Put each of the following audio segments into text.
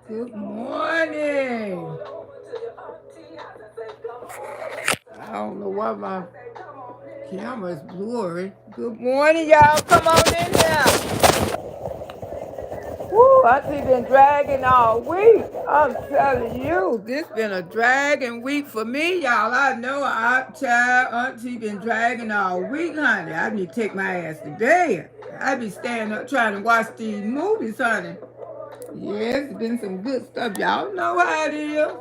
Good morning. I don't know why my camera's blurry. Good morning, y'all. Come on in here. Woo, Auntie been dragging all week. I'm telling you, this been a dragging week for me, y'all. I know Auntie been dragging all week, honey. I need to take my ass to bed. I be staying up trying to watch these movies, honey. Yes, it's been some good stuff. Y'all know how it is.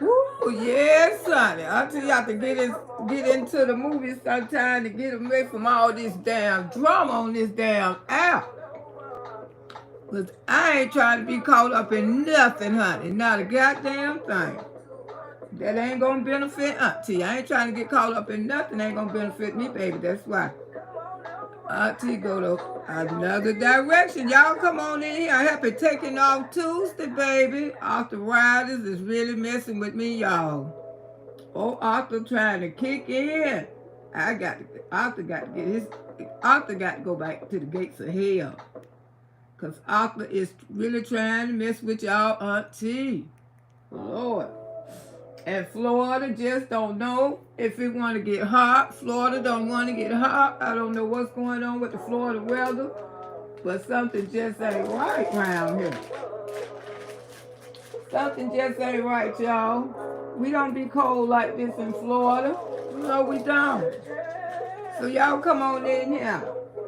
Woo, yes, honey. Until y'all can get into the movies sometime to get away from all this damn drama on this damn app. Cause I ain't trying to be caught up in nothing, honey. Not a goddamn thing. That ain't gonna benefit Auntie. I ain't trying to get caught up in nothing. Ain't gonna benefit me, baby. That's why. Auntie go to another direction. Y'all come on in here. Happy taking off Tuesday, baby. Arthur Riders is really messing with me, y'all. Oh, Arthur trying to kick in. Arthur got to go back to the gates of hell. Because Arthur is really trying to mess with y'all Auntie. Lord. And Florida just don't know if it want to get hot. Florida don't want to get hot. I don't know what's going on with the Florida weather. But something just ain't right around here. Something just ain't right, y'all. We don't be cold like this in Florida. No, we don't. So y'all come on in here.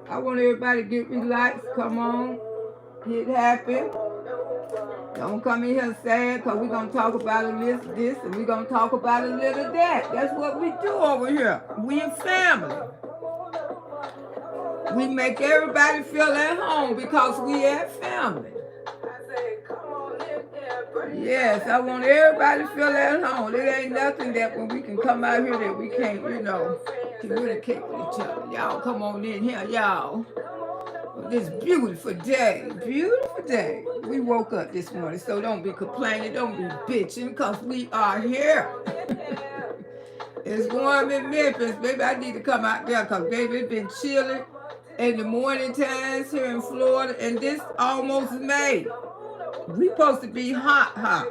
I want everybody to get relaxed. Come on. Get happy. Don't come in here sad because we're going to talk about a little this and we're going to talk about a little that. That's what we do over here. We a family. We make everybody feel at home because we are family. Yes, I want everybody to feel at home. It ain't nothing that when we can come out here that we can't, communicate with each other. Y'all come on in here, y'all. This beautiful day, we woke up this morning, so don't be complaining, don't be bitching, because we are here. It's warm in Memphis, baby. I need to come out there because, baby, it's been chilly in the morning times here in Florida, and this almost May. We supposed to be hot.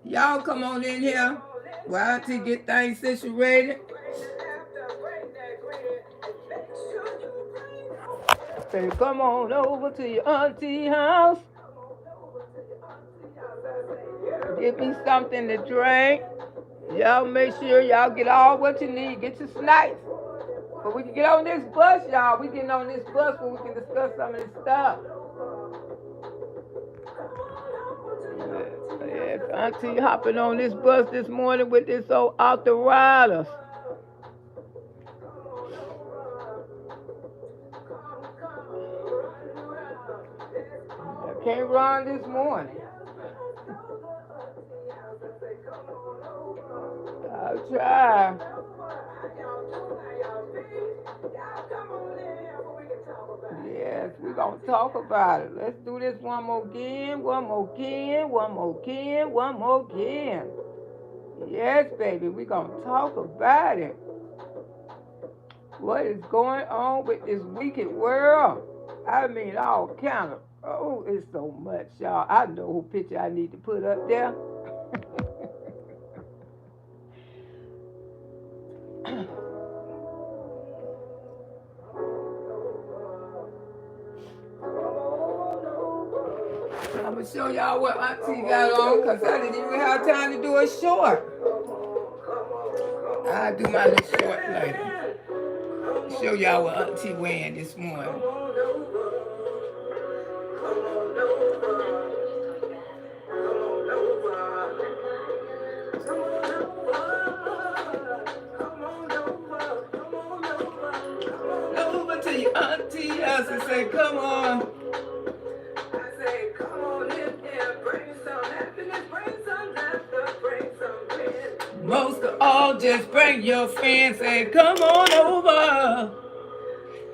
Y'all come on in here while I get things situated. Say, come on over to your auntie house. Get me something to drink. Y'all make sure y'all get all what you need. Get your snacks. But we can get on this bus, y'all. We getting on this bus where we can discuss some of this stuff. Yes, Auntie hopping on this bus this morning with this old Arthur Riders. I can't run this morning. I'll try. Yes, we're going to talk about it. Let's do this one more again. Yes, baby, we're going to talk about it. What is going on with this wicked world? I mean, all kind of, it's so much, y'all. I know who picture I need to put up there. I'm going to show y'all what Auntie got on because I didn't even have time to do a short. I'll do my little short later. Show y'all what Auntie wearing this morning. Over to your auntie house and say, come on. Most of all, just bring your friends. Say, come on over.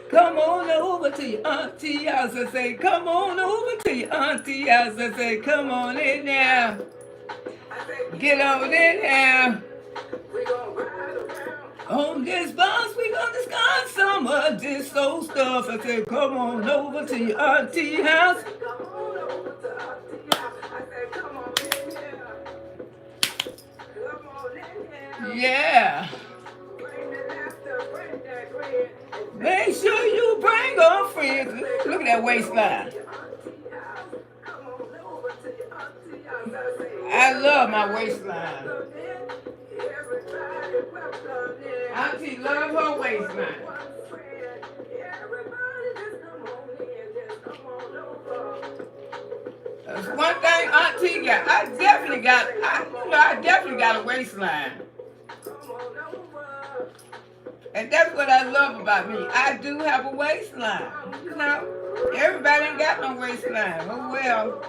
Come on over to your auntie house and say, come on over to your auntie house and say, come on in there. Get on in there. On this bus, we gonna discuss some mama, this old stuff. I said, come on over to your auntie house. Yeah. Make sure you bring on friends. Look at that waistline. I love my waistline. Auntie love her waistline. That's one thing Auntie got. I definitely got a waistline. And that's what I love about me. I do have a waistline. You know, everybody ain't got no waistline. Oh well.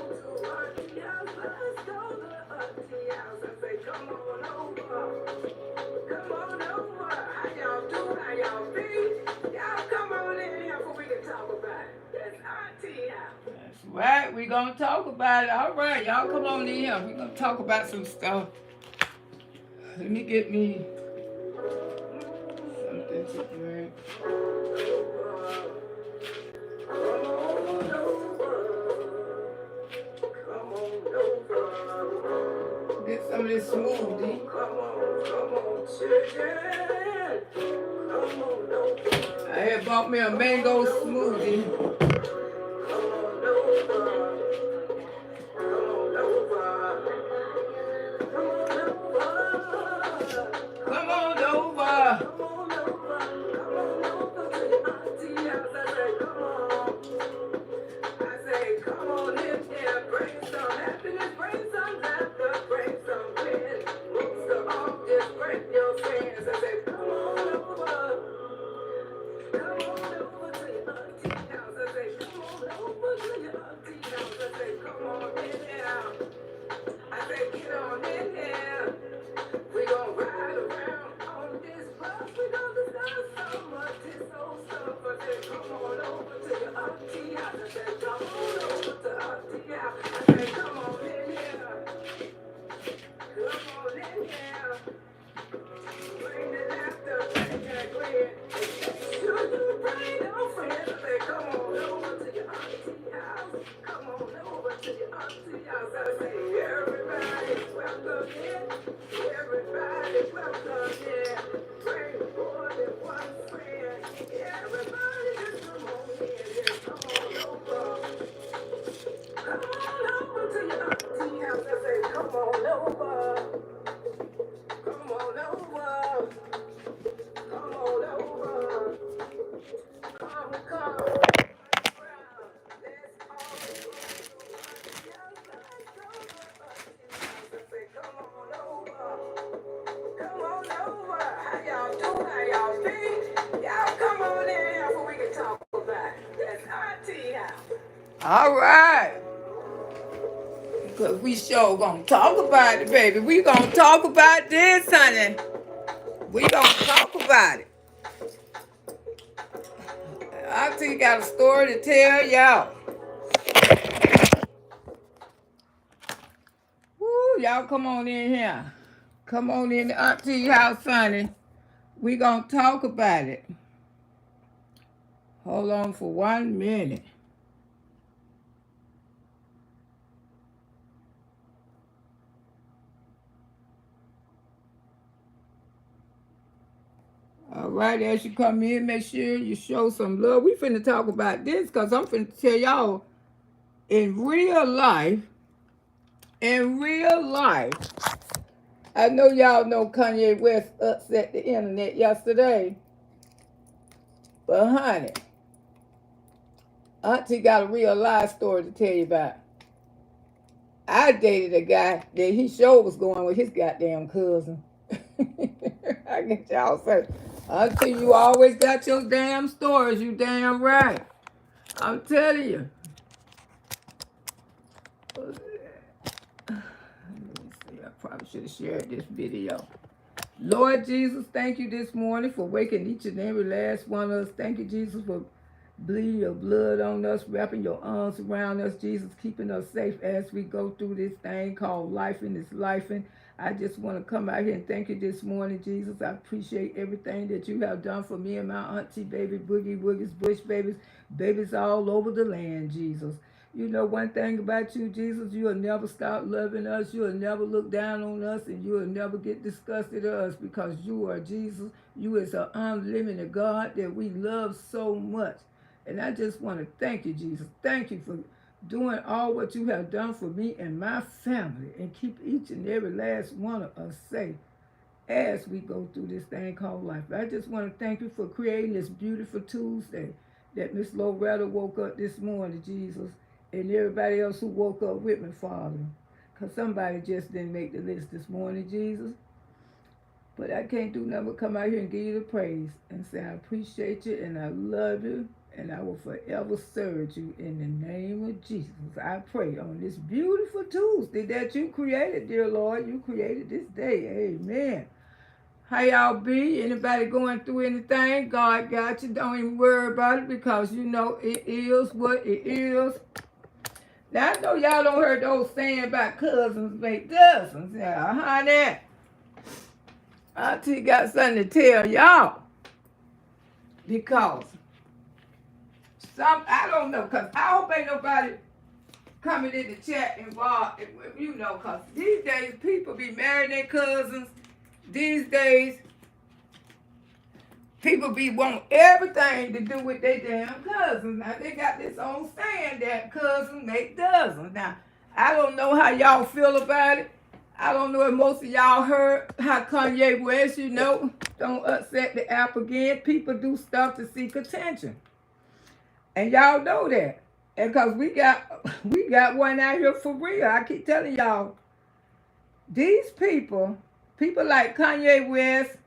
That's right, we're gonna talk about it. All right, y'all come on in here. We're gonna talk about some stuff. Let me get me something to drink. Get some of this smoothie. I had bought me a mango smoothie. Come on over. All right. Because we sure gonna talk about it, baby. We gonna talk about this, honey. We gonna talk about it. Auntie got a story to tell y'all. Woo, y'all come on in here. Come on in the auntie house, honey. We gonna talk about it. Hold on for 1 minute. All right, as you come in, make sure you show some love. We finna talk about this because I'm finna tell y'all in real life, I know y'all know Kanye West upset the internet yesterday. But honey, Auntie got a real life story to tell you about. I dated a guy that he sure was going with his goddamn cousin. I get y'all say, Auntie, you always got your damn stories, you damn right. I'm telling you. Let me see, I probably should have shared this video. Lord Jesus, thank you this morning for waking each and every last one of us. Thank you, Jesus, for bleeding your blood on us, wrapping your arms around us, Jesus, keeping us safe as we go through this thing called life in this life. And I just want to come out here and thank you this morning, Jesus. I appreciate everything that you have done for me and my auntie, baby, boogie woogies, bush babies, babies all over the land, Jesus. You know one thing about you, Jesus, you'll never stop loving us. You'll never look down on us, and you'll never get disgusted at us because you are Jesus. You is an unlimited God that we love so much. And I just want to thank you, Jesus. Thank you for doing all what you have done for me and my family, and keep each and every last one of us safe as we go through this thing called life. I just want to thank you for creating this beautiful Tuesday that Miss Loretta woke up this morning, Jesus, and everybody else who woke up with me, Father, because somebody just didn't make the list this morning, Jesus. But I can't do nothing but come out here and give you the praise and say I appreciate you and I love you, and I will forever serve you in the name of Jesus. I pray on this beautiful Tuesday that you created, dear Lord. You created this day. Amen. How y'all be? Anybody going through anything? God got you. Don't even worry about it because you know it is what it is. Now, I know y'all don't heard the old saying about cousins make dozens. Yeah, honey. Auntie got something to tell y'all. Because I don't know, because I hope ain't nobody coming in the chat involved, you know, because these days people be marrying their cousins. These days people be want everything to do with their damn cousins. Now they got this old saying that cousins make dozens. Now, I don't know how y'all feel about it. I don't know if most of y'all heard how Kanye West, you know, don't upset the apple again. People do stuff to seek attention. And y'all know that. And because we got one out here for real. I keep telling y'all, these people like Kanye West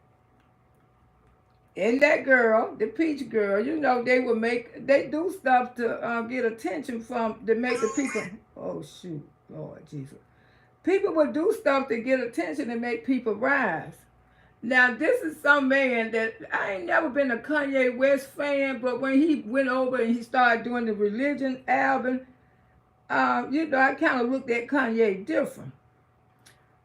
and that girl, the peach girl, you know, they do stuff to get attention to make the people, oh shoot, Lord Jesus. People would do stuff to get attention and make people rise. Now, this is some man that I ain't never been a Kanye West fan, but when he went over and he started doing the religion album, you know, I kind of looked at Kanye different.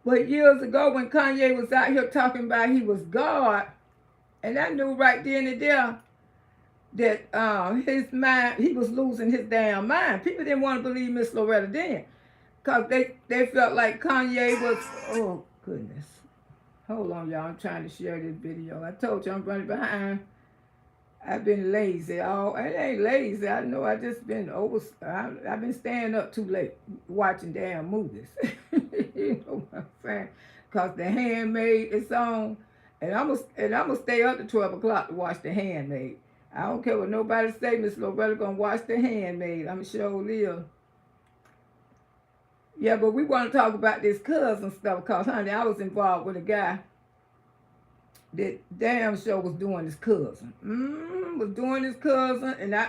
But years ago when Kanye was out here talking about he was God, and I knew right then and there that his mind, he was losing his damn mind. People didn't want to believe Miss Loretta then, because they felt like Kanye was, oh goodness. Hold on, y'all. I'm trying to share this video. I told you I'm running behind. I've been lazy. I ain't lazy. I know I just been I've been staying up too late watching damn movies. You know what I'm saying? Because The Handmaid is on. And I'm gonna stay up to 12 o'clock to watch The Handmaid. I don't care what nobody say. Miss Loretta gonna watch The Handmaid. I'm sure live. Yeah, but we want to talk about this cousin stuff because, honey, I was involved with a guy that damn sure was doing his cousin. Was doing his cousin, and I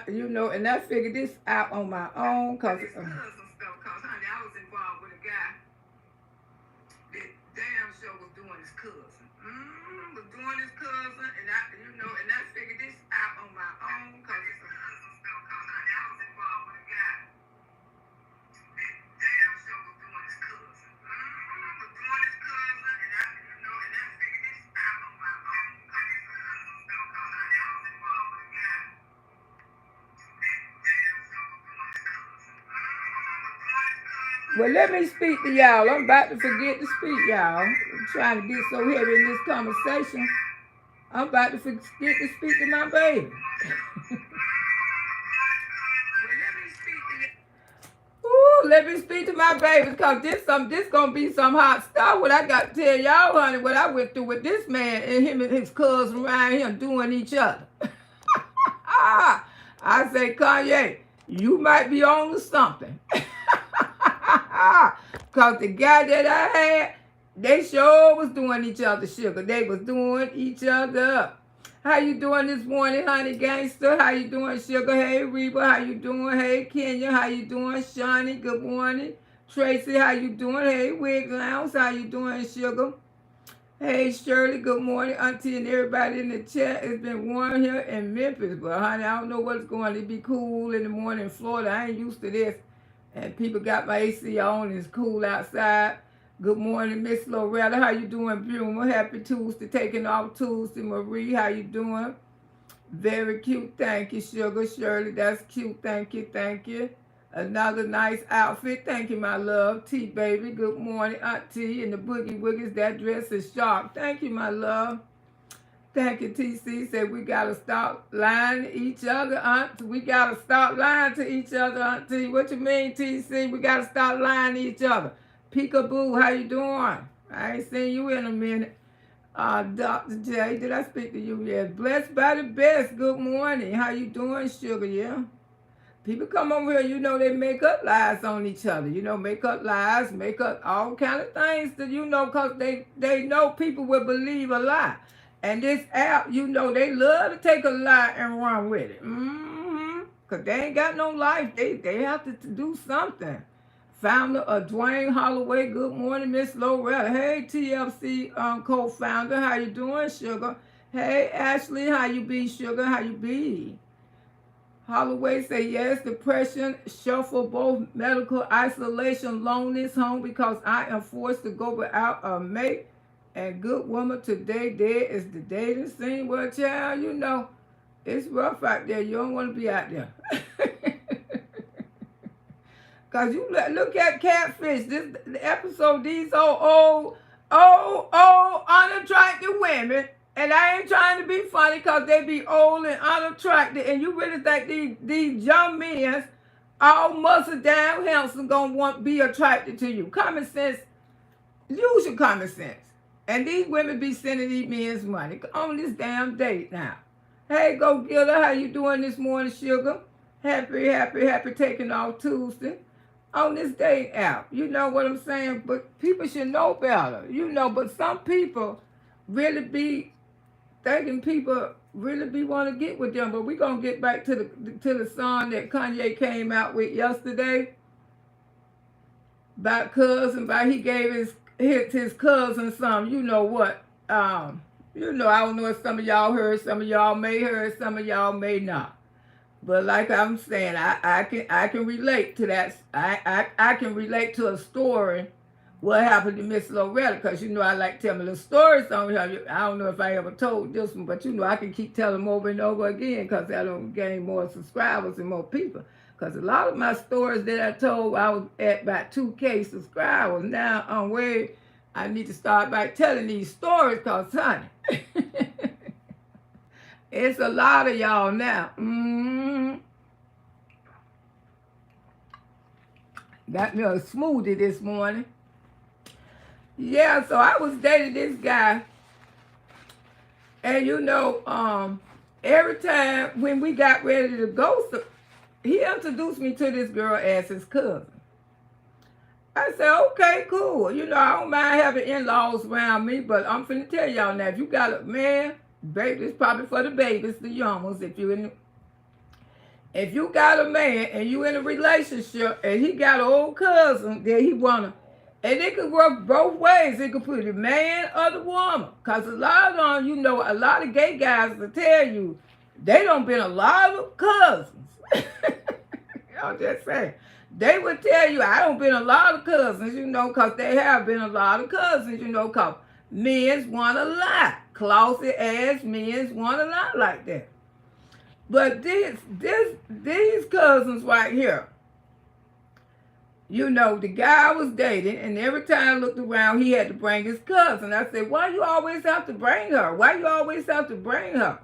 figured this out on my own because cousin stuff. Because, honey, I was involved with a guy that damn sure was doing his cousin. Was doing his cousin, and I figured this out on my own because cousin stuff. Because, honey, I was involved with a guy. Damn sure was doing his cousin. Was doing his cousin, and I figured this out on my own. Cause I was involved with a guy. Damn sure was doing his cousin. Well, let me speak to y'all. I'm about to forget to speak, y'all. I'm trying to get so heavy in this conversation. I'm about to forget to speak to my baby. Let me speak to my baby, because this gonna be some hot stuff. What I got to tell y'all, honey, what I went through with this man and him and his cousin around here doing each other. I say, Kanye, you might be on to something. Because the guy that I had, they sure was doing each other, sugar. They was doing each other up. How you doing this morning, honey gangster? How you doing, sugar? Hey, Reba, how you doing? Hey, Kenya, how you doing? Shawnee, good morning. Tracy, how you doing? Hey, Wig Lounge, how you doing, sugar? Hey, Shirley, good morning. Auntie and everybody in the chat. It's been warm here in Memphis, but honey, I don't know what's going to be cool in the morning in Florida. I ain't used to this. And people got my AC on, it's cool outside. Good morning, Miss Loretta. How you doing, Buma? Happy Tuesday. Taking off Tuesday. Marie, how you doing? Very cute. Thank you, Sugar Shirley. That's cute. Thank you. Thank you. Another nice outfit. Thank you, my love. T baby. Good morning, Aunt T. And the Boogie Woogies. That dress is sharp. Thank you, my love. Thank you, TC. Said we gotta stop lying to each other, Aunt. We gotta stop lying to each other, Auntie. What you mean, TC? We gotta stop lying to each other. Peekaboo, how you doing? I ain't seen you in a minute. Dr. J, did I speak to you yet? Blessed by the best. Good morning. How you doing, Sugar? Yeah. People come over here, you know, they make up lies on each other. You know, make up lies, make up all kind of things that, you know, because they know people will believe a lie. And this app, you know, they love to take a lie and run with it. Because they ain't got no life. They have to do something. Founder of Dwayne Holloway. Good morning, Miss Loretta. Hey, TFC co-founder. How you doing, Sugar? Hey, Ashley. How you be, Sugar? How you be? Holloway say yes, depression, shuffle, both medical isolation, loneliness, home because I am forced to go without a mate. And good woman today, dead is the dating scene. Well, child, you know, it's rough out there. You don't want to be out there. Because you look at Catfish, this the episode, these old, unattractive women. And I ain't trying to be funny because they be old and unattractive. And you really think these young men, all muscle down, handsome, gonna be attracted to you. Common sense, use your common sense. And these women be sending these men's money on this damn date now. Hey, go get her. How you doing this morning, Sugar? Happy taking off Tuesday on this date app. You know what I'm saying? But people should know better, you know. But some people really be thinking people really be want to get with them. But we're going to get back to the song that Kanye came out with yesterday about cousin, about he gave his cousin some, you know what, you know, I don't know if some of y'all heard, some of y'all may heard, some of y'all may not. But like I'm saying, I can relate to that. I can relate to a story what happened to Miss Loretta, because you know I like telling the stories on here. I don't know if I ever told this one, but you know I can keep telling them over and over again because I don't gain more subscribers and more people. Because a lot of my stories that I told, I was at about 2K subscribers. Now I'm way, I need to start by telling these stories because, honey, it's a lot of y'all now. Got me a smoothie this morning. Yeah, so I was dating this guy. And you know, every time when we got ready to go, so he introduced me to this girl as his cousin. I said, okay, cool. You know, I don't mind having in-laws around me, but I'm finna tell y'all now, if you got a man, baby, it's probably for the babies, the young ones, if you got a man and you in a relationship and he got an old cousin that he wanna, and it could work both ways. It could put the man or the woman. Because a lot of them, you know, a lot of gay guys will tell you, they done been a lot of cousins. I'm just saying. They would tell you, I done been a lot of cousins, you know, because they have been a lot of cousins, you know, because men's want a lot. Closet ass men's want a lot like that. But these cousins right here, you know, the guy I was dating, and every time I looked around, he had to bring his cousin. I said, why you always have to bring her? Why you always have to bring her?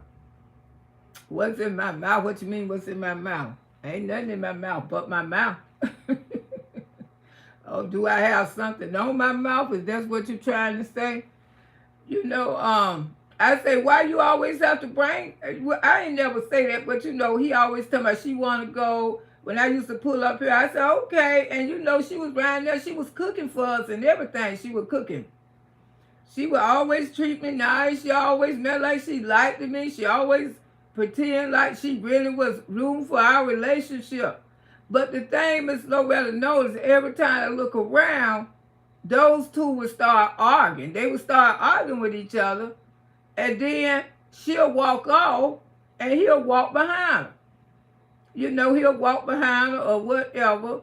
What's in my mouth? What you mean, what's in my mouth? Ain't nothing in my mouth but my mouth. Oh, do I have something on my mouth? Is that what you're trying to say? You know, I say, why you always have to bring? Well, I ain't never say that, but you know, he always tell me she want to go. When I used to pull up here, I said, okay. And you know, she was around there. She was cooking for us and everything. She was cooking. She would always treat me nice. She always meant like she liked me. She always pretend like she really was room for our relationship. But the thing Miss Loretta knows, every time I look around, those two would start arguing. They would start arguing with each other. And then she'll walk off and he'll walk behind her. You know, he'll walk behind her or whatever.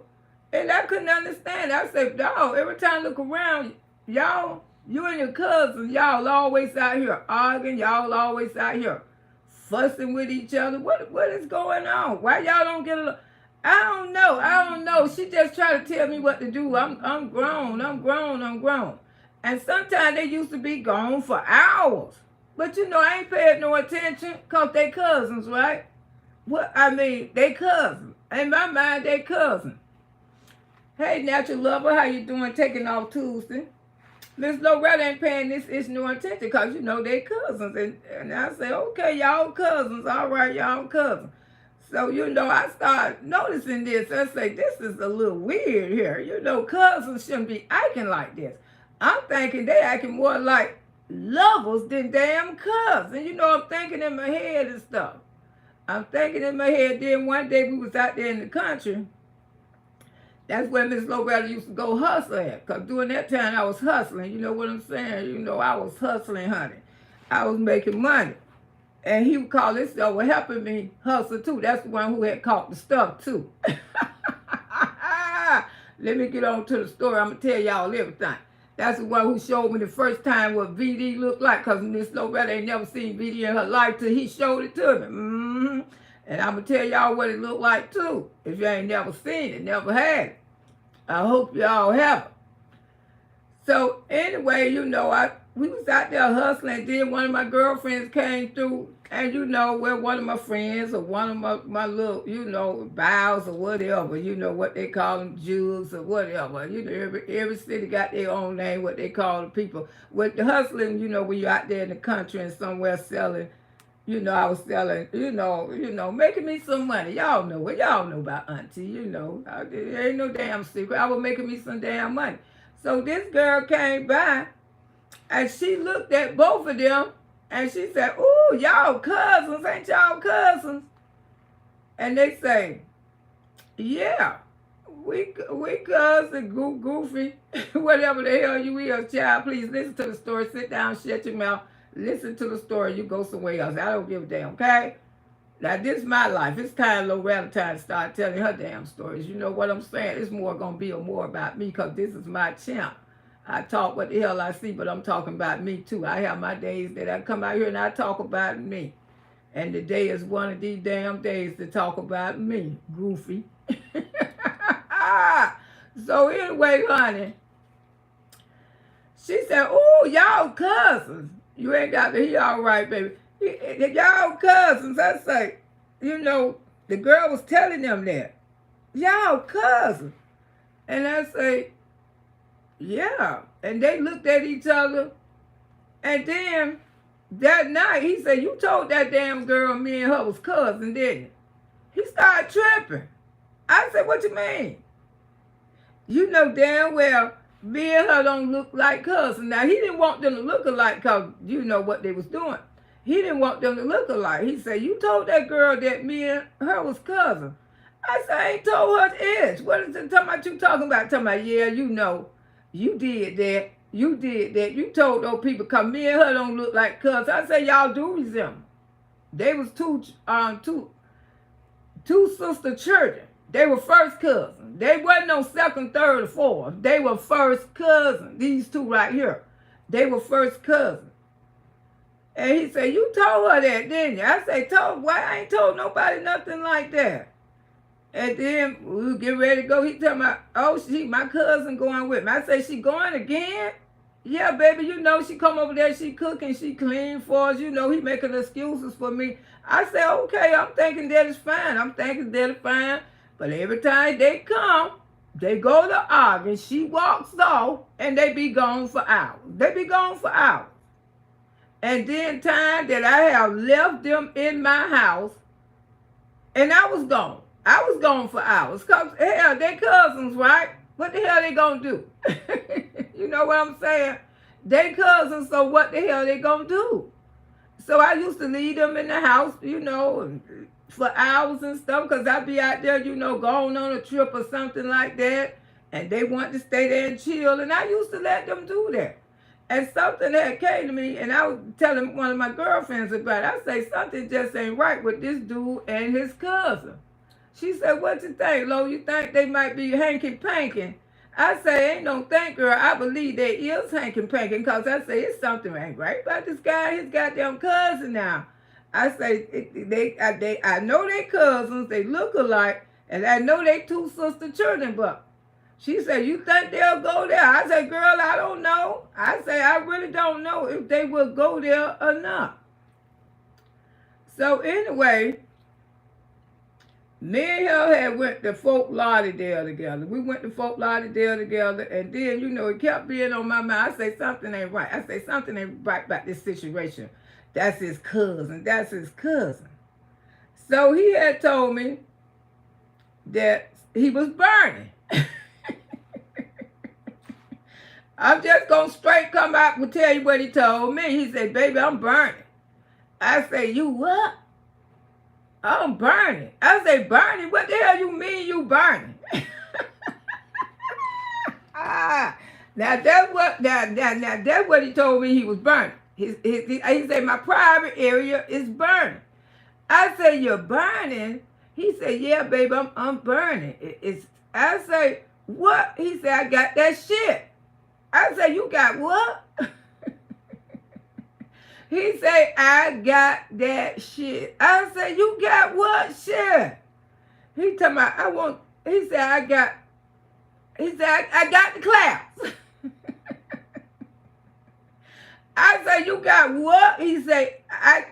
And I couldn't understand. I said, dog, every time I look around, Y'all, you and your cousins, y'all always out here arguing. Y'all always out here fussing with each other. What is going on? Why y'all don't get along? I don't know. I don't know. She just try to tell me what to do. I'm grown. I'm grown. I'm grown. And sometimes they used to be gone for hours. But you know, I ain't paying no attention because they cousins, right? What I mean, they cousins. In my mind, they cousins. Hey, natural lover, how you doing? Taking off Tuesday. Miss Loretta ain't paying this issue no attention because you know they cousins. And I say, okay, y'all cousins. All right, y'all cousins. So, you know, I start noticing this. I say, this is a little weird here. You know, cousins shouldn't be acting like this. I'm thinking they acting more like lovers than damn cousins. You know, I'm thinking in my head and stuff. I'm thinking in my head. Then one day we was out there in the country. That's where Miss Loretta used to go hustle at. Because during that time, I was hustling. You know what I'm saying? You know, I was hustling, honey. I was making money. And he would call himself, well, helping me hustle, too. That's the one who had caught the stuff, too. Let me get on to the story. I'm going to tell y'all everything. That's the one who showed me the first time what VD looked like. Because Miss Loretta ain't never seen VD in her life till he showed it to me. Mm-hmm. And I'm going to tell y'all what it looked like, too. If you ain't never seen it, never had it. I hope y'all have it. So, anyway, you know, we was out there hustling. Then one of my girlfriends came through. And, you know, well, one of my friends or one of my little, you know, bows or whatever. You know, what they call them, Jews or whatever. You know, every city got their own name, what they call the people. With the hustling, you know, when you're out there in the country and somewhere selling. You know, I was selling, you know, making me some money. Y'all know it. Y'all know about Auntie, you know. There ain't no damn secret. I was making me some damn money. So this girl came by, and she looked at both of them, and she said, ooh, y'all cousins, ain't y'all cousins? And they say, yeah, we cousins, goofy, whatever the hell you is, child. Please listen to the story. Sit down, shut your mouth. Listen to the story. You go somewhere else. I don't give a damn, okay? Now, this is my life. It's time Loretta time to start telling her damn stories. You know what I'm saying? It's more going to be more about me because this is my champ. I talk what the hell I see, but I'm talking about me, too. I have my days that I come out here and I talk about me. And today is one of these damn days to talk about me, goofy. So, anyway, honey, she said, ooh, y'all cousins. You ain't got to hear all right, baby. Y'all cousins. I say, you know, the girl was telling them that. Y'all cousins. And I say, yeah. And they looked at each other. And then that night, he said, you told that damn girl me and her was cousins, didn't you? He started tripping. I said, what you mean? You know damn well me and her don't look like cousins. Now, he didn't want them to look alike because you know what they was doing. He didn't want them to look alike. He said, you told that girl that me and her was cousins. I said, I ain't told her it's. What is it talking about you talking about? Talking about, yeah, you know, you did that. You did that. You told those people because me and her don't look like cousins. I said, y'all do resemble. They was two sister children. They were first cousins. They wasn't no second, third, or fourth. They were first cousins. These two right here. They were first cousins. And he said, you told her that, didn't you? I said, why? I ain't told nobody nothing like that. And then we get ready to go. He tell me, oh, my cousin going with me. I say, she going again? Yeah, baby, you know, she come over there, she cooking, she clean for us. You know, he making excuses for me. I say, okay, I'm thinking that is fine. I'm thinking that is fine. But every time they come, they go to argue. She walks off, and they be gone for hours. They be gone for hours. And then time that I have left them in my house, and I was gone. I was gone for hours. Because, hell, they cousins, right? What the hell they gonna do? You know what I'm saying? They cousins, so what the hell they gonna do? So I used to leave them in the house, you know, for hours and stuff, because I'd be out there, you know, going on a trip or something like that, and they want to stay there and chill, and I used to let them do that. And something that came to me, and I was telling one of my girlfriends about it. I say, something just ain't right with this dude and his cousin. She said, what you think, Lo? You think they might be hanky-panky? I say, ain't no thing, girl. I believe they is hanking panking because I say it's something ain't right about this guy and his goddamn cousin now. I say, I know they cousins, they look alike, and I know they two sister children, but she said, you think they'll go there? I said, girl, I don't know. I say, I really don't know if they will go there or not. So anyway, me and her had went to Fort Lauderdale together. We went to Fort Lauderdale together, and then, you know, it kept being on my mind. I say, something ain't right. I say, something ain't right about this situation. That's his cousin. That's his cousin. So he had told me that he was burning. I'm just going to straight come out and tell you what he told me. He said, baby, I'm burning. I say, you what? I'm burning. I say, burning? What the hell you mean you burning? Now that's what that's what he told me he was burning. He said, my private area is burning. I say, you're burning? He said, yeah, baby, I'm burning. I say, what? He said, I got that shit. I say, you got what? He say, I got that shit. I say, you got what shit? He talking about, he said, I got the claps. I say, you got what? He say, I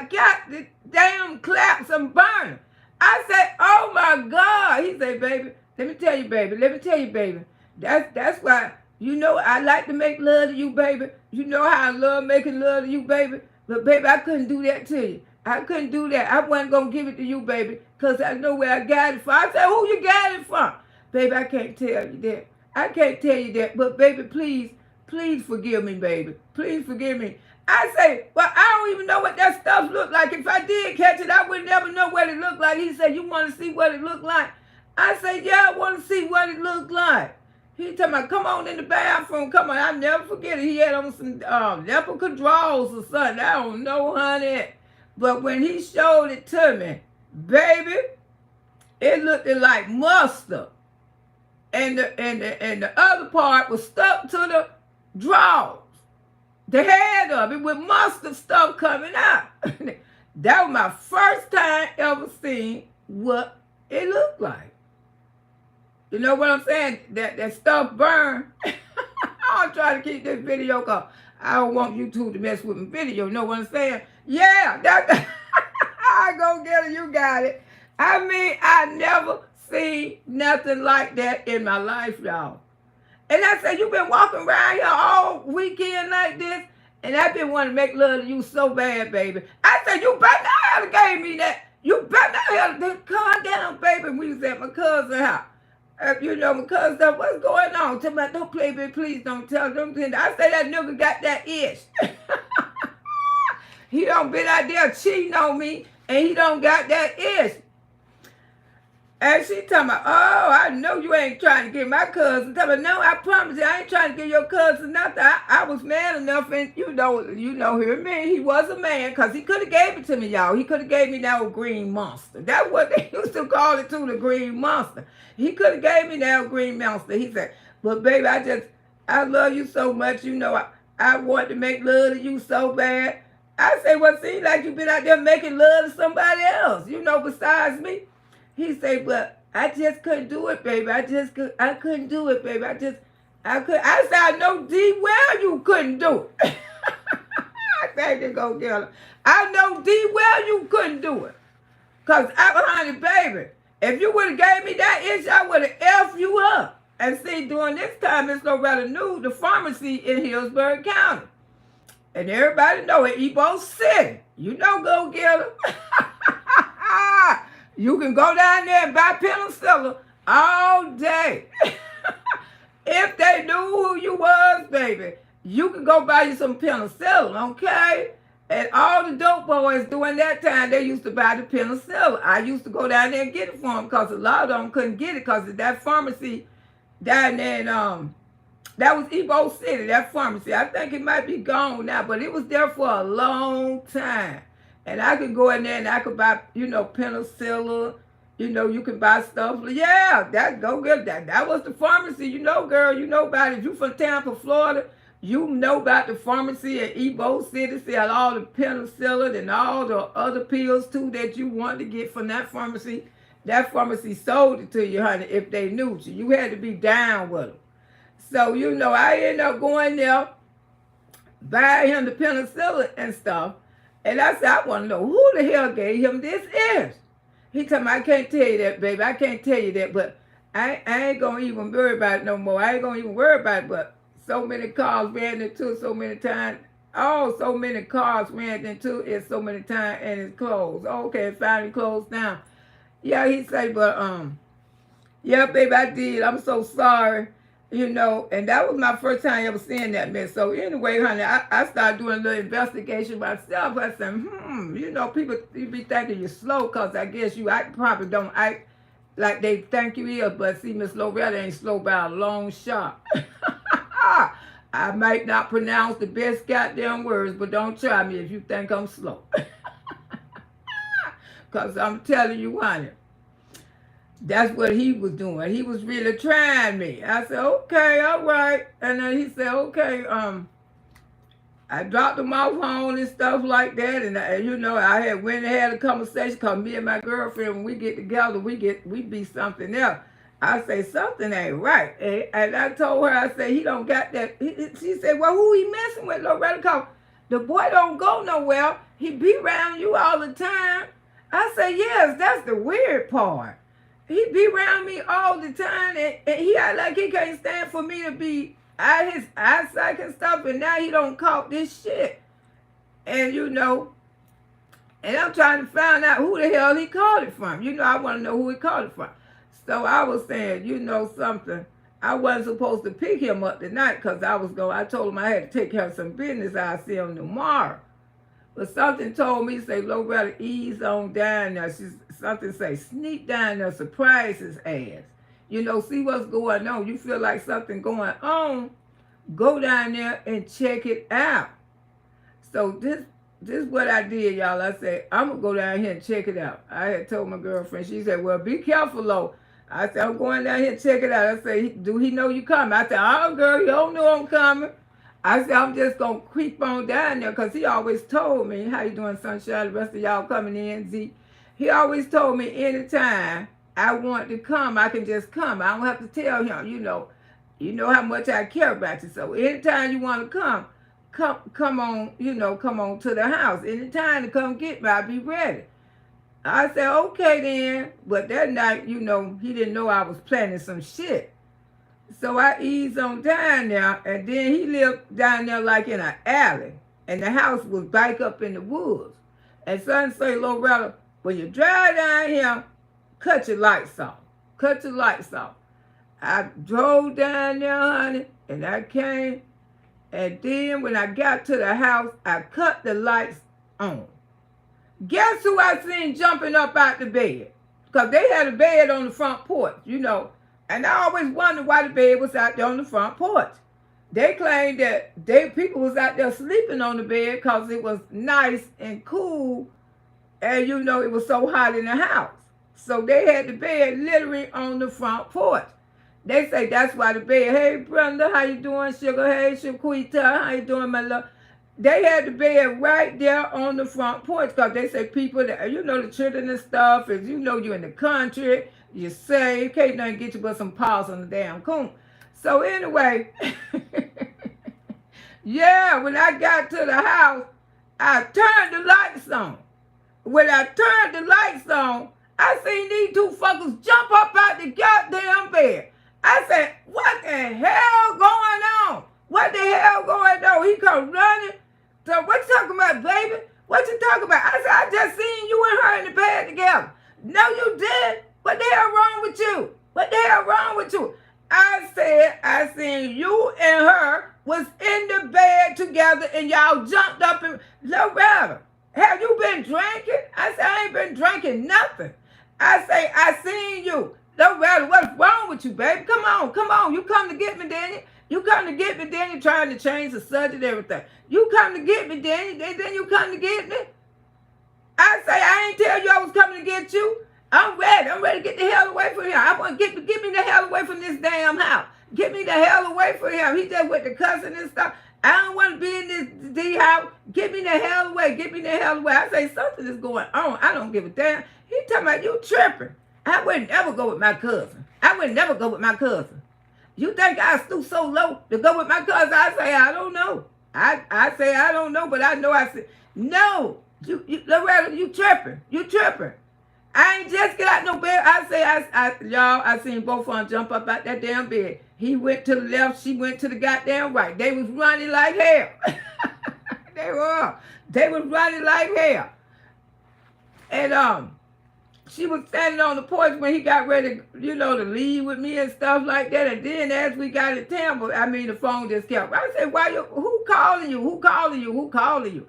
got the damn claps, I'm burning. I say, oh my God. He say, baby, let me tell you, baby. That's why, you know, I like to make love to you, baby. You know how I love making love to you, baby. But, baby, I couldn't do that to you. I couldn't do that. I wasn't going to give it to you, baby, because I know where I got it from. I said, who you got it from? Baby, I can't tell you that. I can't tell you that. But, baby, please forgive me, baby. Please forgive me. I say, well, I don't even know what that stuff looked like. If I did catch it, I would never know what it looked like. He said, you want to see what it looked like? I said, yeah, I want to see what it looked like. He told me, come on in the bathroom. Come on. I'll never forget it. He had on some leopard drawers or something. I don't know, honey. But when he showed it to me, baby, it looked like mustard. And the other part was stuck to the drawers. The head of it with mustard stuff coming out. That was my first time ever seeing what it looked like. You know what I'm saying? That stuff burn. I'm trying to keep this video going. I don't want YouTube to mess with my video. You know what I'm saying? Yeah, I go get it. You got it. I mean, I never seen nothing like that in my life, y'all. And I said, you been walking around here all weekend like this, and I've been wanting to make love to you so bad, baby. I said, you better not have gave me that. You better not have calm down, baby. We was at my cousin's house. You know, my cousin said, what's going on? Tell me, don't play, baby, please don't tell them. I say that nigga got that itch. He done been out there cheating on me, and he don't got that itch. And she talking about, oh, I know you ain't trying to get my cousin. Tell me, no, I promise you, I ain't trying to get your cousin nothing. I was man enough, and you know, hear me. He was a man, because he could have gave it to me, y'all. He could have gave me that old green monster. That's what they used to call it, too, the green monster. He could have gave me that old green monster. He said, but baby, I love you so much. You know, I want to make love to you so bad. I say, well, seems like you've been out there making love to somebody else, you know, besides me. He say, but I just couldn't do it, baby. I couldn't do it, baby. I said, I know D well you couldn't do it. I said to go get her. I know D well you couldn't do it. Because, honey, baby, if you would have gave me that itch, I would have F you up. And see, during this time, Miss Loretta knew the pharmacy in Hillsborough County. And everybody know it, Ebo City. You know, go get her. You can go down there and buy penicillin all day. If they knew who you was, baby, you can go buy you some penicillin, okay? And all the dope boys during that time, they used to buy the penicillin. I used to go down there and get it for them because a lot of them couldn't get it because of that pharmacy down there in, that was Ebo City, that pharmacy. I think it might be gone now, but it was there for a long time. And I could go in there and I could buy, you know, penicillin You know, you can buy stuff. Yeah, that go get that. That was the pharmacy. You know, girl, you know about it. If you from Tampa, Florida, you know about the pharmacy in Ebo City. Sell all the penicillin and all the other pills too that you want to get from that pharmacy. That pharmacy sold it to you, honey, if they knew you. You had to be down with them. So, you know, I ended up going there, buying him the penicillin and stuff. And I said, I want to know who the hell gave him this is. He told me, I can't tell you that, baby. I can't tell you that, but I ain't going to even worry about it no more. I ain't going to even worry about it, but so many cars ran into it so many times. Oh, so many cars ran into it so many times, and it's closed. Okay, it finally closed down. Yeah, he said, but, yeah, baby, I did. I'm so sorry. You know, and that was my first time ever seeing that mess. So anyway, honey, I started doing a little investigation myself. I said, you know, people you be thinking you're slow because I guess you probably don't act like they think you is. But see, Miss Loretta ain't slow by a long shot. I might not pronounce the best goddamn words, but don't try me if you think I'm slow. Because I'm telling you, honey. That's what he was doing. He was really trying me. I said, okay, all right. And then he said, okay, I dropped him off home and stuff like that. And, you know, I had went and had a conversation because me and my girlfriend, when we get together, we be something else. I say, something ain't right. And I told her, I said, he don't got that. She said, well, who he messing with, Loretta? Because the boy don't go nowhere. He be around you all the time. I said, yes, that's the weird part. He be around me all the time, and he act like he can't stand for me to be out his eyesight and stuff, and now he don't caught this shit. And, you know, and I'm trying to find out who the hell he caught it from. You know, I want to know who he caught it from. So I was saying, you know something, I wasn't supposed to pick him up tonight because I told him I had to take care of some business. I'll see him tomorrow. But something told me, say, Loretta, ease on down there. Something say, sneak down there, surprise his ass. You know, see what's going on. You feel like something going on, go down there and check it out. So this is what I did, y'all. I said, I'm going to go down here and check it out. I had told my girlfriend. She said, well, be careful, Lo. I said, I'm going down here and check it out. I said, do he know you coming? I said, oh, girl, you don't know I'm coming. I said, I'm just going to creep on down there because he always told me, how you doing, Sunshine? The rest of y'all coming in, Z. He always told me anytime I want to come, I can just come. I don't have to tell him, you know how much I care about you. So anytime you want to come on, you know, come on to the house. Anytime to come get me, I'll be ready. I said, okay then. But that night, you know, he didn't know I was planning some shit. So I eased on down there, and then he lived down there like in an alley, and the house was back up in the woods. And son say, Loretta, when you drive down here, cut your lights off. Cut your lights off. I drove down there, honey, and I came, and then when I got to the house, I cut the lights on. Guess who I seen jumping up out the bed? Because they had a bed on the front porch, you know. And I always wondered why the bed was out there on the front porch. They claimed that people was out there sleeping on the bed because it was nice and cool. And, you know, it was so hot in the house. So they had the bed literally on the front porch. They say that's why the bed, hey, Brenda, how you doing, sugar? Hey, Shaquita, how you doing, my love? They had the bed right there on the front porch because they say people that, you know, the children and stuff, if you know you're in the country, you're safe, can't nothing get you but some paws on the damn coon. So anyway, yeah, when I got to the house, I turned the lights on. When I turned the lights on, I seen these two fuckers jump up out the goddamn bed. I said, what the hell going on? What the hell going on? He come running. So what you talking about, baby? What you talking about? I said, I just seen you and her in the bed together. No, you did. What the hell wrong with you? What the hell wrong with you? I said, I seen you and her was in the bed together and y'all jumped up and, Loretta, have you been drinking? I said, I ain't been drinking nothing. I say, I seen you. Loretta, what's wrong with you, baby? Come on. You come to get me, Danny. You come to get me, Danny, trying to change the subject and everything. You come to get me, Danny, then you come to get me. I say, I ain't tell you I was coming to get you. I'm ready. I'm ready to get the hell away from him. I want to get me the hell away from this damn house. Get me the hell away from him. He just with the cussing and stuff. I don't want to be in this D house. Get me the hell away. Get me the hell away. I say something is going on. I don't give a damn. He talking about you tripping. I would never go with my cousin. I would never go with my cousin. You think I stoop so low to go with my cousin? I say, I don't know. I say, I don't know, but I know I said, no. Loretta, you tripping. You tripping. I ain't just get out no bed. I say, y'all, I seen both of them jump up out that damn bed. He went to the left. She went to the goddamn right. They was running like hell. They was running like hell. And she was standing on the porch when he got ready, you know, to leave with me and stuff like that. And then as we got in town, the phone just kept. I said, who calling you? Who calling you? Who calling you?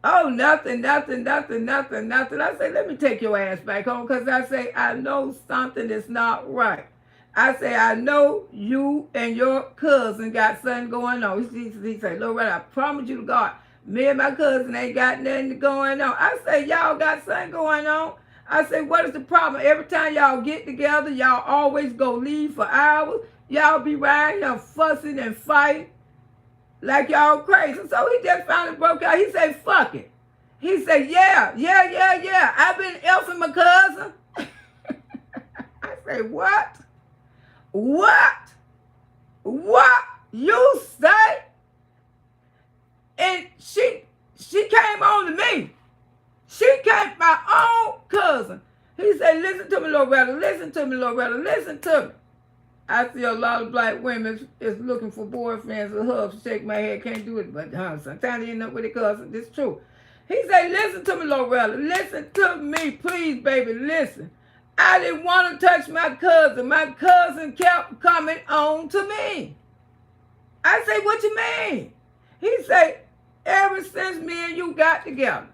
Oh, nothing. I say, let me take your ass back home, because I say, I know something is not right. I say, I know you and your cousin got something going on. He say, Loretta, I promise you to God, me and my cousin ain't got nothing going on. I say, y'all got something going on. I say, what is the problem? Every time y'all get together, y'all always go leave for hours. Y'all be riding here fussing and fighting like y'all crazy. So he just finally broke out. He said, fuck it. He said, yeah. I've been elfing my cousin. I say, what? What you say? And she came on to me. She came, my own cousin. He said, listen to me, Loretta. Listen to me, Loretta. Listen to me. I see a lot of black women is looking for boyfriends or hubs. Shake my head, can't do it. But sometimes they end up with a cousin. This is true. He said, listen to me, Loretta. Listen to me, please, baby. Listen. I didn't want to touch my cousin. My cousin kept coming on to me. I say, what you mean? He said, ever since me and you got together.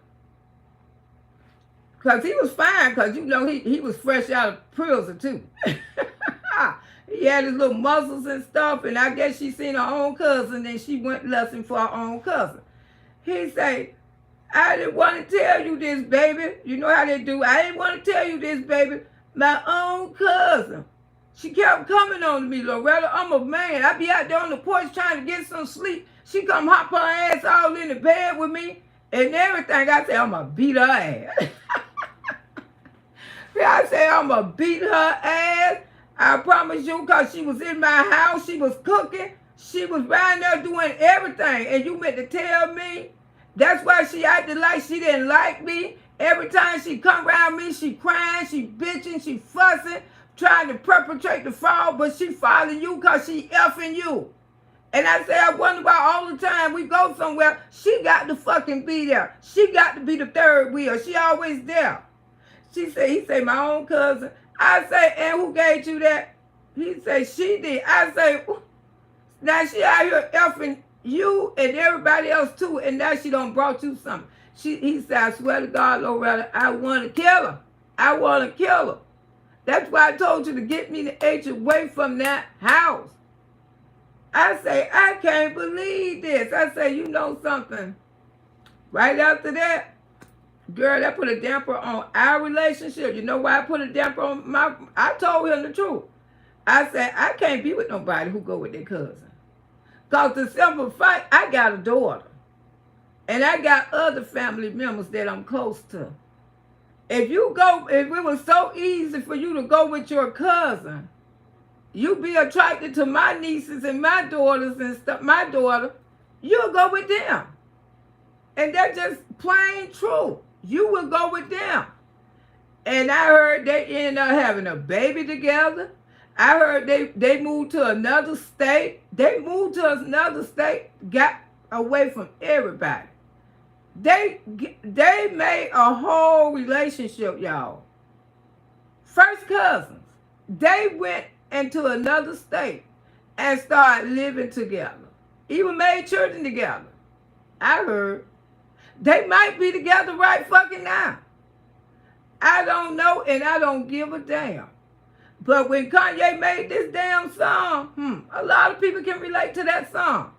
Because he was fine, because, you know, he was fresh out of prison, too. He had his little muscles and stuff, and I guess she seen her own cousin, and she went lusting for her own cousin. He say, I didn't want to tell you this, baby. You know how they do. I didn't want to tell you this, baby. My own cousin. She kept coming on to me, Loretta. I'm a man. I be out there on the porch trying to get some sleep. She come hop her ass all in the bed with me and everything. I say, I'm going to beat her ass. I say, I'm going to beat her ass. I promise you, because she was in my house. She was cooking. She was right there doing everything. And you meant to tell me? That's why she acted like she didn't like me. Every time she come around me, she crying, she bitching, she fussing, trying to perpetrate the fraud, but she following you because she effing you. And I say, I wonder why all the time we go somewhere, she got to fucking be there. She got to be the third wheel. She always there. He say, my own cousin. I say, and who gave you that? He say, she did. I say, now she out here effing you and everybody else too, and now she done brought you something. He said, I swear to God, Loretta, I want to kill her. I want to kill her. That's why I told you to get me the H away from that house. I say, I can't believe this. I say, you know something? Right after that, girl, that put a damper on our relationship. You know why I put a damper on I told him the truth. I said, I can't be with nobody who go with their cousin. Because the simple fact, I got a daughter. And I got other family members that I'm close to. If it was so easy for you to go with your cousin, you be attracted to my nieces and my daughters and stuff, my daughter, you'll go with them. And that's just plain true. You will go with them. And I heard they ended up having a baby together. I heard they moved to another state. They moved to another state, got away from everybody. They made a whole relationship, y'all. First cousins. They went into another state and started living together. Even made children together. I heard. They might be together right fucking now. I don't know, and I don't give a damn. But when Kanye made this damn song, a lot of people can relate to that song.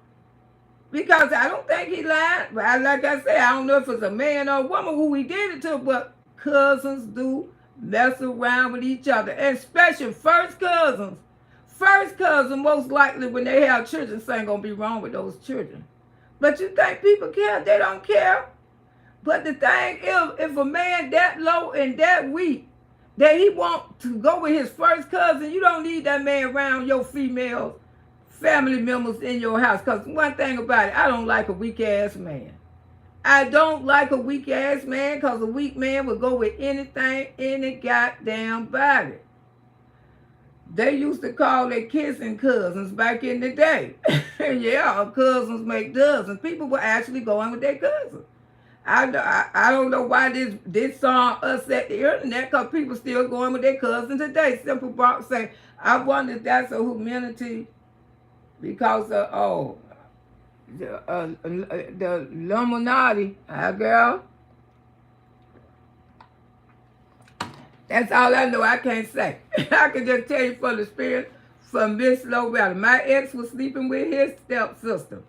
Because I don't think he lied. But like I said, I don't know if it's a man or a woman who he did it to, but cousins do mess around with each other, and especially first cousins. First cousin, most likely when they have children, something gonna be wrong with those children. But you think people care? They don't care. But the thing is, if a man that low and that weak, that he want to go with his first cousin, you don't need that man around your female family members in your house. Because one thing about it, I don't like a weak ass man. I don't like a weak ass man, because a weak man will go with anything, any goddamn body. They used to call their kissing cousins back in the day. Yeah, cousins make dozens. People were actually going with their cousins. I don't know why this song upset the internet, because people still going with their cousins today. Simple Bob say, I wonder if that's a humanity because of, the Illuminati. Girl. That's all I know. I can't say. I can just tell you from the spirit from Miss Loretta. My ex was sleeping with his stepsister.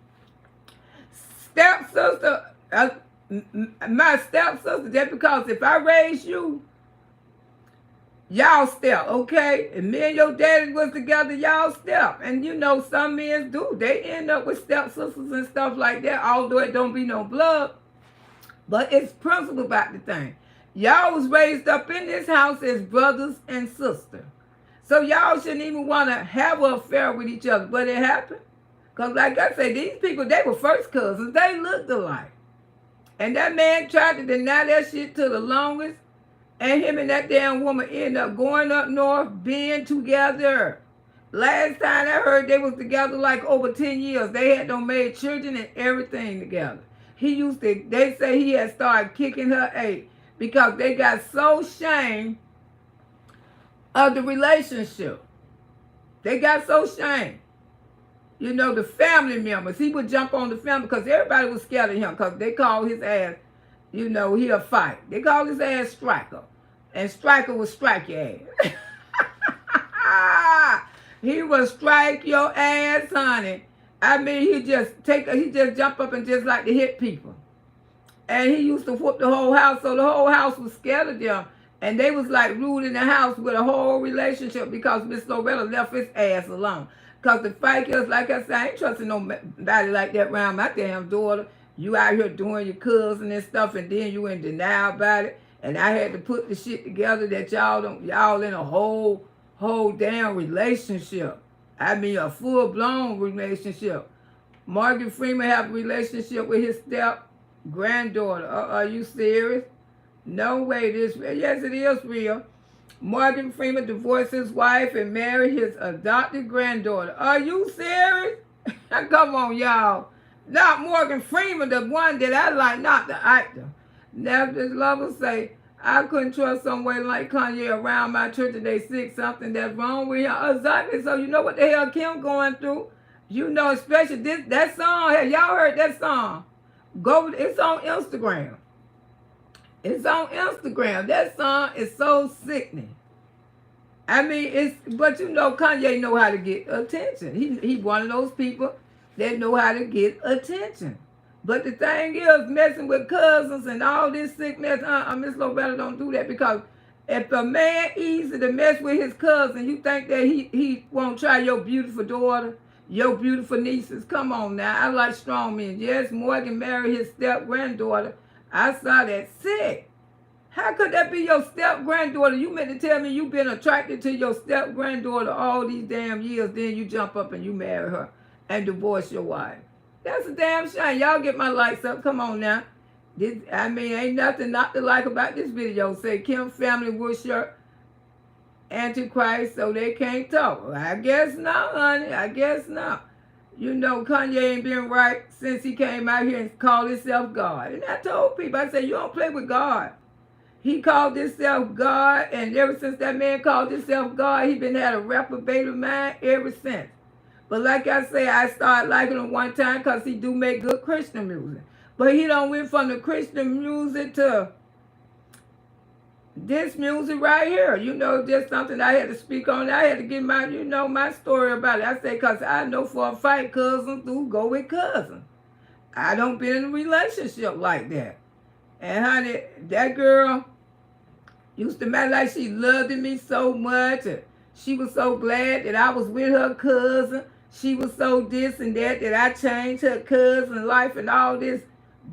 My stepsister, just because if I raise you, y'all step, okay? And me and your daddy was together, y'all step. And you know, some men do. They end up with stepsisters and stuff like that, although it don't be no blood. But it's principle about the thing. Y'all was raised up in this house as brothers and sisters. So y'all shouldn't even want to have an affair with each other. But it happened. Because like I said, these people, they were first cousins. They looked alike. And that man tried to deny that shit to the longest. And him and that damn woman ended up going up north, being together. Last time I heard they was together like over 10 years. They had no made children and everything together. They say he had started kicking her eight because they got so ashamed of the relationship. They got so ashamed. You know, the family members, he would jump on the family because everybody was scared of him because they called his ass, you know, he'll fight. They called his ass Striker. And Striker would strike your ass. He would strike your ass, honey. I mean, he just jump up and just like to hit people. And he used to whoop the whole house, so the whole house was scared of them. And they was like ruling the house with a whole relationship because Miss Loretta left his ass alone. Because the fight is, like I said, I ain't trusting nobody like that around my damn daughter. You out here doing your cousin and stuff, and then you in denial about it. And I had to put the shit together that y'all in a whole damn relationship. I mean, a full-blown relationship. Morgan Freeman have a relationship with his step-granddaughter. Are you serious? No way, yes, it is real. Morgan Freeman divorced his wife and married his adopted granddaughter. Are you serious? Come on, y'all. Not Morgan Freeman, the one that I like, not the actor. Now, this lover say, I couldn't trust someone like Kanye around my church and they sick, something that's wrong with him. Exactly. So you know what the hell Kim going through? You know, especially that song. Have y'all heard that song? It's on Instagram. It's on Instagram. That song is so sickening. I mean, but you know, Kanye know how to get attention. He one of those people that know how to get attention. But the thing is, messing with cousins and all this sickness, Miss Loretta don't do that, because if a man easy to mess with his cousin, you think that he won't try your beautiful daughter, your beautiful nieces? Come on now. I like strong men. Yes, Morgan married his step-granddaughter. I saw that. Sick. How could that be your step-granddaughter? You meant to tell me you've been attracted to your step-granddaughter all these damn years, then you jump up and you marry her and divorce your wife. That's a damn shame. Y'all get my lights up. Come on now. Ain't nothing not to like about this video. Say Kim family worship Antichrist, so they can't talk. I guess not, honey. I guess not. You know, Kanye ain't been right since he came out here and called himself God. And I told people, I said, you don't play with God. He called himself God, and ever since that man called himself God, he been had a reprobate mind ever since. But like I say, I started liking him one time because he do make good Christian music. But he don't went from the Christian music to this music right here. You know, just something I had to speak on. I had to get my story about it. I say, because I know for a fact cousins do go with cousins. I don't been in a relationship like that. And honey, that girl, Used to matter like she loved me so much. And she was so glad that I was with her cousin. She was so this and that I changed her cousin life and all this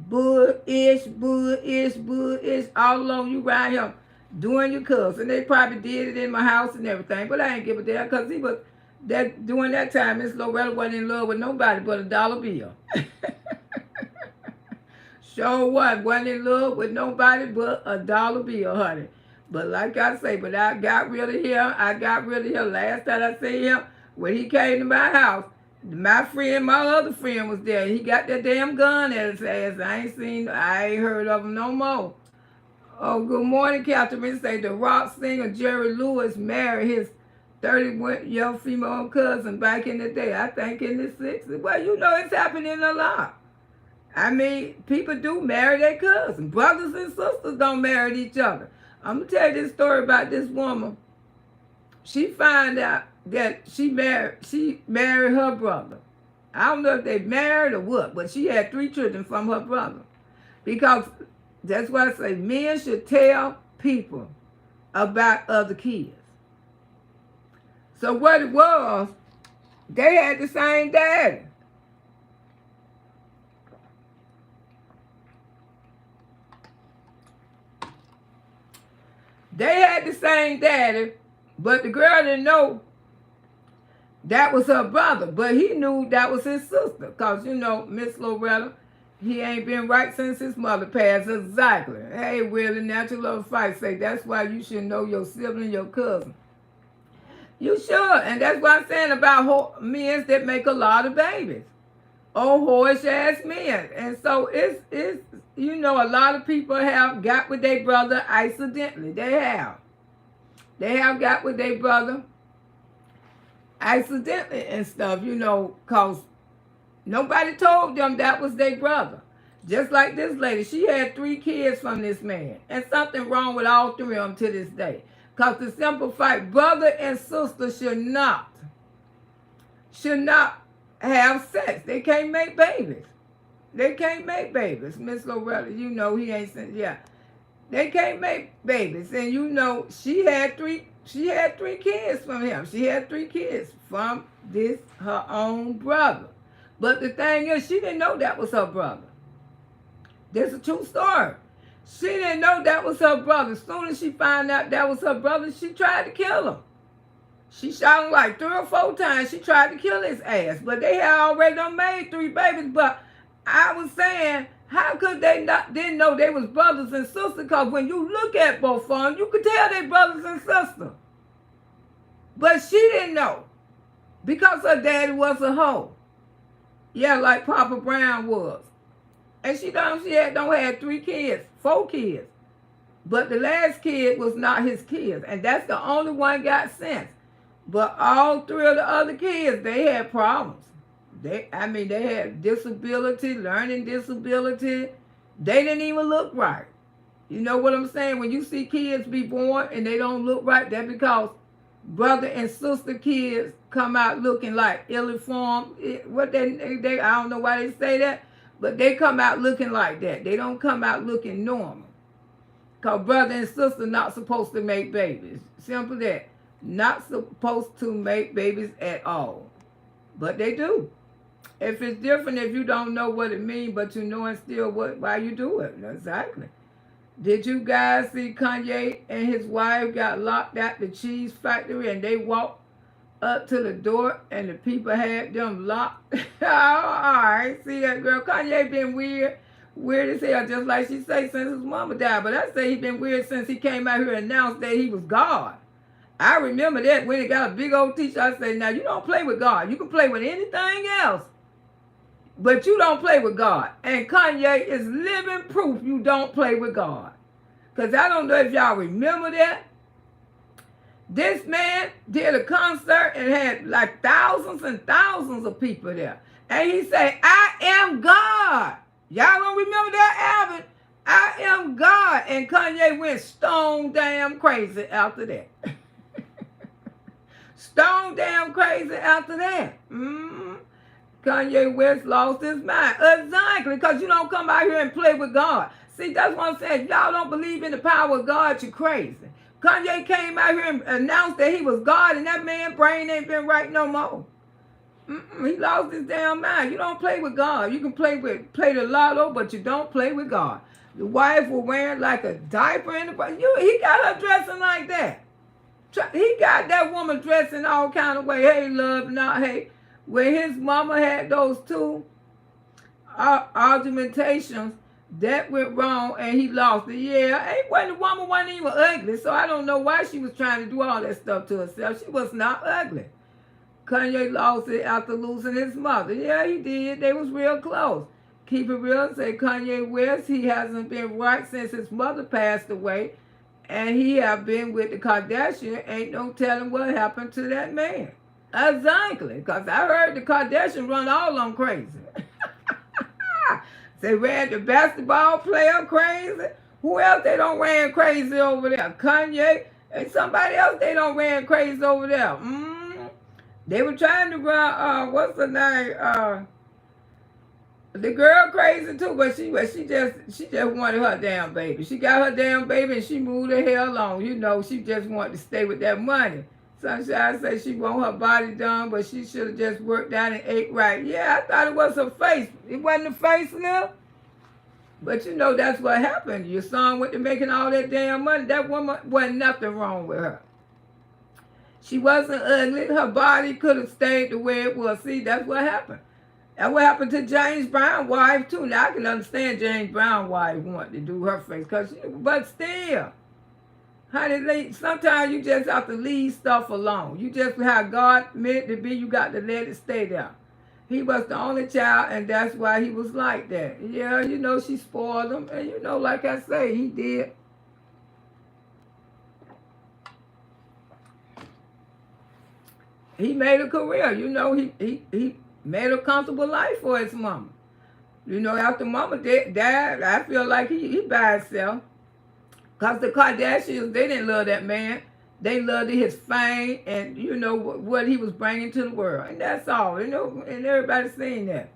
bull-ish, all along you around here doing your cousin. They probably did it in my house and everything, but I ain't give a damn because he was that during that time, Miss Loretta wasn't in love with nobody but a dollar bill. Sure wasn't in love with nobody but a dollar bill, honey. But like I say, but I got rid of him. I got rid of him last time I seen him when he came to my house. My friend, my other friend was there. He got that damn gun at his ass. I ain't heard of him no more. Oh, good morning, Catherine. Say the rock singer Jerry Lewis married his 31-year-old female cousin back in the day. I think in the 60s. Well, you know it's happening a lot. I mean, people do marry their cousins. Brothers and sisters don't marry each other. I'm going to tell you this story about this woman. She found out that she married her brother. I don't know if they married or what, but she had 3 children from her brother. Because that's why I say men should tell people about other kids. So what it was, they had the same daddy. They had the same daddy, but the girl didn't know that was her brother. But he knew that was his sister. Because, you know, Miss Loretta, he ain't been right since his mother passed. Exactly. Hey, Willie, natural love fight. Say, that's why you should know your sibling, your cousin. You should. And that's what I'm saying about men that make a lot of babies. Oh, whorish-ass men. And so it's, you know, a lot of people have got with their brother accidentally. They have. They have got with their brother accidentally and stuff, you know, because nobody told them that was their brother. Just like this lady, she had 3 kids from this man. And something wrong with all 3 of them to this day. Because the simple fact, brother and sister should not have sex. They can't make babies. They can't make babies. Miss Loretta, you know he ain't saying, yeah. They can't make babies. And you know, she had 3 kids from him. She had 3 kids from this, her own brother. But the thing is, she didn't know that was her brother. This is a true story. She didn't know that was her brother. As soon as she found out that was her brother, she tried to kill him. She shot him like 3 or 4 times. She tried to kill his ass. But they had already done made 3 babies. But I was saying, how could they didn't know they was brothers and sisters? Because when you look at both of them, you could tell they brothers and sisters. But she didn't know. Because her daddy was a hoe. Yeah, like Papa Brown was. And she don't have 3 kids, 4 kids. But the last kid was not his kid. And that's the only one got sense. But all 3 of the other kids, they had problems. They had disability, learning disability. They didn't even look right. You know what I'm saying? When you see kids be born and they don't look right, that's because brother and sister kids come out looking like ill-informed. I don't know why they say that, but they come out looking like that. They don't come out looking normal. Because brother and sister not supposed to make babies. Simple that. Not supposed to make babies at all. But they do. If it's different, if you don't know what it means, but you know and still why you do it. Exactly. Did you guys see Kanye and his wife got locked out the cheese factory and they walked up to the door and the people had them locked? Oh, all right. See that girl? Kanye been weird as hell, just like she say since his mama died. But I say he been weird since he came out here and announced that he was God. I remember that when he got a big old t-shirt. I said, now you don't play with God. You can play with anything else. But you don't play with God. And Kanye is living proof you don't play with God. Because I don't know if y'all remember that. This man did a concert and had like thousands and thousands of people there. And he said, I am God. Y'all don't remember that, Alvin? I am God. And Kanye went stone damn crazy after that. Stone damn crazy after that. Kanye West lost his mind. Exactly, because you don't come out here and play with God. See, that's what I'm saying. If y'all don't believe in the power of God, you're crazy. Kanye came out here and announced that he was God, and that man's brain ain't been right no more. He lost his damn mind. You don't play with God. You can play the lotto, but you don't play with God. The wife was wearing like a diaper in the he got her dressing like that. He got that woman dressing all kind of way. Hey, love, not hey. When his mama had those two argumentations, that went wrong and he lost it. Yeah, the woman wasn't even ugly, so I don't know why she was trying to do all that stuff to herself. She was not ugly. Kanye lost it after losing his mother. Yeah, he did. They was real close. Keep it real, say Kanye West, he hasn't been right since his mother passed away. And he have been with the Kardashian. Ain't no telling what happened to that man. Exactly. Because I heard the Kardashian run all on crazy. They ran the basketball player crazy. Who else they don't ran crazy over there? Kanye and somebody else they don't ran crazy over there. They were trying to run, what's her name? The girl crazy too, but she just wanted her damn baby. She got her damn baby and she moved the hell on. You know, she just wanted to stay with that money. Sunshine said she want her body done, but she should have just worked out and ate right. Yeah, I thought it was her face. It wasn't a facelift. But you know, that's what happened. Your son went to making all that damn money. That woman wasn't nothing wrong with her. She wasn't ugly. Her body could have stayed the way it was. See, that's what happened. That's what happened to James Brown's wife, too. Now, I can understand James Brown's wife wanted to do her face. But still, honey, sometimes you just have to leave stuff alone. You just how God meant to be. You got to let it stay there. He was the only child, and that's why he was like that. Yeah, you know, she spoiled him. And, you know, like I say, he did. He made a career. You know, he made a comfortable life for his mama. You know, after mama died, I feel like he by himself. Because the Kardashians, they didn't love that man. They loved his fame and, you know, what he was bringing to the world. And that's all, you know, and everybody's seen that.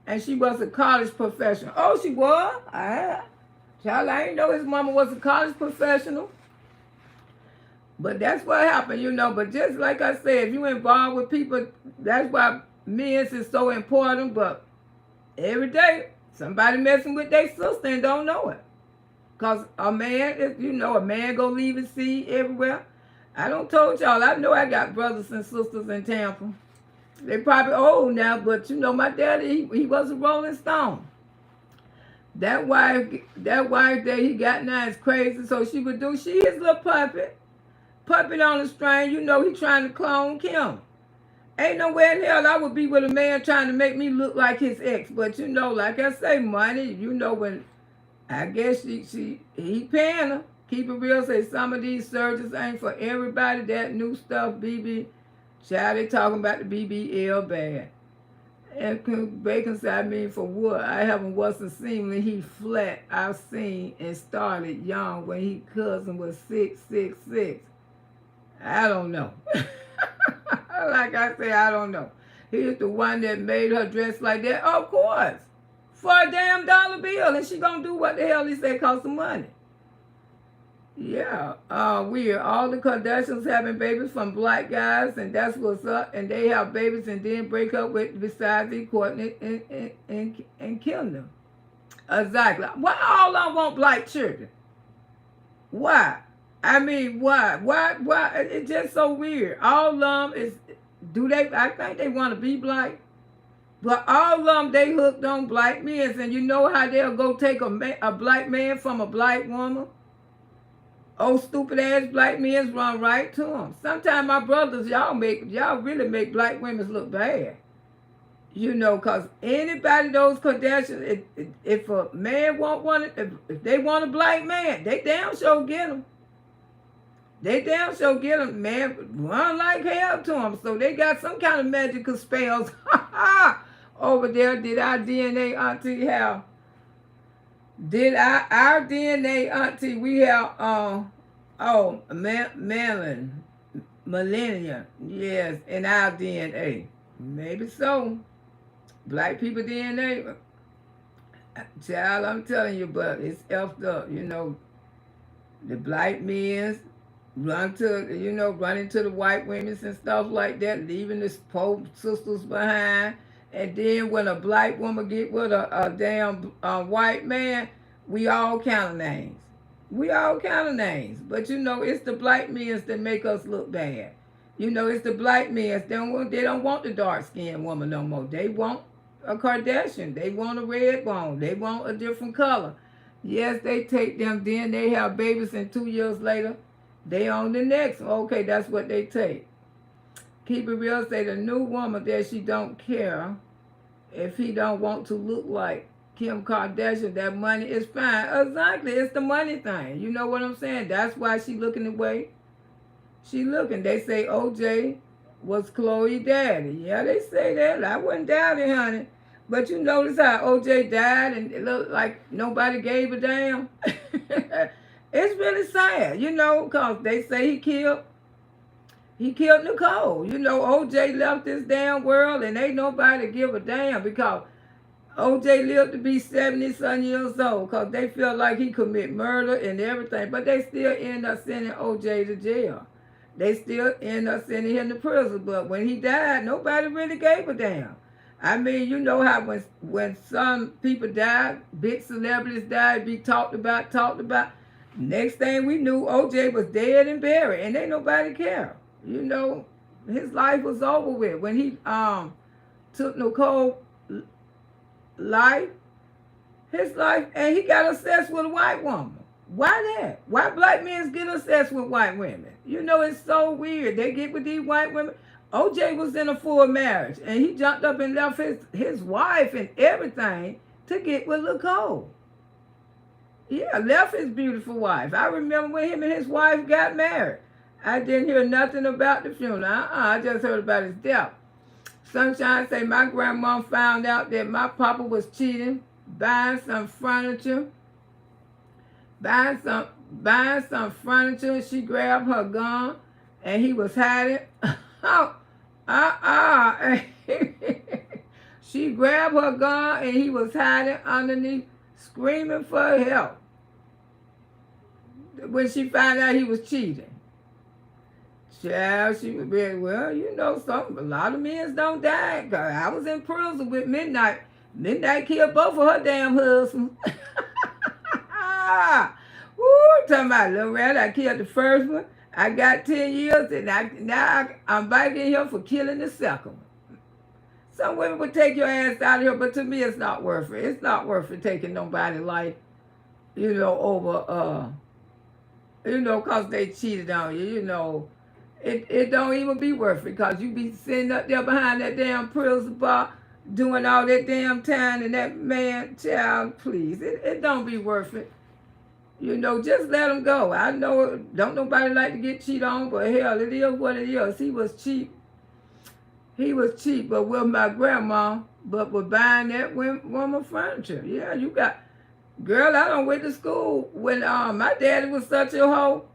And she was a college professional. Oh, she was? Child, I didn't know his mama was a college professional. But that's what happened, you know. But just like I said, if you involved with people, that's why men's is so important. But every day, somebody messing with their sister and don't know it. Because a man, you know, a man go leave his seed everywhere. I don't told y'all, I know I got brothers and sisters in Tampa. They probably old now, but you know, my daddy, he was a Rolling Stone. That wife that he got now is crazy, so she would do, she is a little puppet on the string, you know, he trying to clone Kim. Ain't nowhere in hell I would be with a man trying to make me look like his ex, but you know, like I say, money, you know, when, I guess he paying her. Keep it real, say some of these surgeries ain't for everybody. That new stuff, BB, child, they talking about the BBL bad. And Bacon said, I mean, for what? I haven't wasn't seen when he flat. I've seen and started young when he cousin was 6'6". I don't know. Like I say, I don't know. He's the one that made her dress like that. Of course. For a damn dollar bill. And she gonna do what the hell he said cost some money. Yeah, weird. All the Kardashians having babies from black guys, and that's what's up. And they have babies and then break up with besides the Courtney and kill them. Exactly. Why all of them want black children? Why? I mean, why? Why? It's just so weird. All of them is, I think they want to be black. But all of them, they hooked on black men. And you know how they'll go take a black man from a black woman? Oh, stupid ass black men run right to them. Sometimes my brothers, y'all really make black women look bad. You know, because anybody, those Kardashians, if a man want one, if they want a black man, they damn sure get them. They damn sure get them, man, run like hell to them. So they got some kind of magical spells over there. Did our DNA auntie have? Did our DNA auntie, we have, millennia, yes, in our DNA. Maybe so. Black people DNA. Child, I'm telling you, but it's effed up, you know. The black men, run into the white women and stuff like that, leaving the poor sisters behind. And then when a black woman get with a damn white man, we all count of names. We all count of names. But it's the black men that make us look bad. It's the black men. They don't want the dark skinned woman no more. They want a Kardashian. They want a red bone. They want a different color. Yes, they take them, then they have babies, and 2 years later, they on the next. Okay, that's what they take. Keep it real, say the new woman that she don't care if he don't want to look like Kim Kardashian, that money is fine. Exactly, it's the money thing. You know what I'm saying? That's why she looking the way she looking. They say OJ was Chloe daddy. Yeah, they say that. I wouldn't doubt it, honey. But you notice how OJ died and it looked like nobody gave a damn? It's really sad, because they say he killed Nicole. OJ left this damn world and ain't nobody give a damn because OJ lived to be 70-some years old because they feel like he commit murder and everything, but they still end up sending OJ to jail. They still end up sending him to prison, but when he died, nobody really gave a damn. I mean, you know how when some people die, big celebrities die, be talked about. Next thing we knew, OJ was dead and buried, and ain't nobody care. His life was over with. When he took Nicole's life, his life, and he got obsessed with a white woman. Why that? Why black men get obsessed with white women? It's so weird. They get with these white women. OJ was in a full marriage, and he jumped up and left his wife and everything to get with Nicole. Yeah, left his beautiful wife. I remember when him and his wife got married. I didn't hear nothing about the funeral. I just heard about his death. Sunshine say my grandma found out that my papa was cheating, buying some furniture. She grabbed her gun, and he was hiding. She grabbed her gun, and he was hiding underneath, screaming for help. When she found out he was cheating. Child, she was very, something. A lot of men don't die. I was in prison with Midnight. Midnight killed both of her damn husbands. Woo, talking about Loretta. I killed the first one. I got 10 years, and now I'm back in here for killing the second one. Some women would take your ass out of here, but to me, it's not worth it. It's not worth it taking nobody's life, over, because they cheated on you, It don't even be worth it because you be sitting up there behind that damn prison bar doing all that damn time, and that man, child, please, it don't be worth it. Just let him go. I know don't nobody like to get cheated on, but hell, it is what it is. He was cheap, but with my grandma, but with buying that woman furniture. Yeah, you got, girl, I done went to school when my daddy was such a hoe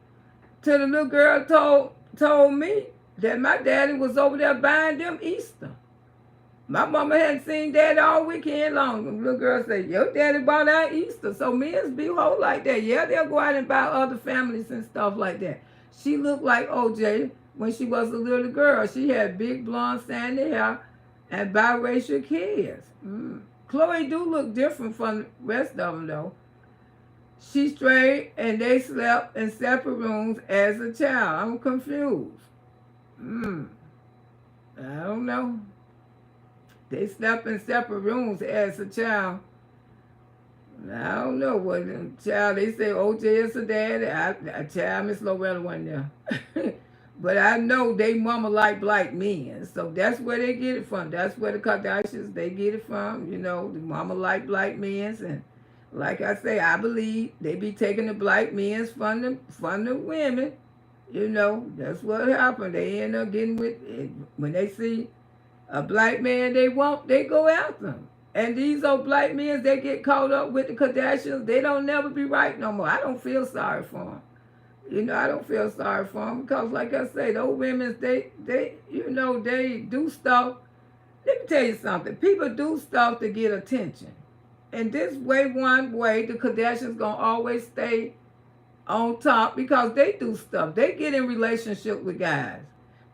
till the little girl told me that my daddy was over there buying them Easter. My mama hadn't seen daddy all weekend long. The little girl said, your daddy bought out Easter. So men be whole like that. Yeah, they'll go out and buy other families and stuff like that. She looked like OJ when she was a little girl. She had big blonde sandy hair and biracial kids. Chloe do look different from the rest of them though. She straight and they slept in separate rooms as a child. I'm confused. I don't know. They slept in separate rooms as a child. I don't know what child. They say OJ is a daddy. A child, Miss Loretta wasn't there. But I know they mama like black men. So that's where they get it from. That's where the Kardashians, they get it from. The mama like black men. And like I say, I believe they be taking the black men from the women. That's what happened. They end up getting with it. When they see a black man they want, they go after him. And these old black men, they get caught up with the Kardashians. They don't never be right no more. I don't feel sorry for them. I don't feel sorry for them because, like I say, those women, they do stuff. Let me tell you something. People do stuff to get attention. And this one way, the Kardashians gonna always stay on top because they do stuff. They get in relationship with guys.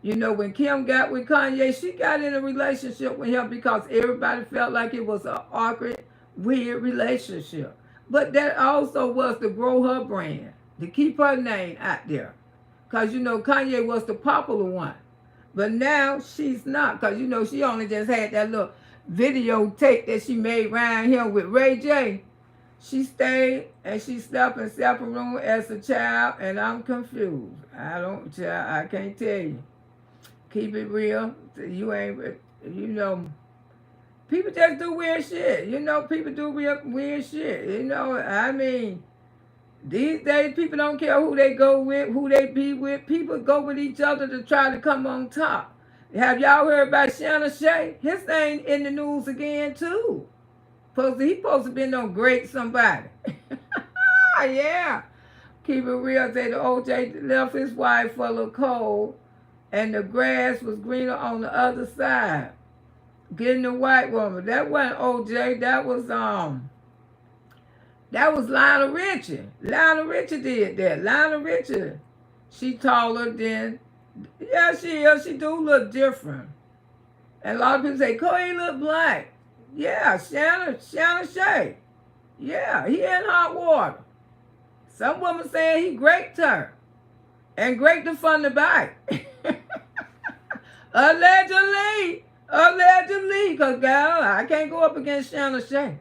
You know, when Kim got with Kanye, she got in a relationship with him because everybody felt like it was an awkward, weird relationship. But that also was to grow her brand, to keep her name out there. Because, you know, Kanye was the popular one. But now she's not, because, you know, she only just had that little videotape that she made around here with Ray J. She stayed and she slept in separate room as a child, and I'm confused. I can't tell you. Keep it real. You ain't, you know, people just do weird shit. You know, people do weird shit. You know, I mean, these days people don't care who they go with, who they be with. People go with each other to try to come on top. Have y'all heard about Shannon Shay? His thing in the news again, too. He supposed to been on Great Somebody. Yeah. Keep it real. Say the OJ left his wife full of coal and the grass was greener on the other side. Getting the white woman. That wasn't OJ. That was Lionel Richie. Lionel Richie did that. Lionel Richie. She taller than, yeah, she is. She do look different. And a lot of people say, Corey look black. Yeah, Shannon Shay. Yeah, he in hot water. Some women saying he raped her and raped her from the back. Allegedly, because girl, I can't go up against Shannon Shay.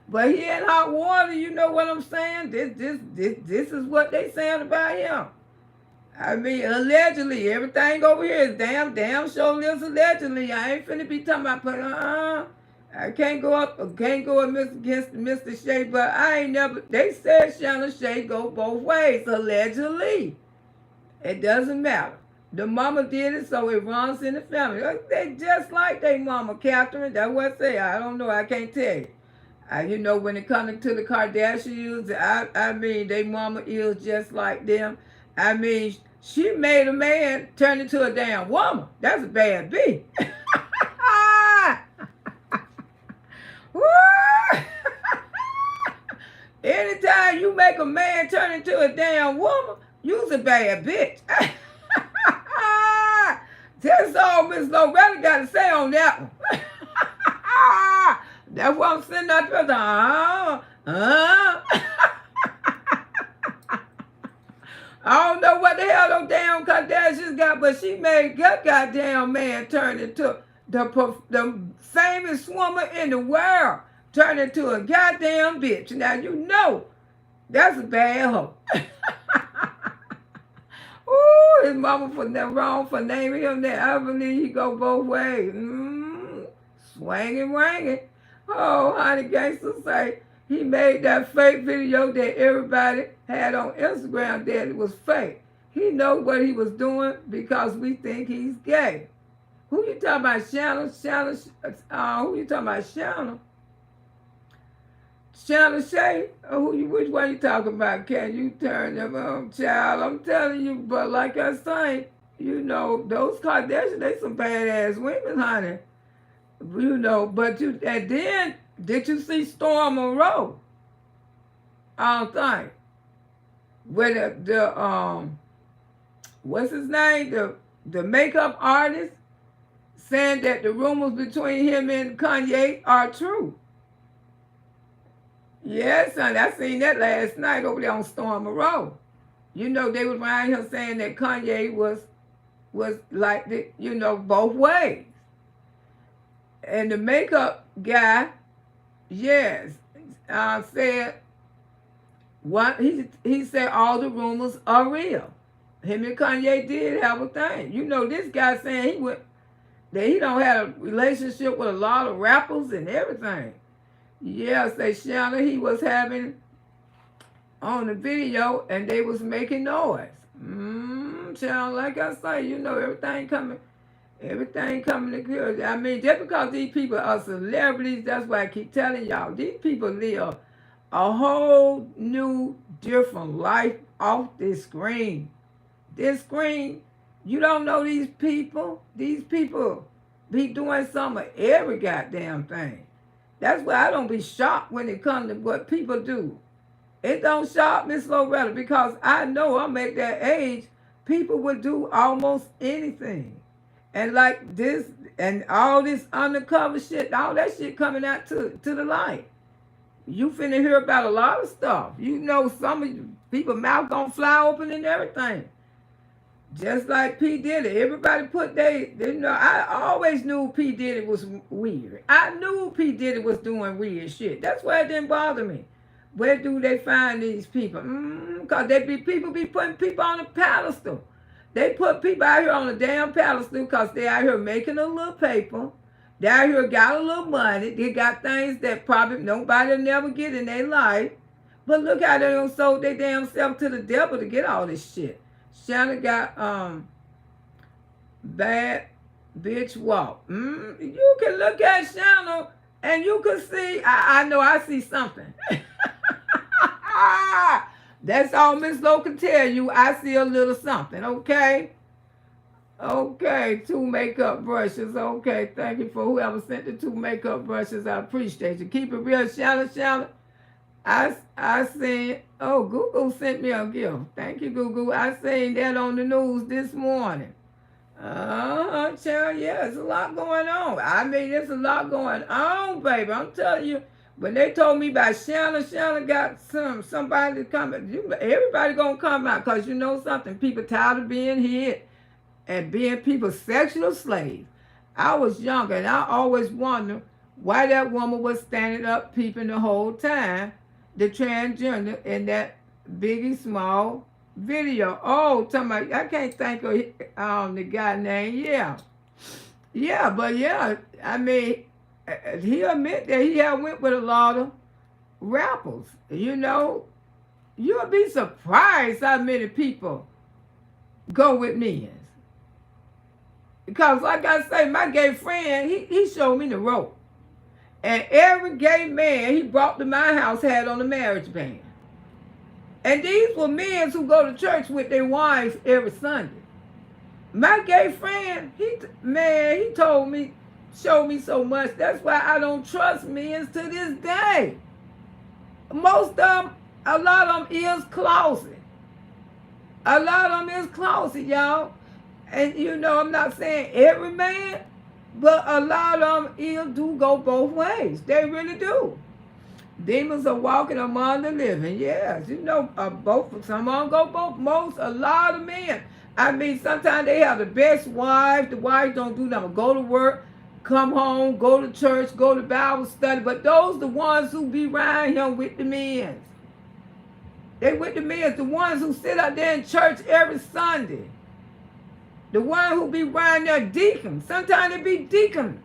But he in hot water, you know what I'm saying? This is what they saying about him. I mean, allegedly, everything over here is damn sure lives allegedly. I ain't finna be talking about, I can't go against Mr. Shay, but I ain't never, they said Shannon Shay go both ways, allegedly. It doesn't matter. The mama did it, so it runs in the family. They just like they mama, Catherine. That's what I say. I don't know. I can't tell you. You know, when it comes to the Kardashians, I mean, they mama is just like them. I mean, she made a man turn into a damn woman. That's a bad beat. Anytime you make a man turn into a damn woman, you's a bad bitch. That's all Miss Loretta got to say on that one. That's why I'm sitting out there. I don't know what the hell those damn Kardashians got, but she made that goddamn man turn into the famous woman in the world, turn into a goddamn bitch. Now you know that's a bad hoe. Ooh, his mama for that wrong for naming him that. I believe he go both ways. Swanging, wanging. Oh, honey, gangster say he made that fake video that everybody had on Instagram that it was fake. He knows what he was doing because we think he's gay. Who you talking about, Shannon? Who you talking about, Shannon? Shannon Shay? Which one you talking about? Can you turn them child? I'm telling you, but like I say, you know, those Kardashians, they some badass women, honey. You know, but and then, did you see Storm Monroe? I don't think. Where the what's his name? The makeup artist saying that the rumors between him and Kanye are true. Yes, honey, I seen that last night over there on Storm Monroe. You know, they was around here saying that Kanye was like the, you know, both ways. And the makeup guy, yes, said what he said all the rumors are real. Him and Kanye did have a thing. You know, this guy saying that he don't have a relationship with a lot of rappers and everything. Yeah, say Shannon, he was having on the video and they was making noise. Shannon, like I say, you know, everything coming to good. I mean, just because these people are celebrities, that's why I keep telling y'all, these people live a whole new, different life off this screen. This screen, you don't know these people. These people be doing some of every goddamn thing. That's why I don't be shocked when it comes to what people do. It don't shock Miss Loretta because I know I'm at that age, people would do almost anything. And like this and all this undercover shit, all that shit coming out to the light. You finna hear about a lot of stuff. You know some of you people mouth gonna fly open and everything. Just like P. Diddy. Everybody put they know I always knew P. Diddy was weird. I knew P. Diddy was doing weird shit. That's why it didn't bother me. Where do they find these people? Because people be putting people on a pedestal. They put people out here on a damn pedestal because they out here making a little paper. They out here got a little money. They got things that probably nobody will never get in their life. But look how they done sold their damn self to the devil to get all this shit. Shanna got bad bitch walk. You can look at Shanna and you can see, I know I see something. That's all Miss Lowe can tell you. I see a little something, okay? Okay, 2 makeup brushes. Okay, thank you for whoever sent the 2 makeup brushes. I appreciate you. Keep it real, Shanna. I seen, oh, Google sent me a gift. Thank you, Google. I seen that on the news this morning. Child, yeah, it's a lot going on. I mean, there's a lot going on, baby. I'm telling you, when they told me about Shanna got somebody to come. Everybody gonna come out because you know something. People tired of being hit and being people's sexual slaves. I was younger and I always wondered why that woman was standing up peeping the whole time, the transgender in that Biggie Small video. Oh, somebody, I can't think of the guy name. Yeah, but yeah, I mean, he admit that he had went with a lot of rappers. You know, you'll be surprised how many people go with men. Because like I say, my gay friend, he showed me the rope. And every gay man he brought to my house had on a marriage band. And these were men who go to church with their wives every Sunday. My gay friend, he told me, showed me so much. That's why I don't trust men to this day. Most of them, a lot of them is closet. A lot of them is closet, y'all. And you know, I'm not saying every man, but a lot of them do go both ways. They really do. Demons are walking among the living. Yes, you know, both. Some of them go both. A lot of men. I mean, sometimes they have the best wives. The wives don't do nothing. Go to work, come home, go to church, go to Bible study. But those the ones who be around him with the men. They with the men, the ones who sit out there in church every Sunday. The one who be around there deacon. Sometimes they be deacon.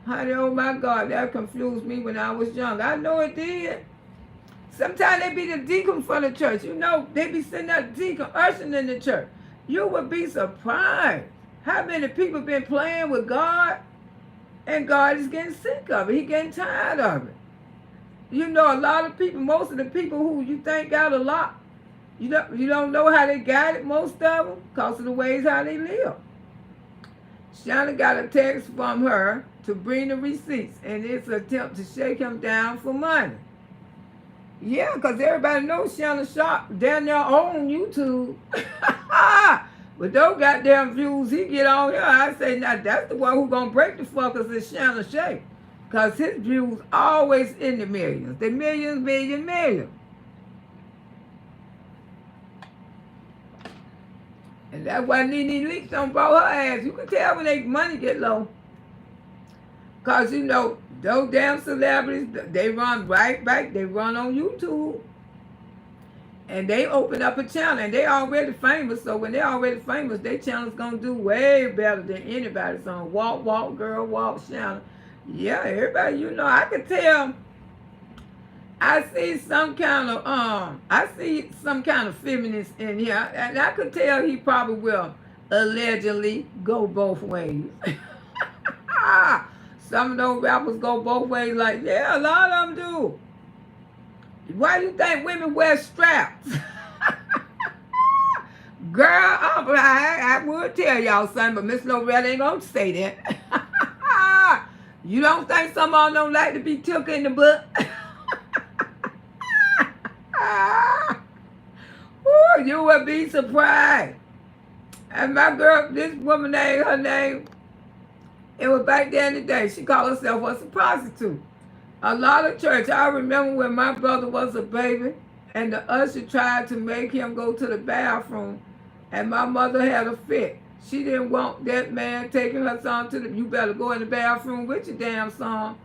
Honey, oh my God, that confused me when I was young. I know it did. Sometimes they be the deacon for the church. You know, they be sitting there deacon, ushering in the church. You would be surprised how many people been playing with God and God is getting sick of it. He getting tired of it. You know, a lot of people, most of the people who you think got a lot, you don't know how they got it, most of them, because of the ways how they live. Shauna got a text from her to bring the receipts, and it's an attempt to shake him down for money. Yeah, because everybody knows Shauna Sharp down there on YouTube. But those goddamn views he get on here, I say, now that's the one who gonna break the fuckers is Shauna Shake. Because his views always in the millions. The millions. And that's why Nene Leakes don't blow her ass. You can tell when they money get low. Because, you know, those damn celebrities, they run right back. They run on YouTube. And they open up a channel. And they already famous. So when they're already famous, their channel's going to do way better than anybody's on. Walk, girl, walk channel. Yeah, everybody, you know, I can tell. I see some kind of feminist in here, and I could tell he probably will allegedly go both ways. Some of those rappers go both ways, like, yeah, a lot of them do. Why do you think women wear straps? Girl, I would tell y'all something, but Miss Loretta ain't gonna say that. You don't think some of them don't like to be took in the butt? you would be surprised. And my girl, this woman name, her name, it was back there in the day. She called herself a prostitute. A lot of church. I remember when my brother was a baby and the usher tried to make him go to the bathroom and my mother had a fit. She didn't want that man taking her son to the, you better go in the bathroom with your damn son,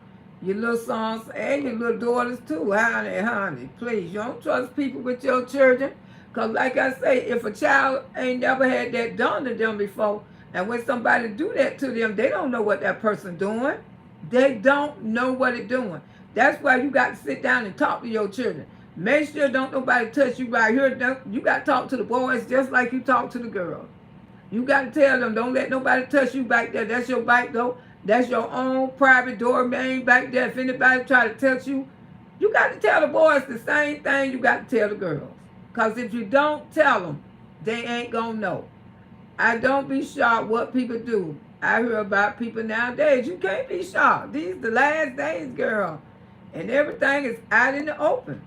your little sons, and your little daughters too. Honey, please. You don't trust people with your children. Because like I say, if a child ain't never had that done to them before, and when somebody do that to them, they don't know what that person doing. They don't know what it's doing. That's why you got to sit down and talk to your children. Make sure don't nobody touch you right here. You got to talk to the boys just like you talk to the girls. You got to tell them, don't let nobody touch you back there. That's your bike, though. That's your own private domain back there. If anybody try to touch you, you got to tell the boys the same thing you got to tell the girls. Because if you don't tell them, they ain't going to know. I don't be shocked what people do. I hear about people nowadays. You can't be shocked. These the last days, girl. And everything is out in the open.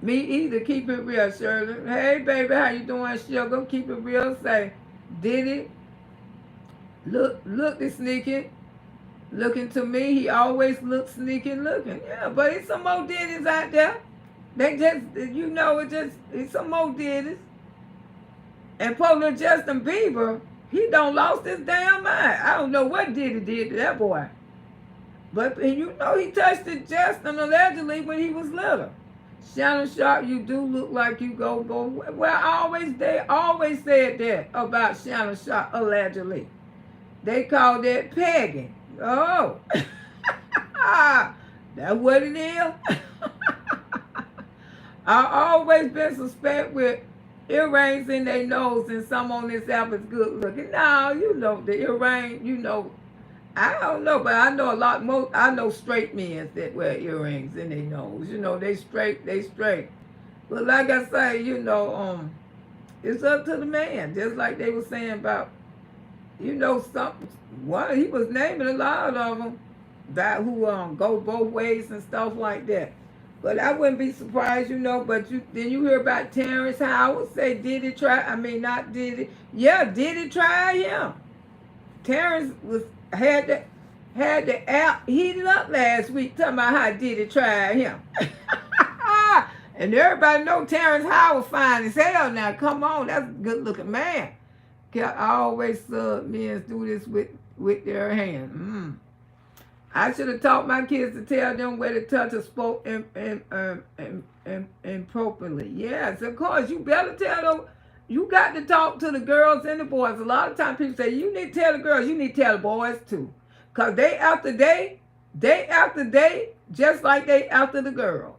Me either. Keep it real, Shirley. Hey, baby, how you doing, sugar? Keep it real. Say, did it? Look this sneaky. Looking to me, he always looks sneaky looking. Yeah, but it's some more ditties out there. They just, you know, it's some more ditties. And poor little Justin Bieber, he don't lost his damn mind. I don't know what Diddy did to that boy. But you know he touched it Justin allegedly when he was little. Shannon Sharp, you do look like you go. Well, they always said that about Shannon Sharp allegedly. They called that pegging. Oh, that's what it is. I always been suspect with earrings in their nose and some on this app is good looking. Now, you know, the earring, you know, I don't know, but I know a lot more. I know straight men that wear earrings in their nose. You know, they straight. But like I say, you know, it's up to the man. Just like they were saying about, you know, he was naming a lot of them that who go both ways and stuff like that. But I wouldn't be surprised, you know, but then you hear about Terrence Howard say, did he try? I mean, not did he. Yeah, did he try him? Terrence had the app heated up last week talking about how did he try him. And everybody know Terrence Howard fine as hell now. Come on, that's a good looking man. I always saw men do this with their hand. I should have taught my kids to tell them where to touch a spoke improperly. Yes, of course. You better tell them. You got to talk to the girls and the boys. A lot of times people say, you need to tell the girls, you need to tell the boys too. Because day after day, just like they after the girls.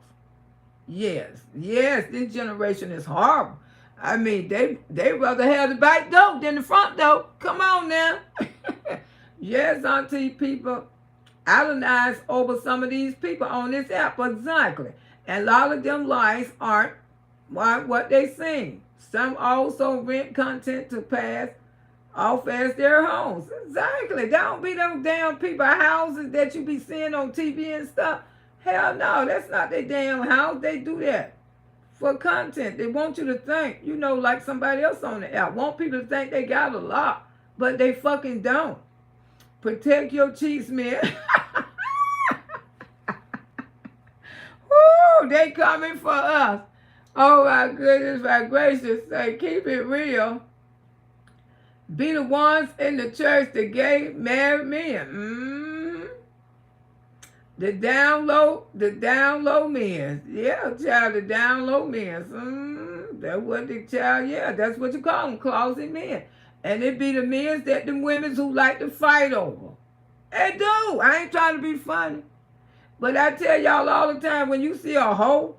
Yes, this generation is horrible. I mean, they rather have the back door than the front door. Come on now. Yes, auntie, people idolize over some of these people on this app. Exactly. And a lot of them lies aren't what they sing. Some also rent content to pass off as their homes. Exactly. Don't be them damn people houses that you be seeing on TV and stuff. Hell no, that's not their damn house. They do that for content. They want you to think, you know, like somebody else on the app. Want people to think they got a lot, but they fucking don't. Protect your cheeks, man. Woo, they coming for us. Oh my goodness, my gracious, say keep it real. Be the ones in the church that gay married men. The down low men. Yeah, child, the down low men. That's what the child, yeah, that's what you call them, closet men. And it be the men that the women who like to fight over. They do. I ain't trying to be funny. But I tell y'all all the time, when you see a hoe,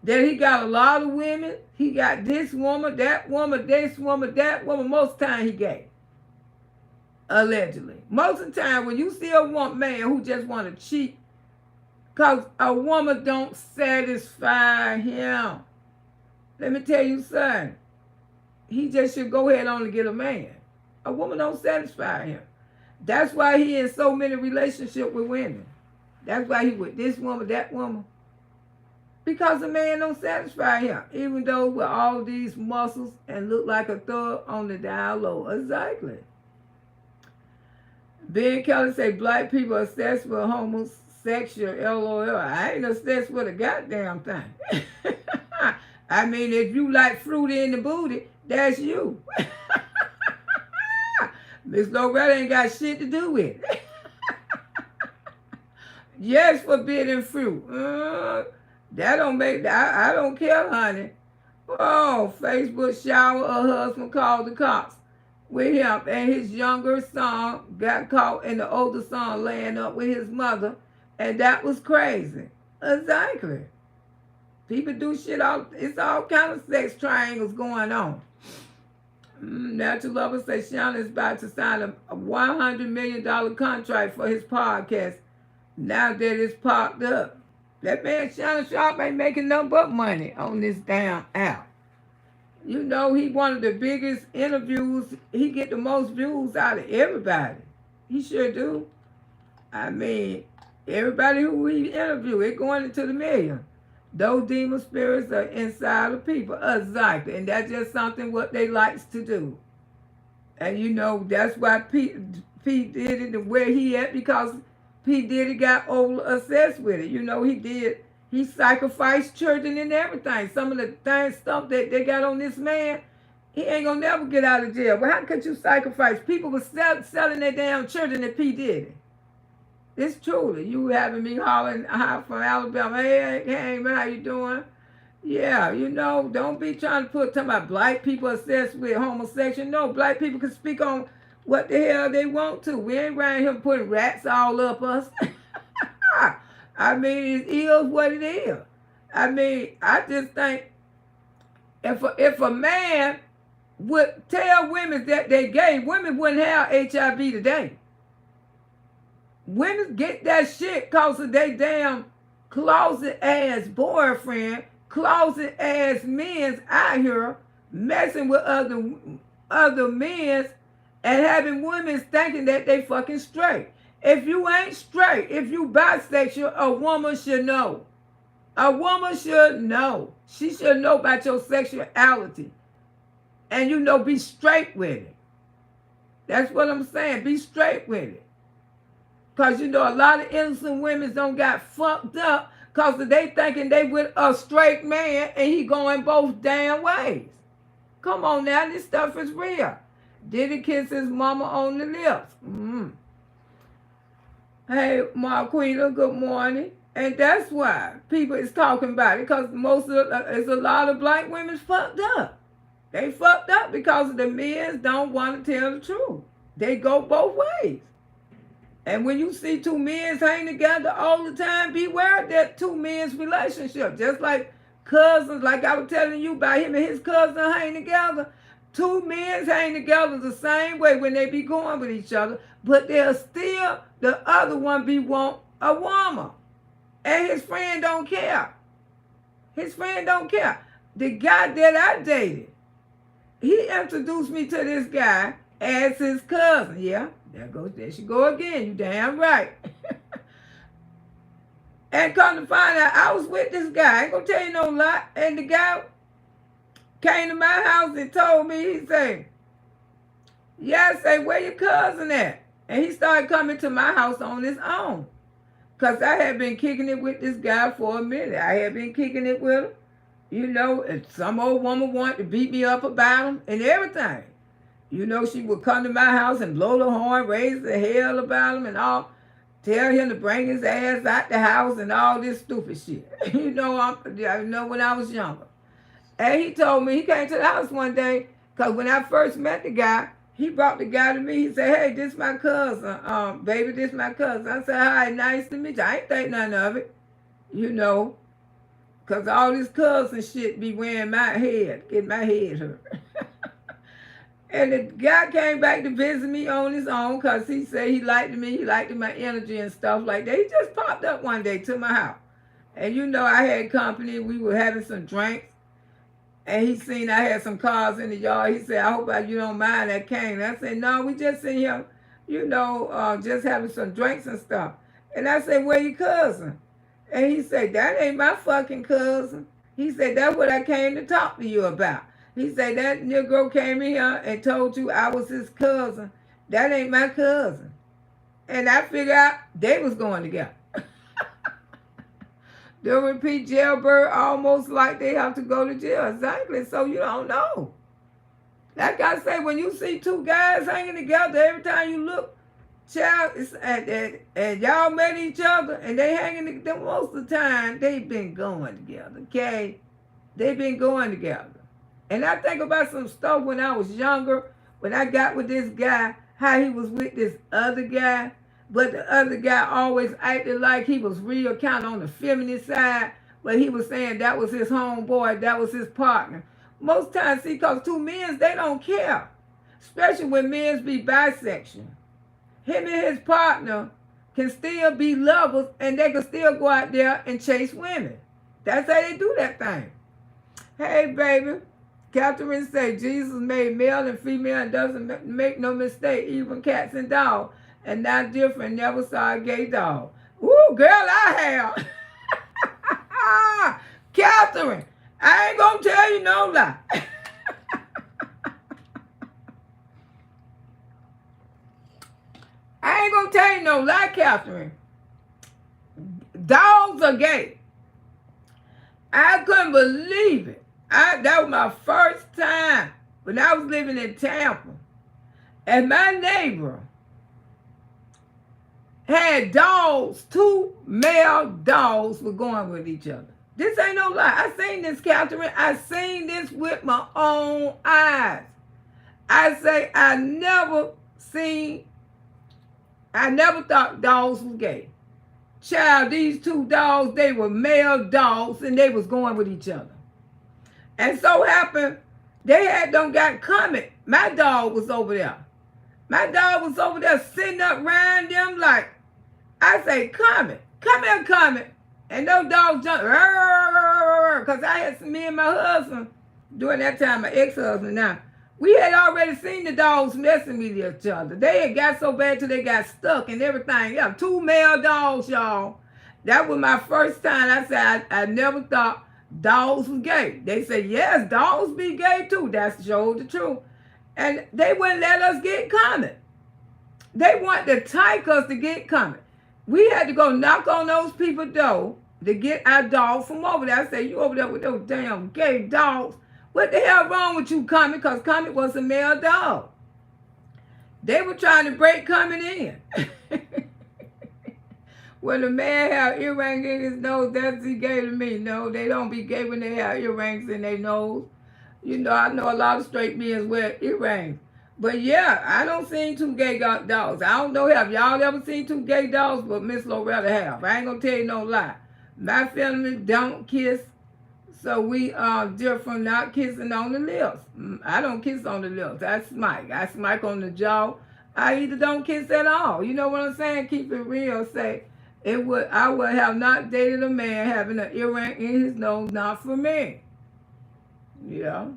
that he got a lot of women, he got this woman, that woman, this woman, that woman, most of the time he gay. Allegedly. Most of the time when you see a man who just want to cheat, because a woman don't satisfy him. Let me tell you something. He just should go ahead on and get a man. A woman don't satisfy him. That's why he in so many relationships with women. That's why he with this woman, that woman. Because the man don't satisfy him, even though with all these muscles and look like a thug on the down low. Exactly. Ben Kelly say black people are obsessed with homosexual. LOL. I ain't obsessed with a goddamn thing. I mean, if you like fruity in the booty, that's you. Miss Loretta ain't got shit to do with it. Yes, forbidden fruit. That don't make, I don't care, honey. Oh, Facebook shower, her husband called the cops with him, and his younger son got caught and the older son laying up with his mother, and that was crazy. Exactly. People do shit, it's all kind of sex triangles going on. Natural Lover says Sean is about to sign a $100 million contract for his podcast now that it's popped up. That man Shannon Sharp ain't making nothing but money on this damn app. You know, he one of the biggest interviews. He get the most views out of everybody. He sure do. I mean, everybody who he interview, it going into the million. Those demon spirits are inside of people. Exactly. And that's just something what they likes to do. And you know, that's why Pete did it and where he at, because P. Diddy got over obsessed with it. You know, he sacrificed children and everything. Some of the stuff that they got on this man, he ain't gonna never get out of jail. Well, how could you sacrifice? People were selling their damn children at P. Diddy. It's truly, you having me hollering from Alabama, hey, man, how you doing? Yeah, you know, don't be trying to talking about black people obsessed with homosexual. No, black people can speak on what the hell they want to. We ain't around here putting rats all up us. I mean, it is what it is. I mean, I just think if a man would tell women that they gay, women wouldn't have HIV today. Women get that shit because of their damn closet-ass boyfriend, closet-ass men's out here messing with other men's and having women thinking that they fucking straight. If you ain't straight, if you bisexual, a woman should know. A woman should know. She should know about your sexuality. And you know, be straight with it. That's what I'm saying. Be straight with it. Because you know, a lot of innocent women don't got fucked up because they thinking they with a straight man and he going both damn ways. Come on now, this stuff is real. Did he kiss his mama on the lips? Hey, Marquita, good morning. And that's why people is talking about it, because there's a lot of black women fucked up. They fucked up because the men don't want to tell the truth. They go both ways. And when you see two men hang together all the time, beware that two men's relationship. Just like cousins, like I was telling you about him and his cousin hang together. Two men hang together the same way when they be going with each other, but they'll still, the other one be want a woman. And his friend don't care. His friend don't care. The guy that I dated, he introduced me to this guy as his cousin. Yeah, there she go again. You damn right. And come to find out, I was with this guy. I ain't gonna tell you no lie. And the guy came to my house and told me, he said, yeah, I say, where your cousin at? And he started coming to my house on his own. Because I had been kicking it with this guy for a minute. I had been kicking it with him. You know, and some old woman wanted to beat me up about him and everything. You know, she would come to my house and blow the horn, raise the hell about him and all, tell him to bring his ass out the house and all this stupid shit. You know, I know when I was younger. And he told me, he came to the house one day, because when I first met the guy, he brought the guy to me. He said, hey, this my cousin. Baby, this my cousin. I said, hi, nice to meet you. I ain't think none of it, you know, because all this cousin shit be wearing my head, getting my head hurt. And the guy came back to visit me on his own because he said he liked me. He liked my energy and stuff like that. He just popped up one day to my house. And you know, I had company. We were having some drinks. And he seen I had some cars in the yard. He said, I hope you don't mind that came. And I said, no, we just sitting here, you know, just having some drinks and stuff. And I said, where your cousin? And he said, that ain't my fucking cousin. He said, that's what I came to talk to you about. He said, that Negro came in here and told you I was his cousin. That ain't my cousin. And I figured out they was going together. They'll repeat jailbird almost like they have to go to jail. Exactly. So you don't know. Like I say, when you see two guys hanging together, every time you look, child, and y'all met each other and they hanging together, most of the time they've been going together, okay? They've been going together. And I think about some stuff when I was younger, when I got with this guy, how he was with this other guy, but the other guy always acted like he was real, kind of on the feminine side, but he was saying that was his homeboy, that was his partner. Most times, see, because two men, they don't care, especially when men be bisexual. Him and his partner can still be lovers, and they can still go out there and chase women. That's how they do that thing. Hey, baby. Catherine said Jesus made male and female and doesn't make no mistake, even cats and dogs. And not different, never saw a gay dog. Ooh, girl, I have. Catherine, I ain't gonna tell you no lie. I ain't gonna tell you no lie, Catherine. Dogs are gay. I couldn't believe it. That was my first time when I was living in Tampa. And my neighbor had dogs, two male dogs were going with each other. This ain't no lie. I seen this, Catherine. I seen this with my own eyes. I say I never thought dogs was gay. Child, these two dogs, they were male dogs and they was going with each other. And so happened, they had got coming. My dog was over there. My dog was over there sitting up around them like, I say, come here. And those dogs jumped, because I had me and my husband, during that time, my ex-husband now, we had already seen the dogs messing with each other. They had got so bad till they got stuck and everything. Yeah, two male dogs, y'all. That was my first time. I said, I never thought dogs was gay. They said, yes, dogs be gay too. That's showed the truth. And they wouldn't let us get coming. They want to tyke us to get coming. We had to go knock on those people's door to get our dog from over there. I said, you over there with those damn gay dogs. What the hell wrong with you, Comet? Because Comet was a male dog. They were trying to break Comet in. When a man have earrings in his nose, that's he gay to me. No, they don't be gay when they have earrings in their nose. You know, I know a lot of straight men wear earrings. But yeah, I don't see two gay dogs. I don't know, have y'all ever seen two gay dogs? But Miss Loretta have. I ain't gonna tell you no lie. My family don't kiss, so we are different, not kissing on the lips. I don't kiss on the lips. I smike on the jaw. I either don't kiss at all. You know what I'm saying? Keep it real. Say, I would have not dated a man having an earring in his nose, not for me. Yeah.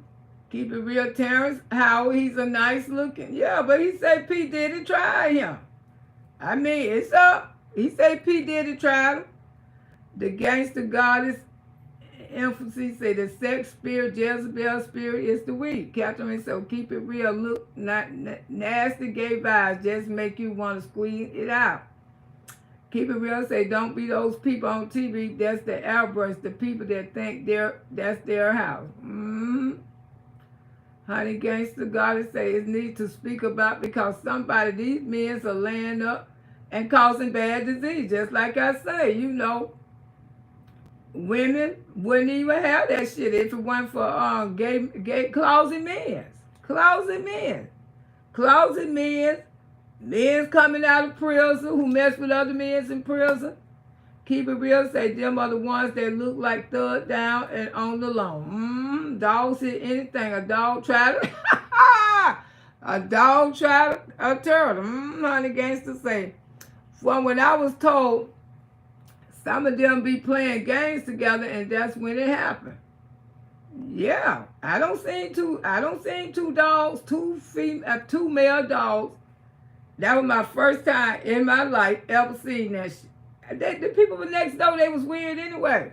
Keep it real, Terrence. Howard, he's a nice looking. Yeah, but he said P. Diddy tried him. I mean, it's up. He said P. Diddy tried him. The gangster goddess emphasis say the sex spirit, Jezebel spirit is the weak. Catherine, so keep it real. Look, not nasty gay vibes just make you want to squeeze it out. Keep it real, say don't be those people on TV. That's the airbrush, the people that think that's their house. Honey, gangster goddess say it needs to speak about because these men are laying up and causing bad disease. Just like I say, you know, women wouldn't even have that shit if it weren't for gay closet men. Men coming out of prison who mess with other men in prison. Keep it real, say them are the ones that look like thug down and on the lawn. Dogs hit anything. A dog try to a turtle. Honey, gangster say. From when I was told, some of them be playing games together, and that's when it happened. Yeah, I don't see two dogs, two male dogs. That was my first time in my life ever seeing that shit. The people next door, they was weird anyway.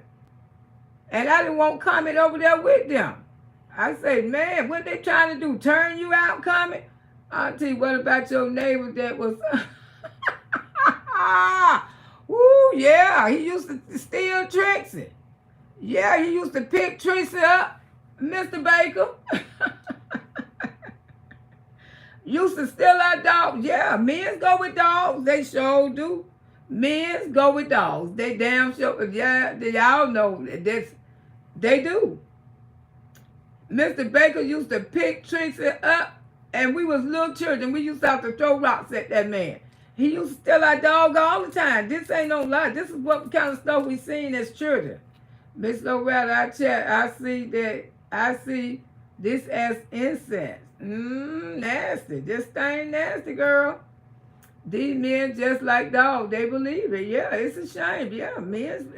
And I didn't want Comet over there with them. I said, man, what they trying to do? Turn you out, Comet? I'll tell you what about your neighbor that was... Woo, yeah, he used to steal Trixie. Yeah, he used to pick Trixie up, Mr. Baker. Used to steal our dogs. Yeah, men go with dogs. They sure do. Men go with dogs. They damn sure. Yeah, y'all know this. They do. Mr. Baker used to pick Trixie up, and we was little children. We used to have to throw rocks at that man. He used to steal our dog all the time. This ain't no lie. This is what kind of stuff we seen as children. Miss Loretta, I see this as incest. Nasty. This thing nasty, girl. These men just like dogs. They believe it. Yeah, it's a shame. Yeah, men,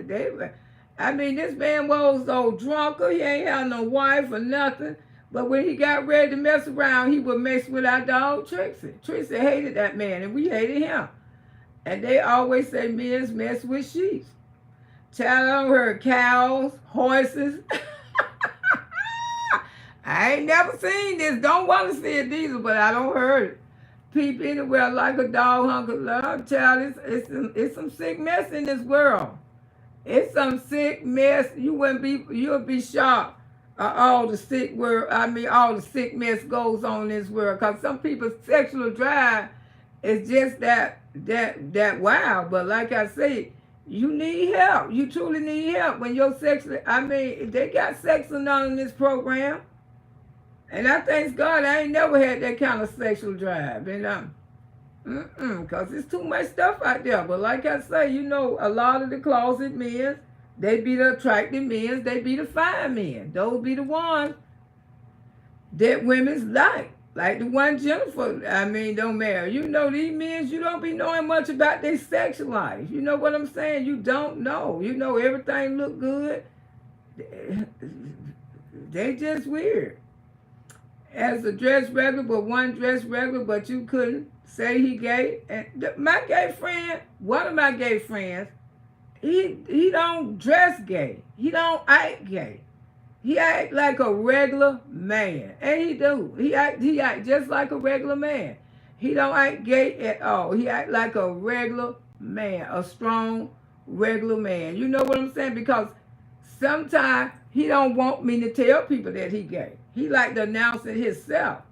this man was so drunker. He ain't had no wife or nothing. But when he got ready to mess around, he would mess with our dog, Trixie. Trixie hated that man, and we hated him. And they always say men mess with sheep. Child, I don't heard cows, horses. I ain't never seen this. Don't want to see it either, but I don't heard it. People anywhere like a dog hungry love. Child, it's some sick mess in this world. It's some sick mess. You'll be shocked. All the sick mess goes on in this world. Cause some people's sexual drive is just that wild. But like I say, you need help. You truly need help when your sexual. They got sex anonymous program, and I thank God I ain't never had that kind of sexual drive. And cause there's too much stuff out there. But like I say, a lot of the closet men. They be the attractive men. They be the fine men. Those be the ones that women's like. Like the one Jennifer, don't marry. These men, you don't be knowing much about their sexual life. You know what I'm saying? You don't know. Everything look good. They just weird. As a dress regular, but one dress regular, but you couldn't say he gay. And my gay friend, one of my gay friends, he don't dress gay. He don't act gay. He act like a regular man. And he do. He act just like a regular man. He don't act gay at all. He act like a regular man. A strong, regular man. You know what I'm saying? Because sometimes he don't want me to tell people that he gay. He like to announce it himself.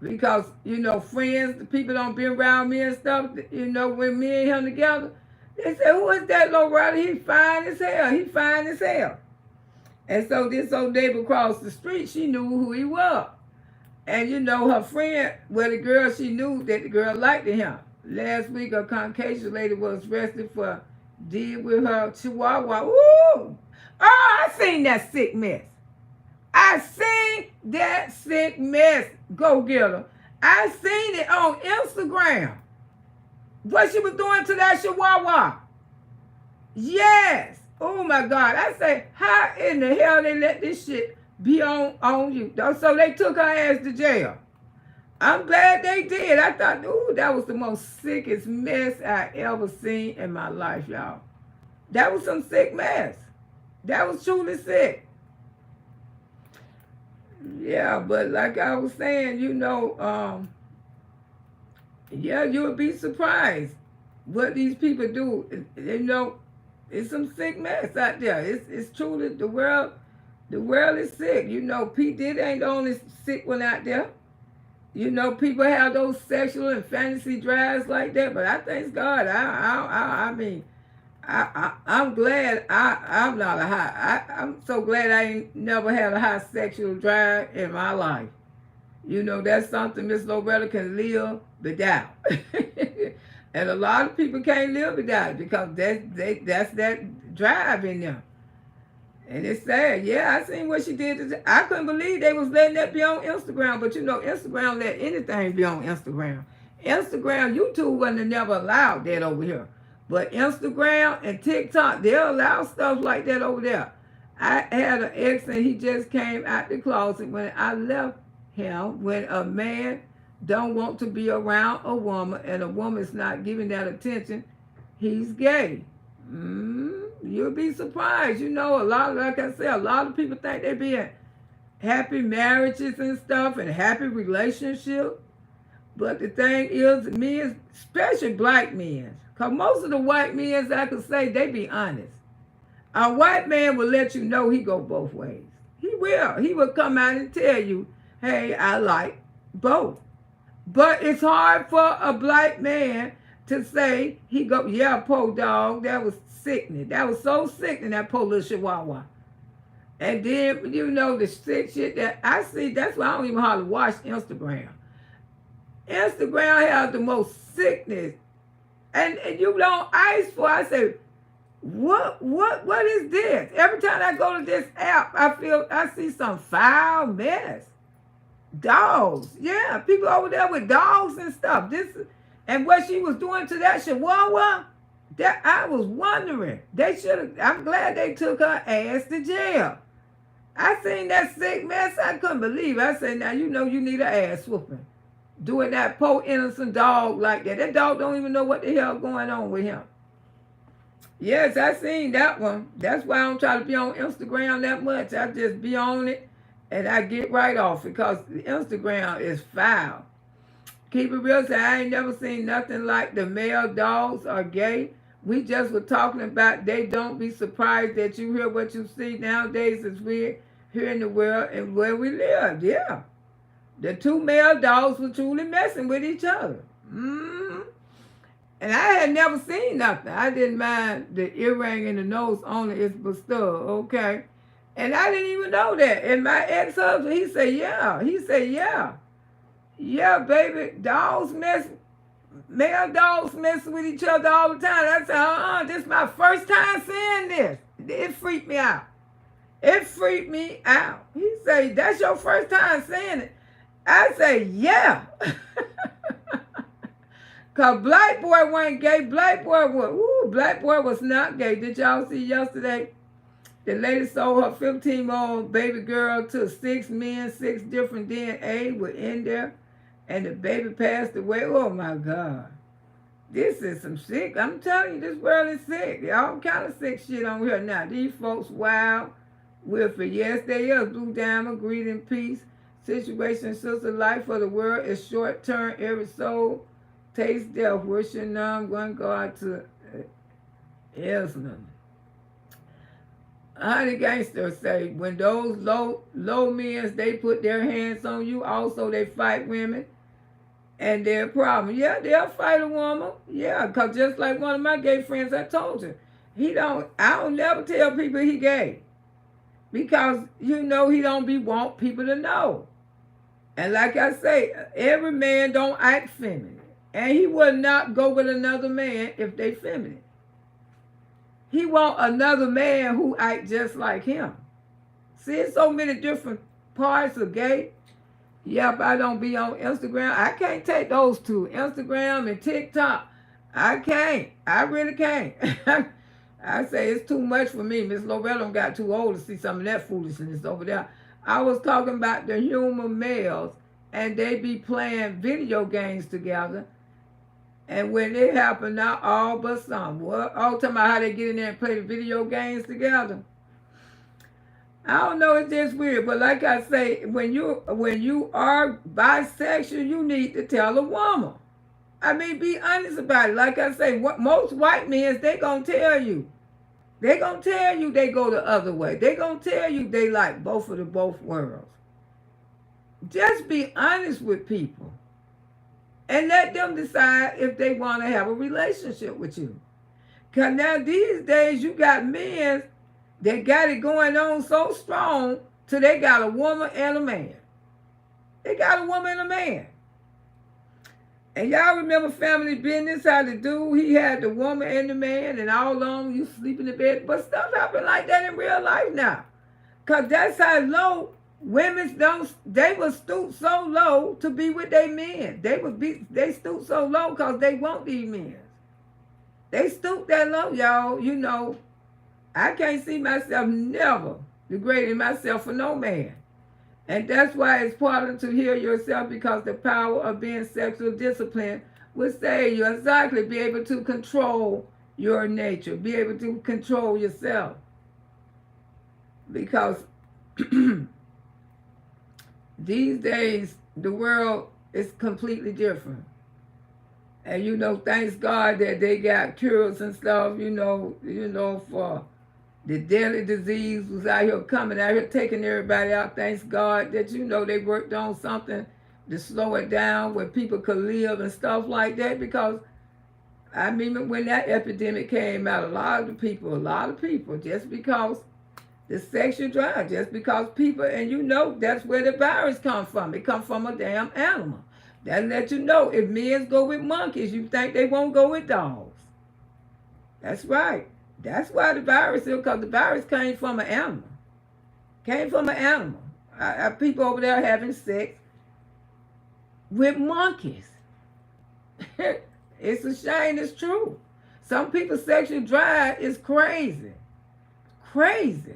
Because, friends, the people don't be around me and stuff, when me and him together, they say, who is that Loretta? He fine as hell. He fine as hell. And so this old neighbor across the street, she knew who he was. And her friend, the girl, she knew that the girl liked him. Last week, a Caucasian lady was arrested for deal with her chihuahua. Woo! Oh, I seen that sick mess. I seen that sick mess. Go get her. I seen it on Instagram. What she was doing to that chihuahua. Yes. Oh my God. I say, how in the hell they let this shit be on you? So they took her ass to jail. I'm glad they did. I thought, ooh, that was the most sickest mess I ever seen in my life, y'all. That was some sick mess. That was truly sick. Yeah, but like I was saying, yeah, you'll be surprised what these people do. It's some sick mess out there. It's truly the world is sick. P. Diddy ain't the only sick one out there. People have those sexual and fantasy drives like that, but I thank God. I'm glad I'm not a high. I'm so glad I ain't never had a high sexual drive in my life. That's something Miss Loretta can live without. And a lot of people can't live without it because that's that drive in them. And it's sad. Yeah, I seen what she did. I couldn't believe they was letting that be on Instagram. But Instagram let anything be on Instagram. Instagram, YouTube wasn't never allowed that over here. But Instagram and TikTok, they'll allow stuff like that over there. I had an ex and he just came out the closet when I left him. When a man don't want to be around a woman and a woman's not giving that attention, he's gay. You'll be surprised. You know, like I said, a lot of people think they be in happy marriages and stuff and happy relationships. But the thing is, men, especially black men, because most of the white men, I could say, they be honest. A white man will let you know he go both ways. He will. He will come out and tell you, hey, I like both. But it's hard for a black man to say, he go, yeah, poor dog, that was sickening. That was so sickening, that poor little chihuahua. And then, you know, the sick shit that I see, that's why I don't even hardly watch Instagram. Instagram has the most sickness. And you don't ask for, I say, what is this? Every time I go to this app, I see some foul mess. Dogs. Yeah, people over there with dogs and stuff. And what she was doing to that chihuahua, that I was wondering. I'm glad they took her ass to jail. I seen that sick mess, I couldn't believe it. I said, now you know you need an ass whooping. Doing that poor innocent dog like that. That dog don't even know what the hell going on with him. Yes, I seen that one. That's why I don't try to be on Instagram that much. I just be on it and I get right off because Instagram is foul. Keep it real, say I ain't never seen nothing like the male dogs are gay. We just were talking about they don't be surprised that you hear what you see nowadays is weird here in the world and where we live. Yeah. The two male dogs were truly messing with each other. And I had never seen nothing. I didn't mind the earring and the nose only. It's bestowed, okay? And I didn't even know that. And my ex-husband, he said, yeah. He said, yeah. Yeah, baby, male dogs mess with each other all the time. I said, this is my first time seeing this. It freaked me out. It freaked me out. He said, that's your first time seeing it. I say, yeah. Because black boy wasn't gay. Black boy was not gay. Did y'all see yesterday? The lady sold her 15-year-old baby girl to 6 men, 6 different DNA were in there. And the baby passed away. Oh, my God. This is some sick. I'm telling you, this world is sick. All kind of sick shit on here now. These folks wild. Wilford, yes, they are. Blue Diamond, greed and peace. Situation, sister, life of the world is short term. Every soul taste death. Worship none. One God to Islam. Honey gangsters say, when those low men, they put their hands on you, also they fight women and their problem. Yeah, they'll fight a woman. Yeah, because just like one of my gay friends, I told you, I don't never tell people he gay. Because, you know, he don't want people to know. And like I say, every man don't act feminine. And he will not go with another man if they feminine. He want another man who act just like him. See, it's so many different parts of gay. Yep, I don't be on Instagram. I can't take those two, Instagram and TikTok. I can't. I really can't. I say it's too much for me. Miss Loretta got too old to see some of that foolishness over there. I was talking about the human males, and they be playing video games together. And when it happen, not all but some. What? All talking about how they get in there and play the video games together. I don't know, it's just weird. But like I say, when you are bisexual, you need to tell a woman. I mean, be honest about it. Like I say, most white men, they gonna tell you. They gonna tell you they go the other way. They gonna tell you they like both worlds. Just be honest with people. And let them decide if they want to have a relationship with you. Because now these days you got men that got it going on so strong till they got a woman and a man. They got a woman and a man. And y'all remember Family Business, how the dude, he had the woman and the man, and all along you sleep in the bed. But stuff happen like that in real life now. Because that's how low women they will stoop so low to be with their men. They stoop so low because they want these men. They stoop that low, y'all. You know, I can't see myself never degrading myself for no man. And that's why it's important to heal yourself, because the power of being sexual discipline will save you. Exactly, be able to control your nature. Be able to control yourself. Because these days, the world is completely different. And thanks God that they got cures and stuff, for the deadly disease was out here coming out here taking everybody out. Thanks God that they worked on something to slow it down where people could live and stuff like that. Because I mean, when that epidemic came out, a lot of people, just because the sexual drive, just because people, and that's where the virus comes from. It comes from a damn animal. That let you know if men go with monkeys, you think they won't go with dogs. That's right. That's why the virus is, because the virus came from an animal. Came from an animal. People over there having sex with monkeys. It's a shame, it's true. Some people's sexual drive is crazy. Crazy.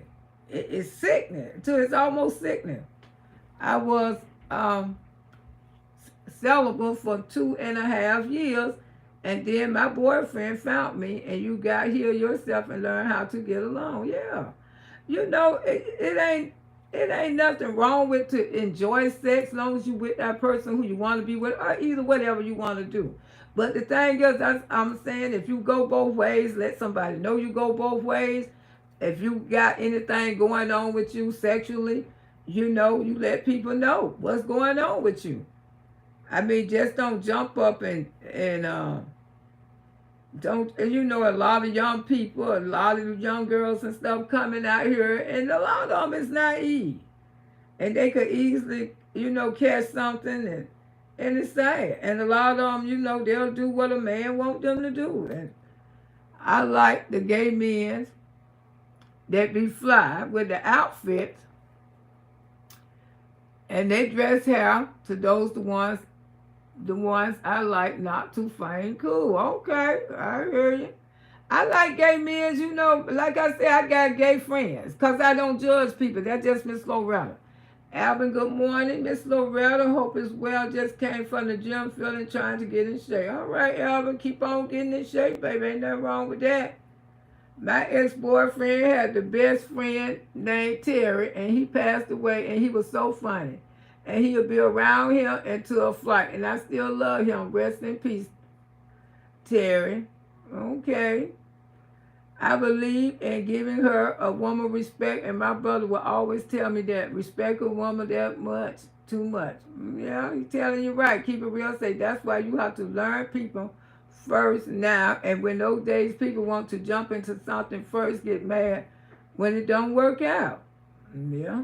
It's sickening. It's almost sickening. I was celibate for 2.5 years, and then my boyfriend found me, and you got to heal yourself and learn how to get along. Yeah. It ain't nothing wrong with to enjoy sex as long as you with that person who you want to be with, or either whatever you want to do. But the thing is, I'm saying, if you go both ways, let somebody know you go both ways. If you got anything going on with you sexually, you let people know what's going on with you. I mean, just don't jump up and don't, a lot of young people, a lot of young girls and stuff coming out here, and a lot of them is naive. And they could easily, catch something, and it's sad. And a lot of them, they'll do what a man wants them to do. And I like the gay men that be fly with the outfits, and they dress hair to those the ones I like, not too fine cool. Okay, I hear you. I like gay men, like I said, I got gay friends, because I don't judge people. That's just Miss Loretta. Alvin, good morning. Miss Loretta, hope it's well. Just came from the gym, feeling trying to get in shape. All right, Alvin, keep on getting in shape, baby. Ain't nothing wrong with that. My ex-boyfriend had the best friend named Terry, and he passed away, and he was so funny. And he'll be around him until a flight. And I still love him. Rest in peace, Terry. Okay. I believe in giving her a woman respect, and my brother will always tell me that. Respect a woman that much, too much. Yeah, he's telling you right. Keep it real. Say that's why you have to learn people first now. And when those days people want to jump into something first, get mad when it don't work out. Yeah.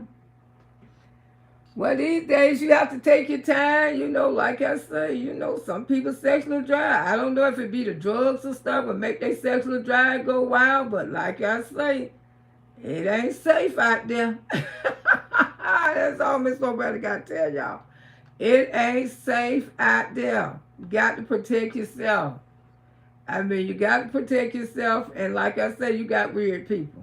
Well, these days you have to take your time, like I say, some people sexual drive. I don't know if it be the drugs or stuff or make their sexual drive go wild, but like I say, it ain't safe out there. That's all Miss Loretta got to tell y'all. It ain't safe out there. You got to protect yourself. I mean, you got to protect yourself, and like I say, you got weird people.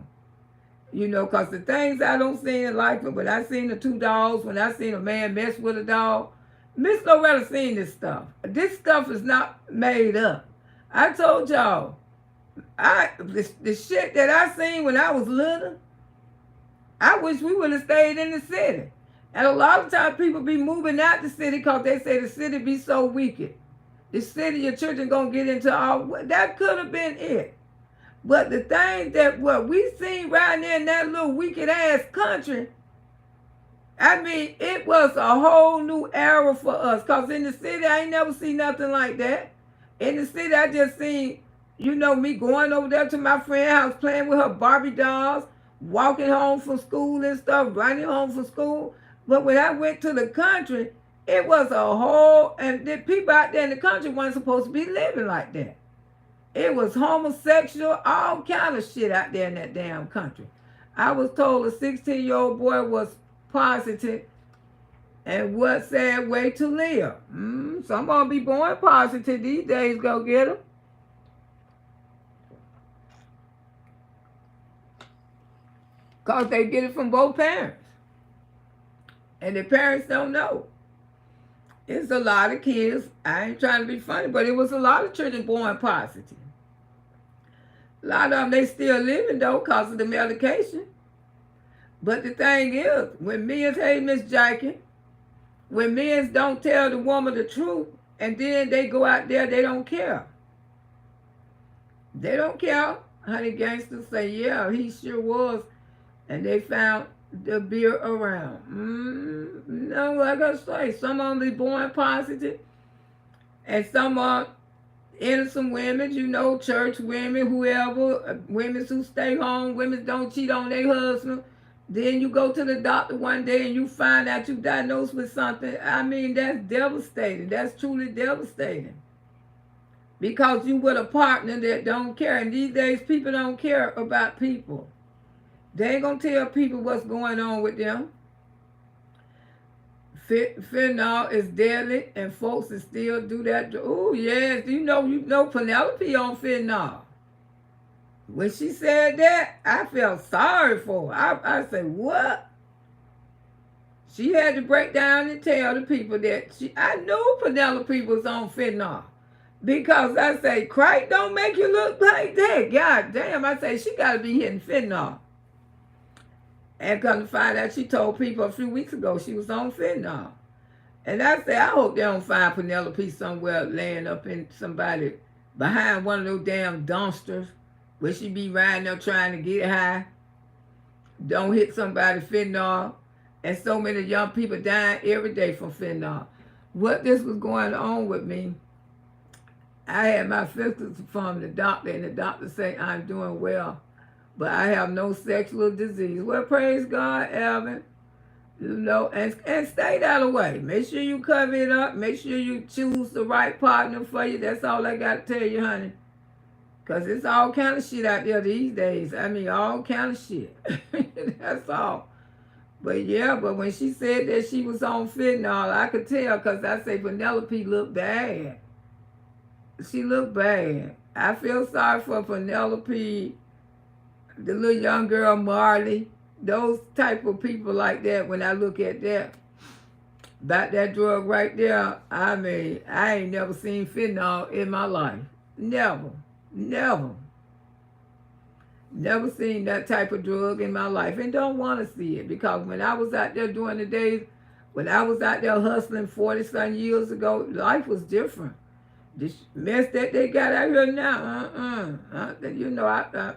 Because the things I don't see in life, but when I seen the 2 dogs, when I seen a man mess with a dog, Miss Loretta seen this stuff. This stuff is not made up. I told y'all, the shit that I seen when I was little, I wish we would have stayed in the city. And a lot of times people be moving out the city because they say the city be so wicked. The city, your children gonna get into all, that could have been it. But the things that what we seen right there in that little wicked ass country, I mean, it was a whole new era for us. Because in the city, I ain't never seen nothing like that. In the city, I just seen, me going over there to my friend's house, playing with her Barbie dolls, walking home from school and stuff, riding home from school. But when I went to the country, it was a whole, and the people out there in the country weren't supposed to be living like that. It was homosexual, all kind of shit out there in that damn country. I was told a 16-year-old boy was positive, and what sad way to live. Some gonna be born positive these days, go get them. Because they get it from both parents. And the parents don't know. It's a lot of kids, I ain't trying to be funny, but it was a lot of children born positive. A lot of them, they still living, though, because of the medication. But the thing is, when men, hey, Miss Jackie, when men don't tell the woman the truth, and then they go out there, they don't care. They don't care. Honey gangsters say, yeah, he sure was. And they found the beer around. No, like I say, some of them be born positive, and some are innocent women, you know, church women, whoever, women who stay home, women don't cheat on their husband. Then you go to the doctor one day and you find out you diagnosed with something. I mean, that's devastating. That's truly devastating. Because you with a partner that don't care. And these days, people don't care about people. They ain't going to tell people what's going on with them. Fentanyl is deadly, and folks that still do that. Oh, yes, you know Penelope on fentanyl. When she said that, I felt sorry for her. I said, what? She had to break down and tell the people that I knew Penelope was on fentanyl. Because I say, crack don't make you look like that. God damn, I say, she got to be hitting fentanyl. And come to find out, she told people a few weeks ago she was on fentanyl. And I say, I hope they don't find Penelope somewhere laying up in somebody behind one of those damn dumpsters where she be riding up trying to get high. Don't hit somebody fentanyl. And so many young people dying every day from fentanyl. What this was going on with me, I had my physicals from the doctor, and the doctor said I'm doing well, but I have no sexual disease. Well, praise God, Alvin. You know, and stay that away. Make sure you cover it up. Make sure you choose the right partner for you. That's all I got to tell you, honey. Because it's all kind of shit out there these days. I mean, all kind of shit. That's all. But yeah, but when she said that she was on fentanyl, I could tell, because I say Penelope looked bad. She looked bad. I feel sorry for Penelope, the little young girl Marley, those type of people like that. When I look at that, about that drug right there, I mean, I ain't never seen fentanyl in my life. Never. Never seen that type of drug in my life, and don't want to see it, because when I was out there during the days, when I was out there hustling 40-some years ago, life was different. This mess that they got out here now, you know, I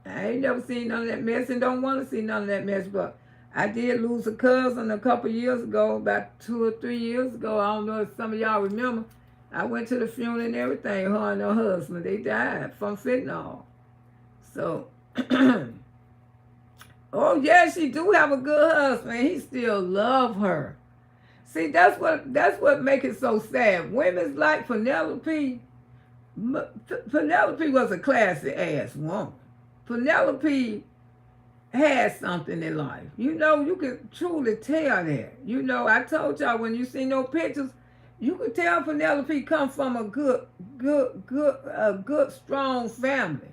ain't never seen none of that mess, and don't want to see none of that mess. But I did lose a cousin a couple years ago, about 2 or 3 years ago. I don't know if some of y'all remember. I went to the funeral and everything. Her and her husband, they died from fentanyl. So, oh yeah, she do have a good husband. He still love her. See, that's what makes it so sad. Women's like Penelope. Penelope was a classy ass woman. Penelope had something in life. You know, you can truly tell that. You know, I told y'all, when you see no pictures, you could tell Penelope come from a good, strong family.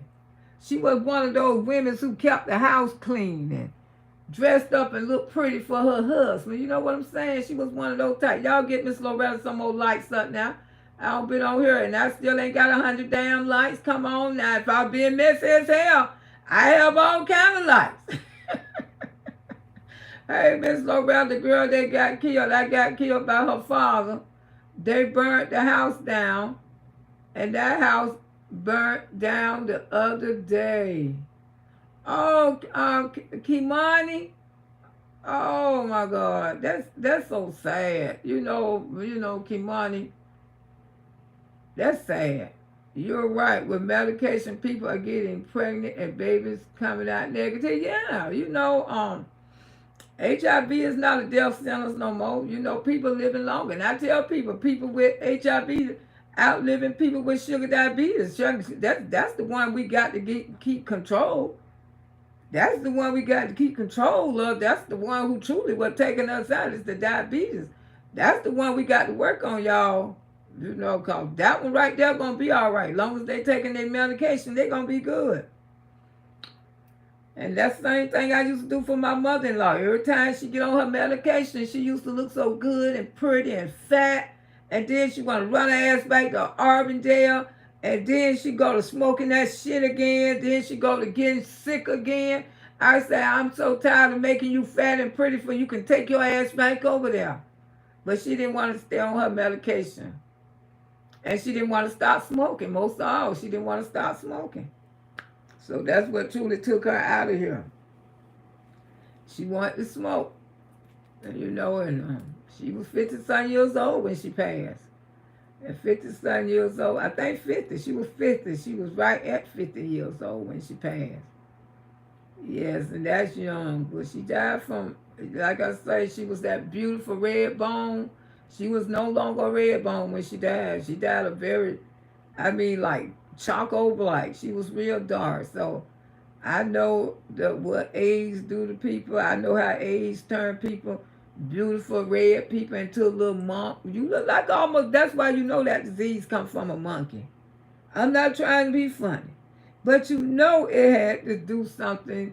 She was one of those women who kept the house clean and dressed up and looked pretty for her husband. You know what I'm saying? She was one of those types. Y'all get Miss Loretta some more lights up now. I don't been on here, and I still ain't got 100 damn lights. Come on now. If I been messy as hell, I have all kind of lights. Hey, Miss Loretta, the girl that got killed, I got killed by her father. They burnt the house down, and that house burnt down the other day. Oh, Kimani. Oh my God, that's so sad. You know, Kimani. That's sad. You're right. With medication, people are getting pregnant and babies coming out negative. Yeah, you know, HIV is not a death sentence no more. You know, people living longer. And I tell people with HIV outliving people with sugar diabetes. That's the one we got to keep control. That's the one we got to keep control of. That's the one who truly was taking us out, is the diabetes. That's the one we got to work on, y'all. You know, because that one right there going to be all right. As long as they taking their medication, they going to be good. And that's the same thing I used to do for my mother-in-law. Every time she get on her medication, she used to look so good and pretty and fat. And then she want to run her ass back to Arbondale And then she go to smoking that shit again. Then she go to getting sick again. I say, I'm so tired of making you fat and pretty for you can take your ass back over there. But she didn't want to stay on her medication. And she didn't want to stop smoking. Most of all, she didn't want to stop smoking. So that's what truly took her out of here. She wanted to smoke. And she was 50-some years old when she passed. At 50-some years old, I think 50. She was 50. She was right at 50 years old when she passed. Yes, and that's young. But she died from, like I say, she was that beautiful red bone. She was no longer a red bone when she died. She died a very, like charcoal black. She was real dark. So I know what age do to people. I know how age turn people, beautiful red people, into a little monk. You look like almost, that's why you know that disease comes from a monkey. I'm not trying to be funny. But it had to do something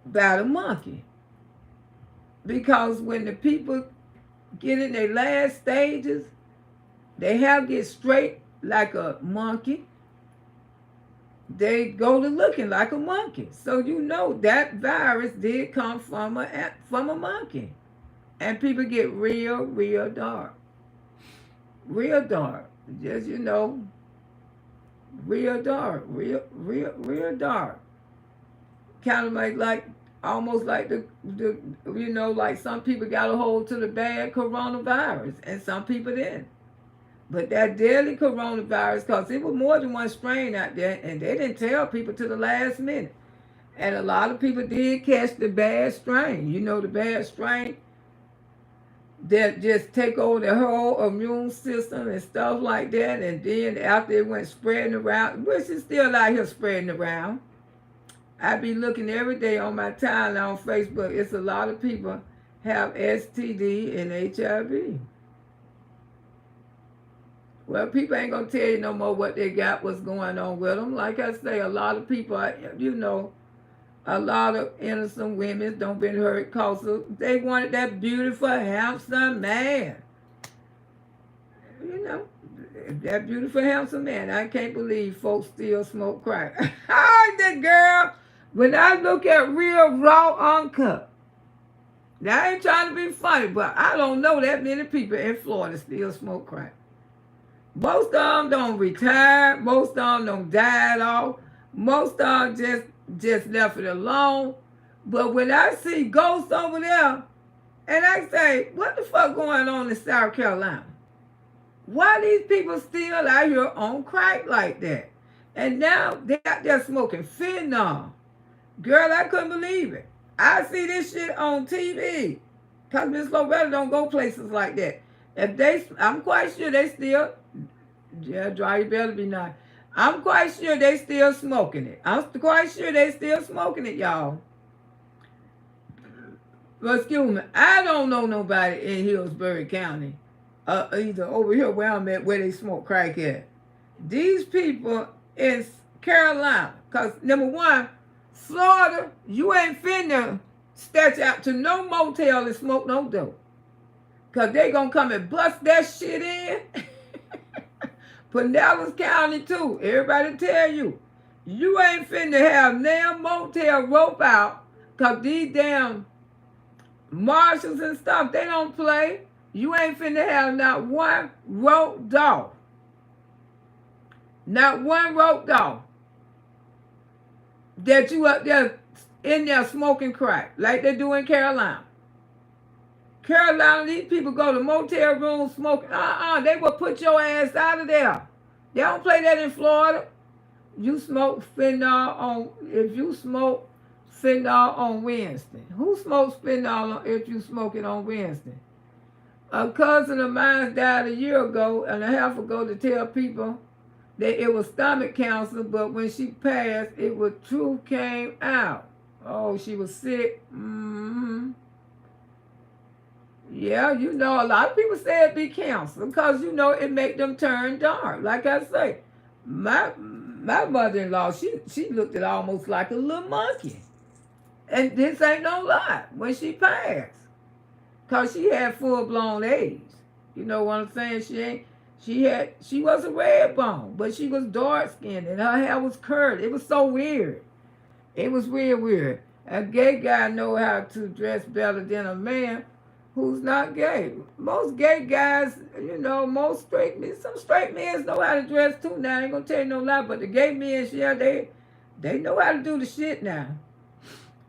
about a monkey. Because when the people get in their last stages, they have to get straight like a monkey. They go to looking like a monkey. So that virus did come from a monkey. And people get real, real dark. Real dark. Just, real dark. Real dark. Kind of like almost like like some people got a hold to the bad coronavirus and some people didn't. But that deadly coronavirus, because it was more than one strain out there, and they didn't tell people to the last minute. And a lot of people did catch the bad strain. The bad strain that just take over the whole immune system and stuff like that. And then after it went spreading around, which is still out here spreading around. I be looking every day on my timeline on Facebook. It's a lot of people have STD and HIV. Well, people ain't going to tell you no more what they got, what's going on with them. Like I say, a lot of people, a lot of innocent women don't been hurt because they wanted that beautiful, handsome man. That beautiful, handsome man. I can't believe folks still smoke crack. That girl, when I look at real, raw, uncut, now I ain't trying to be funny, but I don't know that many people in Florida still smoke crack. Most of them don't retire. Most of them don't die off. Most of them just left it alone. But when I see ghosts over there, and I say, what the fuck going on in South Carolina? Why these people still out here on crack like that? And now they out there smoking fentanyl. Girl, I couldn't believe it. I see this shit on TV. Because Miss Loretta don't go places like that. I'm quite sure they still, dry, you better be nice. I'm quite sure they still smoking it. I'm quite sure they still smoking it, y'all. But excuse me, I don't know nobody in Hillsborough County, either over here where I'm at, where they smoke crack at. These people in Carolina, because number one, Florida, you ain't finna stretch out to no motel and smoke no dope. Because they going to come and bust that shit in. Pinellas County, too. Everybody tell you. You ain't finna have damn motel rope out. Because these damn marshals and stuff, they don't play. You ain't finna have not one roped off. Not one roped off. That you up there in there smoking crack. Like they do in Carolina. Carolina, these people go to motel rooms smoking. They will put your ass out of there. They don't play that in Florida. You smoke fentanyl if you smoke fentanyl on Wednesday. Who smokes fentanyl if you smoke it on Wednesday? A cousin of mine died a year ago and a half ago to tell people that it was stomach cancer, but when she passed, truth came out. Oh, she was sick. Mm-hmm. Yeah, a lot of people say it be cancer because, it make them turn dark. Like I say, my mother-in-law, she looked at almost like a little monkey. And this ain't no lie when she passed. Because she had full-blown AIDS. You know what I'm saying? She was a red bone, but she was dark skinned and her hair was curly. It was so weird. It was real weird. A gay guy know how to dress better than a man who's not gay. Most gay guys, most straight men, some straight men know how to dress too now. I ain't gonna tell you no lie, but the gay men, yeah, they know how to do the shit now.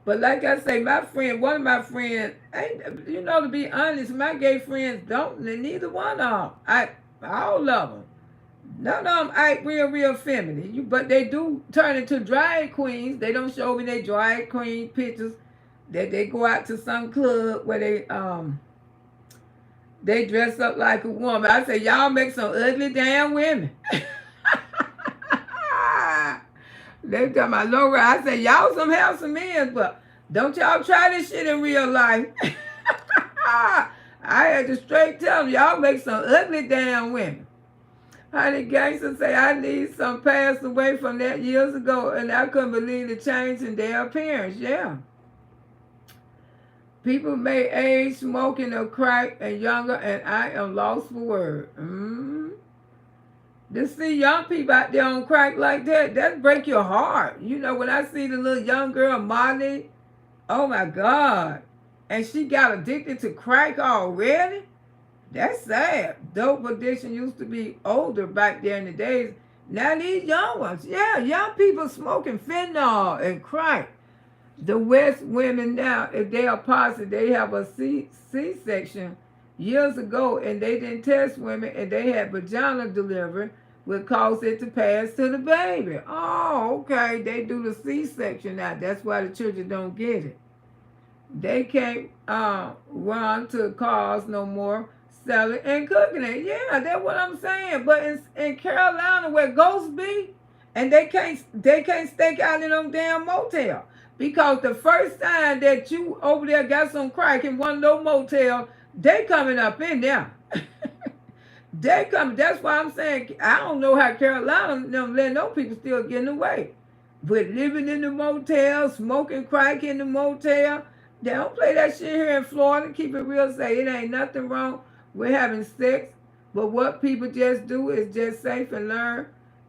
But like I say, one of my friends, to be honest, my gay friends don't, neither one of them. All of them. None of them act real feminine. But they do turn into drag queens. They don't show me their drag queen pictures. That they go out to some club where they dress up like a woman. I say, y'all make some ugly damn women. They talking about Laura. I say, y'all some handsome men, but don't y'all try this shit in real life. I had to straight tell them, y'all make some ugly damn women. Honey gangsters say, I need some passed away from that years ago, and I couldn't believe the change in their appearance. Yeah. People may age smoking or crack and younger, and I am lost for words. To see young people out there on crack like that break your heart. When I see the little young girl, Molly, oh my God. And she got addicted to crack already? That's sad. Dope addiction used to be older back there in the days. Now these young ones, yeah, young people smoking fentanyl and crack. The West women now, if they are positive, they have a C-section years ago, and they didn't test women, and they had vaginal delivery, would cause it to pass to the baby. Oh, okay. They do the C-section now. That's why the children don't get it. They can't run to cars no more, selling and cooking it. Yeah, that's what I'm saying. But in Carolina, where ghosts be, and they can't stake out in them damn motel. Because the first time that you over there got some crack in one of those motels, they coming up in there. They come. That's why I'm saying I don't know how Carolina them letting those people still getting away. But living in the motel, smoking crack in the motel. They don't play that shit here in Florida. Keep it real, say it ain't nothing wrong with having sex. But what people just do is just safe and learn.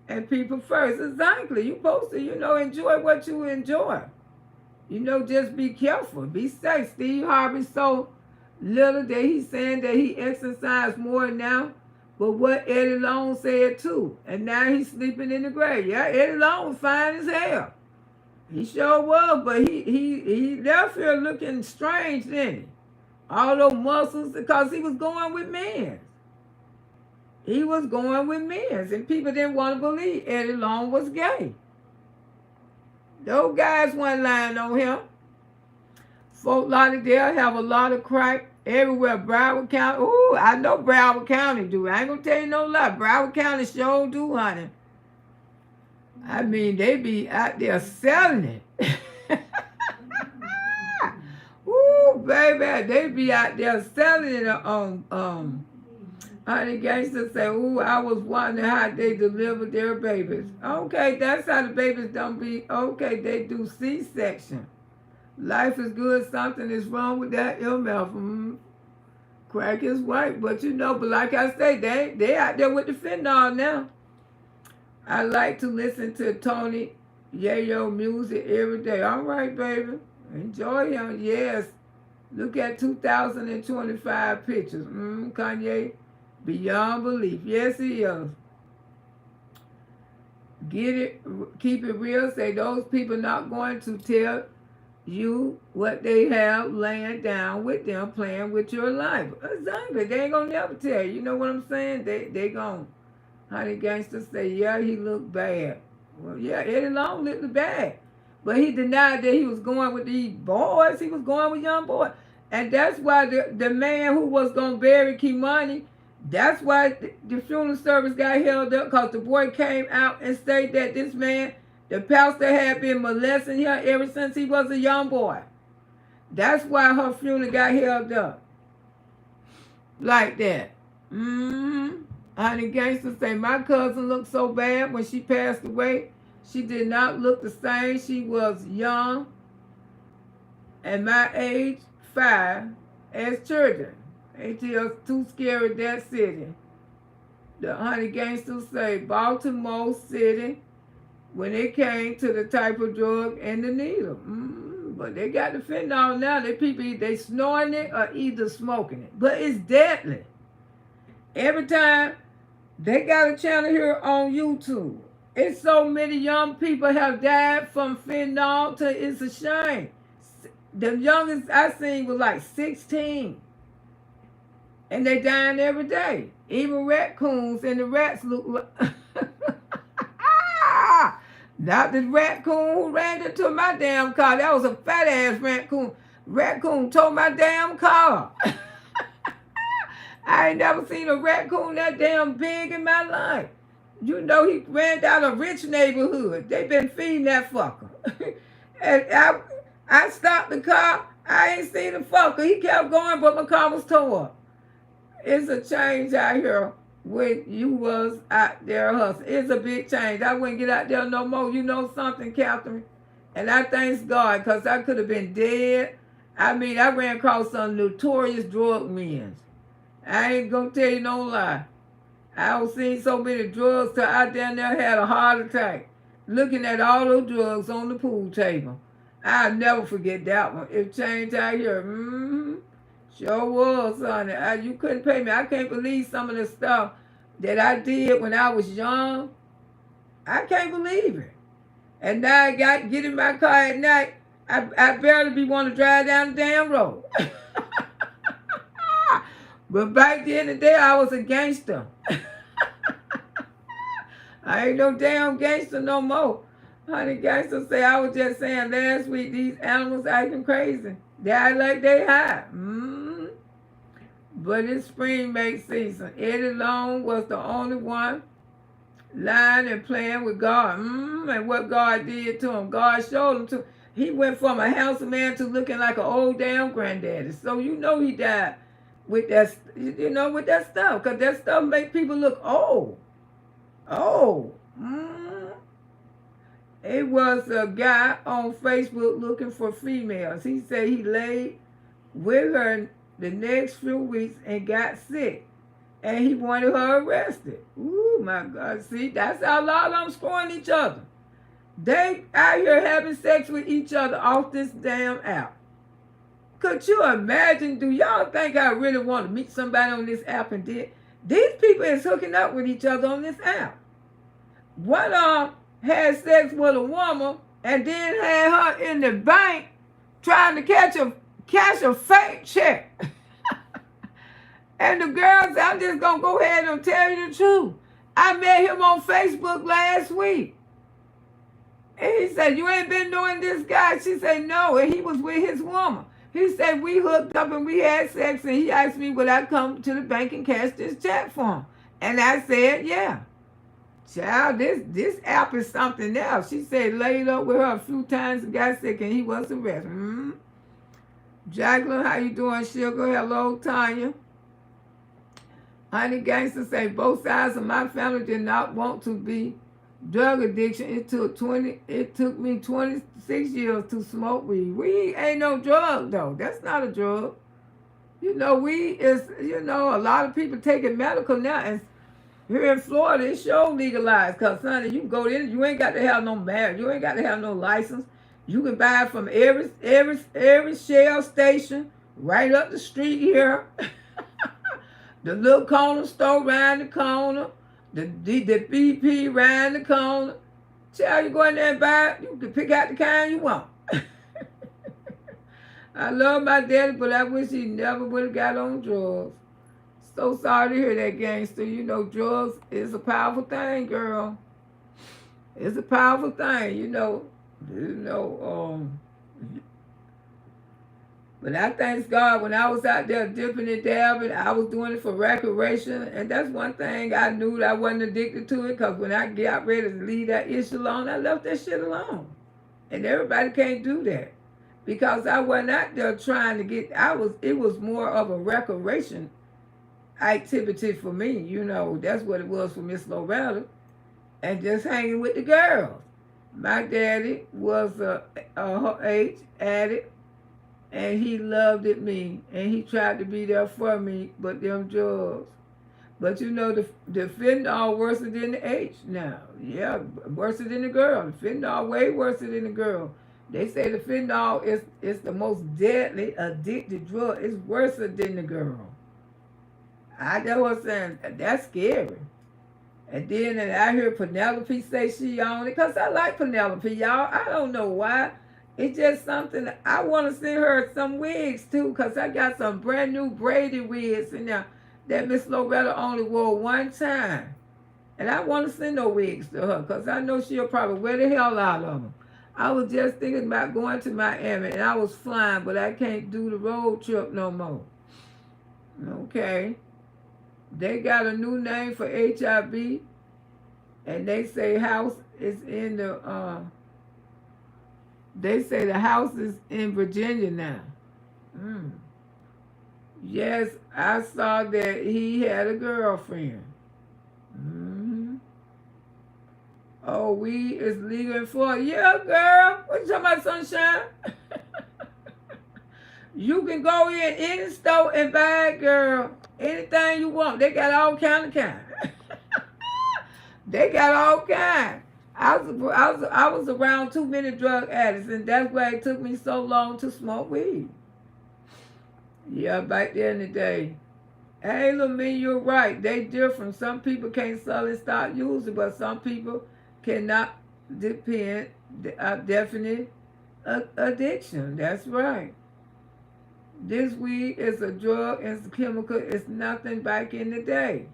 And people first. Exactly. You supposed to, enjoy what you enjoy. Just be careful. Be safe. Steve Harvey's so little that he's saying that he exercised more now. But what Eddie Long said too. And now he's sleeping in the grave. Yeah, Eddie Long was fine as hell. He sure was, but he left here looking strange, didn't he? All those muscles, because he was going with men. He was going with men, and people didn't want to believe Eddie Long was gay. Those guys weren't lying on him. Fort Lauderdale have a lot of crack everywhere. Broward County, ooh, I know Broward County do. I ain't gonna tell you no lie. Broward County sure do, honey. I mean, they be out there selling it. Ooh, baby, they be out there selling it on honey gangsters say, ooh, I was wondering how they deliver their babies. Okay, that's how the babies don't be. Okay, they do C-section. Life is good, something is wrong with that MF. Crack is white, but but like I say, they out there with the fentanyl now. I like to listen to Tony Yayo music every day. All right, baby. Enjoy him. Yes. Look at 2025 pictures. Kanye, beyond belief. Yes, he is. Get it, keep it real. Say those people not going to tell you what they have laying down with them, playing with your life. Exactly. They ain't gonna never tell you. You know what I'm saying? They gonna. Honey gangsters say, yeah, he looked bad. Well, yeah, Eddie Long looked bad. But he denied that he was going with these boys. He was going with young boys. And that's why the man who was going to bury Kimani, that's why the funeral service got held up, because the boy came out and said that this man, the pastor, had been molesting him ever since he was a young boy. That's why her funeral got held up. Like that. Honey gangsters say, my cousin looked so bad when she passed away. She did not look the same. She was young and my age, 5, as children. ATL's too scary, that city. The honey gangsters say Baltimore City when it came to the type of drug and the needle. But they got the fentanyl now. They people, they snorting it or either smoking it. But it's deadly. Every time they got a channel here on YouTube. It's so many young people have died from fentanyl to it's a shame. The youngest I seen was like 16. And they dying every day. Even raccoons and the rats look like... Not the raccoon who ran into my damn car. That was a fat ass raccoon. Raccoon tore my damn car. I ain't never seen a raccoon that damn big in my life. You know, he ran down a rich neighborhood. They been feeding that fucker. And I stopped the car. I ain't seen the fucker. He kept going, but my car was tore up. It's a change out here when you was out there hustling. It's a big change. I wouldn't get out there no more. You know something, Catherine? And I thank God, because I could have been dead. I mean, I ran across some notorious drug men. I ain't gonna tell you no lie. I was seeing so many drugs till I down there had a heart attack. Looking at all those drugs on the pool table. I'll never forget that one. It changed out here. Sure was, honey. You couldn't pay me. I can't believe some of the stuff that I did when I was young. I can't believe it. And now I get in my car at night. I barely be want to drive down the damn road. But back then in the day, I was a gangster. I ain't no damn gangster no more. Honey, gangsters say, I was just saying last week, these animals acting crazy. They act like they high. But it's spring make season. Eddie Long was the only one lying and playing with God. And what God did to him. God showed him to. He went from a handsome man to looking like an old damn granddaddy. So you know he died with that, with that stuff. Because that stuff make people look old. It was a guy on Facebook looking for females. He said he laid with her the next few weeks and got sick. And he wanted her arrested. Ooh, my God. See, that's how a lot of them scoring each other. They out here having sex with each other off this damn app. Could you imagine? Do y'all think I really want to meet somebody on this app and did? These people is hooking up with each other on this app. One of them had sex with a woman and then had her in the bank trying to cash a fake check. And the girl said, I'm just going to go ahead and tell you the truth. I met him on Facebook last week. And he said, you ain't been knowing this guy? She said, no. And he was with his woman. He said, we hooked up and we had sex. And he asked me, would I come to the bank and cash this check for him? And I said, yeah. Child, this app is something else. She said, laid up with her a few times and got sick and he was arrested. Jacqueline, how you doing, sugar? Hello, Tanya. Honey Gangster say, both sides of my family did not want to be drug addiction. It took me 26 years to smoke weed. Weed ain't no drug, though. That's not a drug. Weed is, a lot of people take it medical now. And here in Florida, it's sure legalized. Because, honey, you can go in, you ain't got to have no marriage. You ain't got to have no license. You can buy it from every Shell station right up the street here. The little corner store around the corner. The BP around the corner. Child, you go in there and buy it. You can pick out the kind you want. I love my daddy, but I wish he never would have got on drugs. So sorry to hear that, gangster. Drugs is a powerful thing, girl. It's a powerful thing, But I thank God when I was out there dipping and dabbing, I was doing it for recreation. And that's one thing I knew that I wasn't addicted to it, because when I got ready to leave that issue alone, I left that shit alone. And everybody can't do that. Because I wasn't out there trying to get, it was more of a recreation activity for me. That's what it was for Miss Loretta. And just hanging with the girls. My daddy was a H addict. And he loved me, and he tried to be there for me, but them drugs. But you know, the fentanyl worse than the H now. Yeah, worse than the girl. The fentanyl way worse than the girl. They say the fentanyl is the most deadly addicted drug. It's worse than the girl. I know what I'm saying. That's scary. And then I hear Penelope say she on it. Because I like Penelope, y'all. I don't know why. It's just something. I want to send her some wigs, too. Because I got some brand new braided wigs in there that Miss Loretta only wore one time. And I want to send no wigs to her. Because I know she'll probably wear the hell out of them. I was just thinking about going to Miami. And I was flying. But I can't do the road trip no more. Okay. They got a new name for HIV, and they say house is in the. They say the house is in Virginia now. Mm. Yes, I saw that he had a girlfriend. Mm-hmm. Oh, weed is legal in Florida. Yeah, girl. What you talking about, sunshine? You can go in any store and buy it, girl. Anything you want. They got all kind. They got all kind. I was around too many drug addicts, and that's why it took me so long to smoke weed. Yeah, back there in the day. Hey, Lamine, you're right. They different. Some people can't suddenly start using, but some people cannot depend definite addiction. That's right. This weed is a drug, it's a chemical, it's nothing back in the day.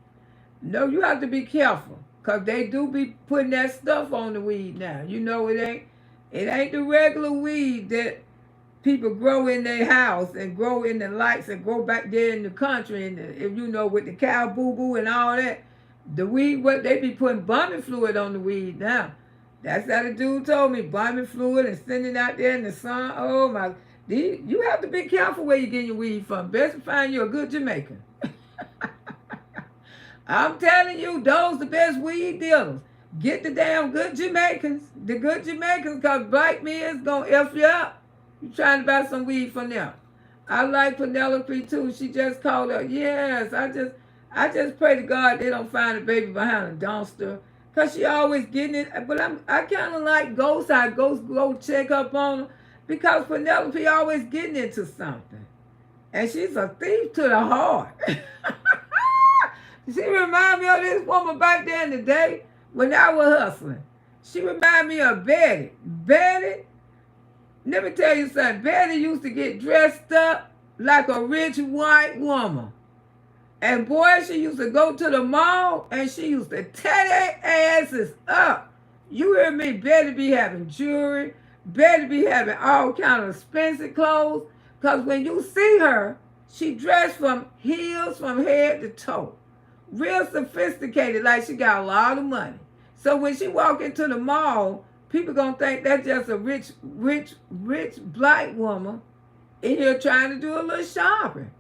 No, you have to be careful. Cause they do be putting that stuff on the weed now. You know it ain't the regular weed that people grow in their house and grow in the lights and grow back there in the country and if you know with the cow boo boo and all that. The weed, what they be putting bumming fluid on the weed now. That's how the dude told me, bumming fluid and sending out there in the sun. Oh my, you have to be careful where you get your weed from. Best to find you a good Jamaican. I'm telling you, those the best weed dealers. Get the damn good Jamaicans. The good Jamaicans, because black men is going to F you up. You trying to buy some weed from them. I like Penelope too. She just called up. Yes, I just pray to God they don't find a baby behind a dumpster. Because she always getting it. But I kind of like ghosts. I go check up on her. Because Penelope always getting into something. And she's a thief to the heart. She remind me of this woman back there in the day when I was hustling. She remind me of Betty. Betty, let me tell you something. Betty used to get dressed up like a rich white woman. And boy, she used to go to the mall and she used to tear their asses up. You hear me? Betty be having jewelry. Betty be having all kind of expensive clothes. Because when you see her, she dressed from heels from head to toe. Real sophisticated, like she got a lot of money. So when she walk into the mall, people gonna think that's just a rich black woman in here trying to do a little shopping.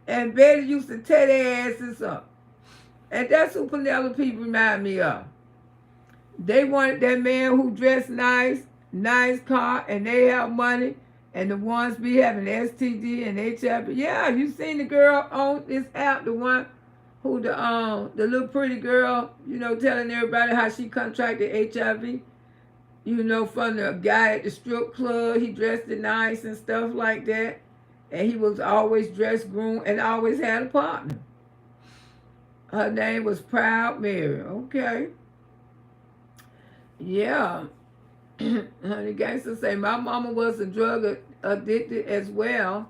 And Betty used to tear their asses up. And that's who Penelope remind me of. They wanted that man who dressed nice car, and they have money, and the ones be having STD and HIV. Yeah, you seen the girl on this app, the one who the little pretty girl, you know, telling everybody how she contracted HIV, you know, from the guy at the strip club. He dressed it nice and stuff like that. And he was always dressed groomed and always had a partner. Her name was Proud Mary. Okay. Yeah. Honey Gangster say, my mama was a drug addicted as well.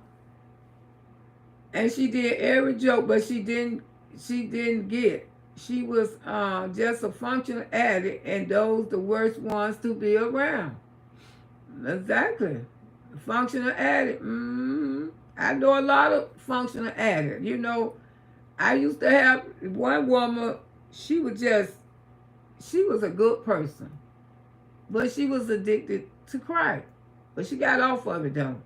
And she did every joke, but she didn't get. She was just a functional addict, and those the worst ones to be around. Exactly. Functional addict. I know a lot of functional addicts. You know, I used to have one woman, she was a good person. But she was addicted to crack. But she got off of it though.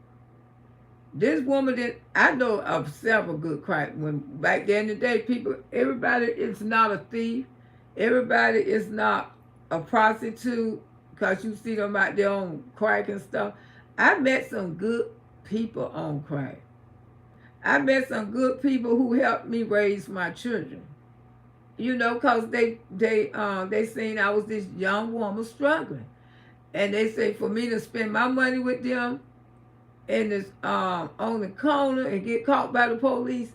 This woman I know of several good crack women. Back then in the day, everybody is not a thief. Everybody is not a prostitute because you see them out there on crack and stuff. I met some good people on crack. I met some good people who helped me raise my children. You know, cause they seen I was this young woman struggling, and they say for me to spend my money with them and this on the corner and get caught by the police,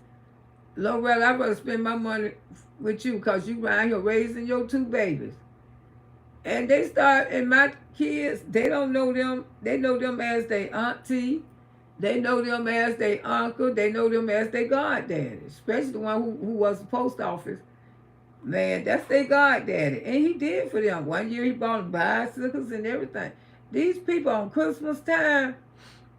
Loretta, I'd rather spend my money with you because you around here raising your two babies. And they start, and my kids, they don't know them. They know them as their auntie. They know them as their uncle. They know them as their goddaddy, especially the one who was the post office. Man, that's their goddaddy. And he did for them. One year he bought them bicycles and everything. These people on Christmas time,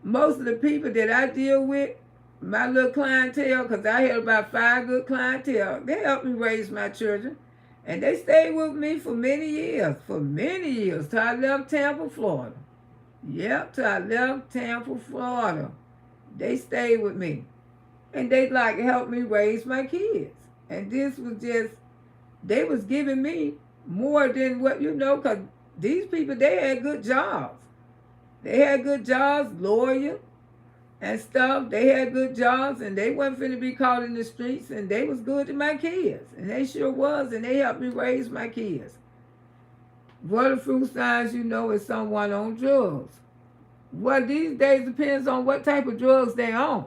most of the people that I deal with, my little clientele, because I had about 5 good clientele, they helped me raise my children. And they stayed with me for many years, till I left Tampa, Florida. Yep, till I left Tampa, Florida. They stayed with me. And they like helped me raise my kids. And this was just, they was giving me more than what, because these people, they had good jobs. They had good jobs, lawyer and stuff. They had good jobs, and they wasn't finna be caught in the streets, and they was good to my kids. And they sure was, and they helped me raise my kids. What are fruit signs is someone on drugs? Well, these days depends on what type of drugs they on.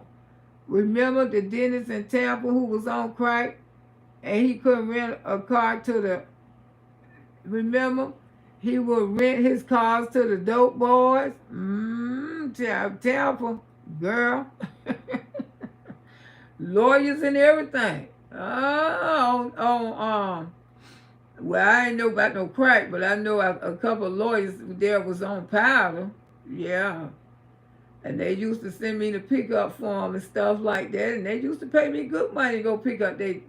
Remember the dentist in Tampa who was on crack, and he couldn't rent a car to the, remember? He would rent his cars to the dope boys. Tampa, girl. Lawyers and everything. Well, I ain't know about no crack, but I know a couple of lawyers there was on powder. Yeah. And they used to send me to pick up for them and stuff like that. And they used to pay me good money to go pick up they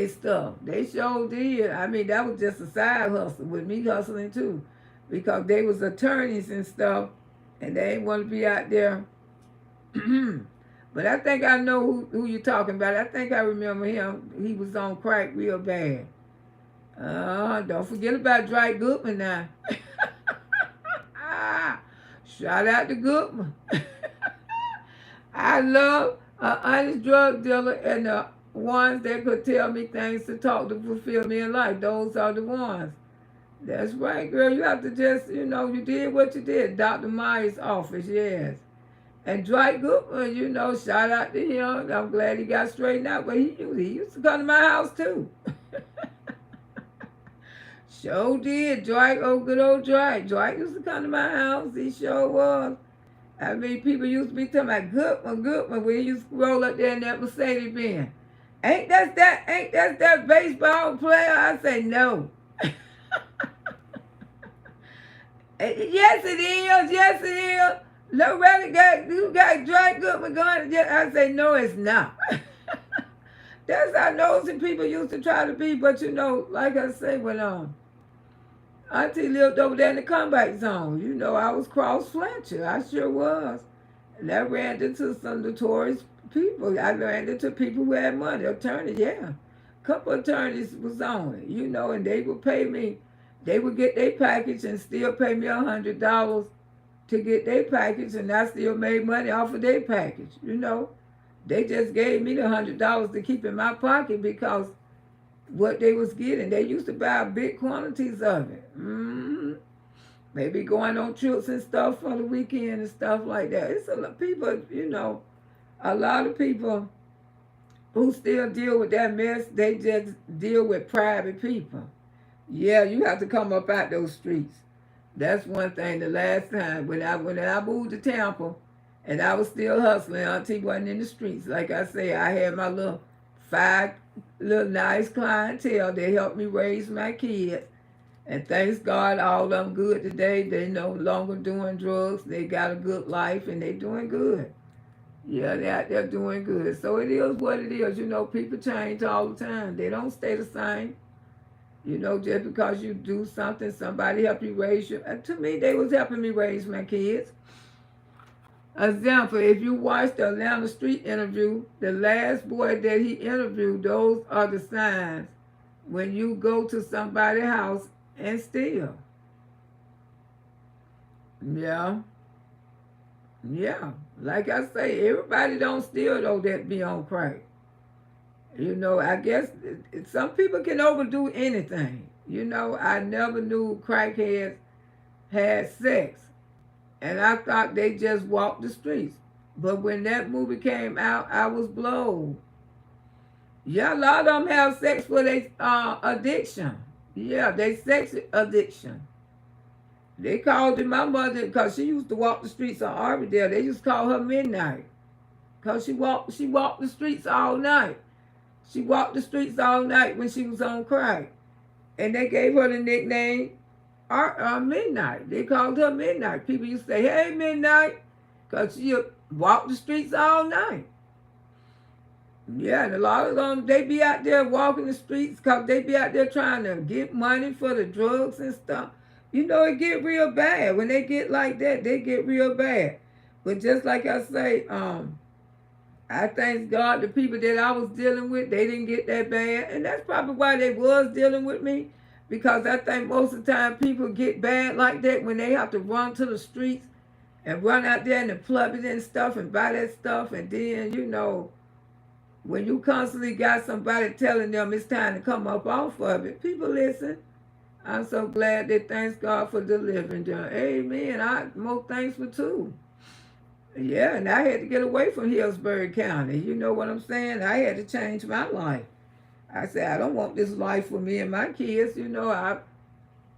stuff. They sure did. I mean, that was just a side hustle with me hustling too. Because they was attorneys and stuff, and they ain't want to be out there. But I think I know who you're talking about. I think I remember him. He was on crack real bad. Don't forget about Dwight Goodman now. Shout out to Goodman. I love an honest drug dealer and the ones that could tell me things to talk to fulfill me in life. Those are the ones. That's right, girl. You have to just, you did what you did. Dr. Myers' office, yes. And Dwight Goodman, shout out to him. I'm glad he got straightened out. But he used to come to my house too. Sure did. Dwight, good old Dwight. Dwight used to come to my house. He sure was. I mean, people used to be talking about Goodman, when he used to roll up there in that Mercedes Benz. Ain't that baseball player? I say no. Yes, it is. Yes, it is. Loretta you got Dwight Goodman going. I say no, it's not. That's how nosy people used to try to be. But like I say, when Auntie lived over there in the combat zone, I was cross Fletcher. I sure was. And I ran into some notorious people. I ran into people who had money. Attorneys, yeah. A couple of attorneys was on it, and they would pay me. They would get their package and still pay me $100 to get their package, and I still made money off of their package, They just gave me the $100 to keep in my pocket because what they was getting, they used to buy big quantities of it. Maybe going on trips and stuff for the weekend and stuff like that. It's a lot of people, a lot of people who still deal with that mess, they just deal with private people. Yeah, you have to come up out those streets. That's one thing. The last time when I moved to Tampa and I was still hustling, Auntie wasn't in the streets. Like I say, I had my little 5 little nice clientele. They helped me raise my kids. And thanks God, all of them good today. They no longer doing drugs. They got a good life and they doing good. Yeah, they're doing good. So it is what it is. People change all the time. They don't stay the same. Just because you do something, somebody help you raise your... To me, they was helping me raise my kids. Example, if you watch the Atlanta Street interview, the last boy that he interviewed, those are the signs when you go to somebody's house and steal. Yeah. Yeah. Like I say, everybody don't steal though that be on crack. You know, I guess some people can overdo anything. You know, I never knew crackheads had sex. And I thought they just walked the streets. But when that movie came out, I was blown. Yeah, a lot of them have sex for their addiction. Yeah, they sex addiction. They called it my mother because she used to walk the streets of Arvindale. They used to call her Midnight because she walked the streets all night. She walked the streets all night when she was on crack, and they gave her the nickname Midnight. They called her Midnight. People used to say, "Hey, Midnight," because she walked the streets all night. Yeah, and a lot of them, they be out there walking the streets because they be out there trying to get money for the drugs and stuff. You know, it get real bad. When they get like that, they get real bad. But just like I say, I thank God the people that I was dealing with, they didn't get that bad. And that's probably why they was dealing with me. Because I think most of the time people get bad like that when they have to run to the streets and run out there in the club and stuff and buy that stuff. And then, you know, when you constantly got somebody telling them it's time to come up off of it, people listen. I'm so glad that thanks God for delivering them. Amen. I most thankful too. Yeah, and I had to get away from Hillsborough County. You know what I'm saying? I had to change my life. I said, I don't want this life for me and my kids. You know, I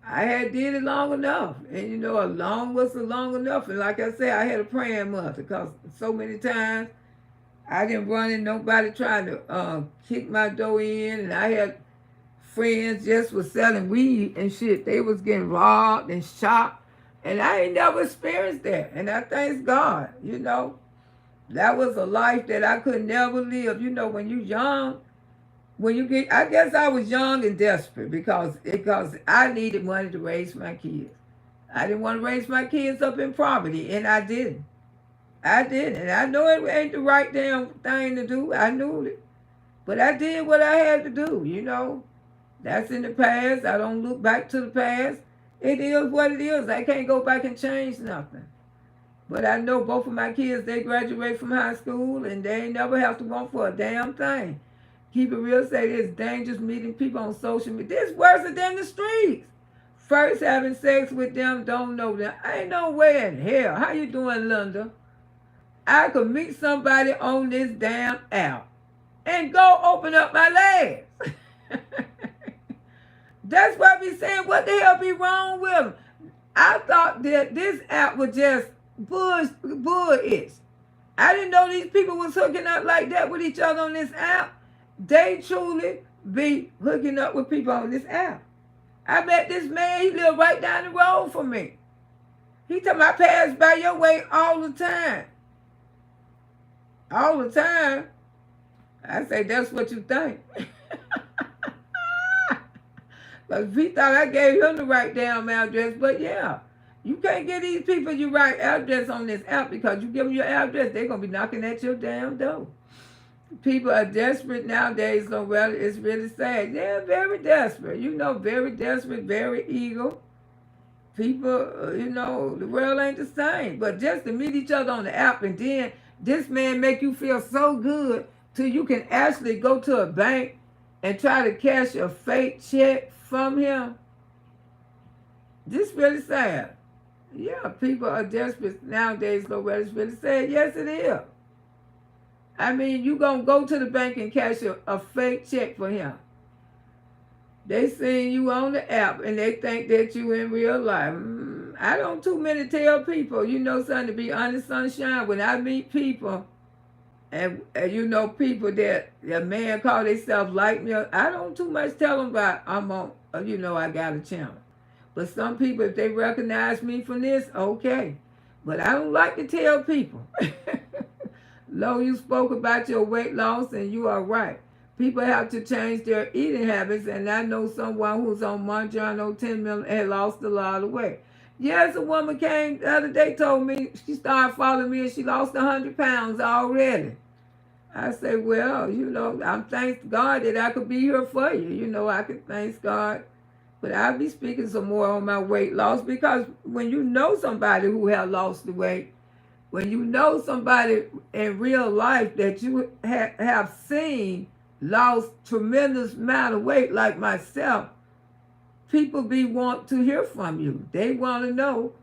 had did it long enough. And, you know, a long was a long enough. And like I said, I had a praying mother because so many times I didn't run in nobody trying to kick my door in. And I had friends just was selling weed and shit. They was getting robbed and shot. And I ain't never experienced that. And I thank God, you know. That was a life that I could never live. You know, when you young, when you get, I guess I was young and desperate because I needed money to raise my kids. I didn't want to raise my kids up in poverty, and I didn't. I didn't. And I know it ain't the right damn thing to do. I knew it. But I did what I had to do, you know. That's in the past. I don't look back to the past. It is what it is. I can't go back and change nothing. But I know both of my kids, they graduate from high school and they ain't never have to want for a damn thing. Keep it real, say it's dangerous meeting people on social media. This worse than the streets. First having sex with them, don't know them. Ain't no way in hell. How you doing, Linda? I could meet somebody on this damn app and go open up my legs. That's why I be saying, what the hell be wrong with them? I thought that this app was just bull-ish. I didn't know these people was hooking up like that with each other on this app. They truly be hooking up with people on this app. I met this man, he lived right down the road from me. He told me I pass by your way all the time. All the time. I say, that's what you think. Because he thought I gave him the right damn address. But yeah, you can't get these people your right address on this app because you give them your address, they're going to be knocking at your damn door. People are desperate nowadays, so well, it's really sad. They're very desperate. You know, very desperate, very eager. People, you know, the world ain't the same. But just to meet each other on the app and then this man make you feel so good till you can actually go to a bank and try to cash a fake check from him. This really sad. Yeah, people are desperate nowadays, so well, it's really sad. Yes, it is. I mean, you gonna go to the bank and cash a fake check for him. They seeing you on the app and they think that you in real life. I don't too many tell people, you know something, to be honest, sunshine, when I meet people and you know people that a man call themselves like me, I don't too much tell them about I'm on, you know, I got a channel. But some people, if they recognize me from this, okay. But I don't like to tell people. Lo, you spoke about your weight loss and you are right. People have to change their eating habits, and I know someone who's on Monjano 10 million and lost a lot of weight. Yes, a woman came the other day, told me she started following me and she lost 100 pounds already. I said, well, you know, I'm thanks God that I could be here for you. You know, I could thank God. But I'll be speaking some more on my weight loss because when you know somebody who has lost the weight, when you know somebody in real life that you have seen lost tremendous amount of weight like myself, people want to hear from you. They want to know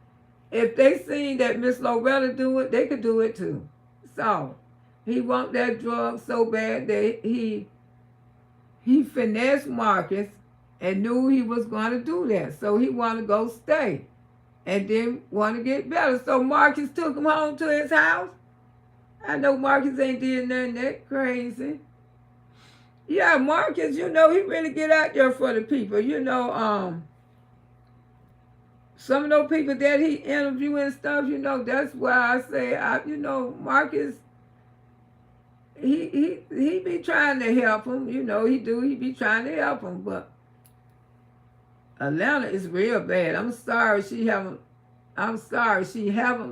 if they seen that Miss Loretta do it, they could do it too. So he want that drug so bad that he finessed Marcus and knew he was going to do that. So he want to go stay and then want to get better. So Marcus took him home to his house. I know Marcus ain't did nothing that crazy. Yeah, Marcus, he really get out there for the people. Some of those people that he interview and stuff, that's why I say, Marcus, he be trying to help him. He be trying to help him, but Atlanta is real bad. I'm sorry she haven't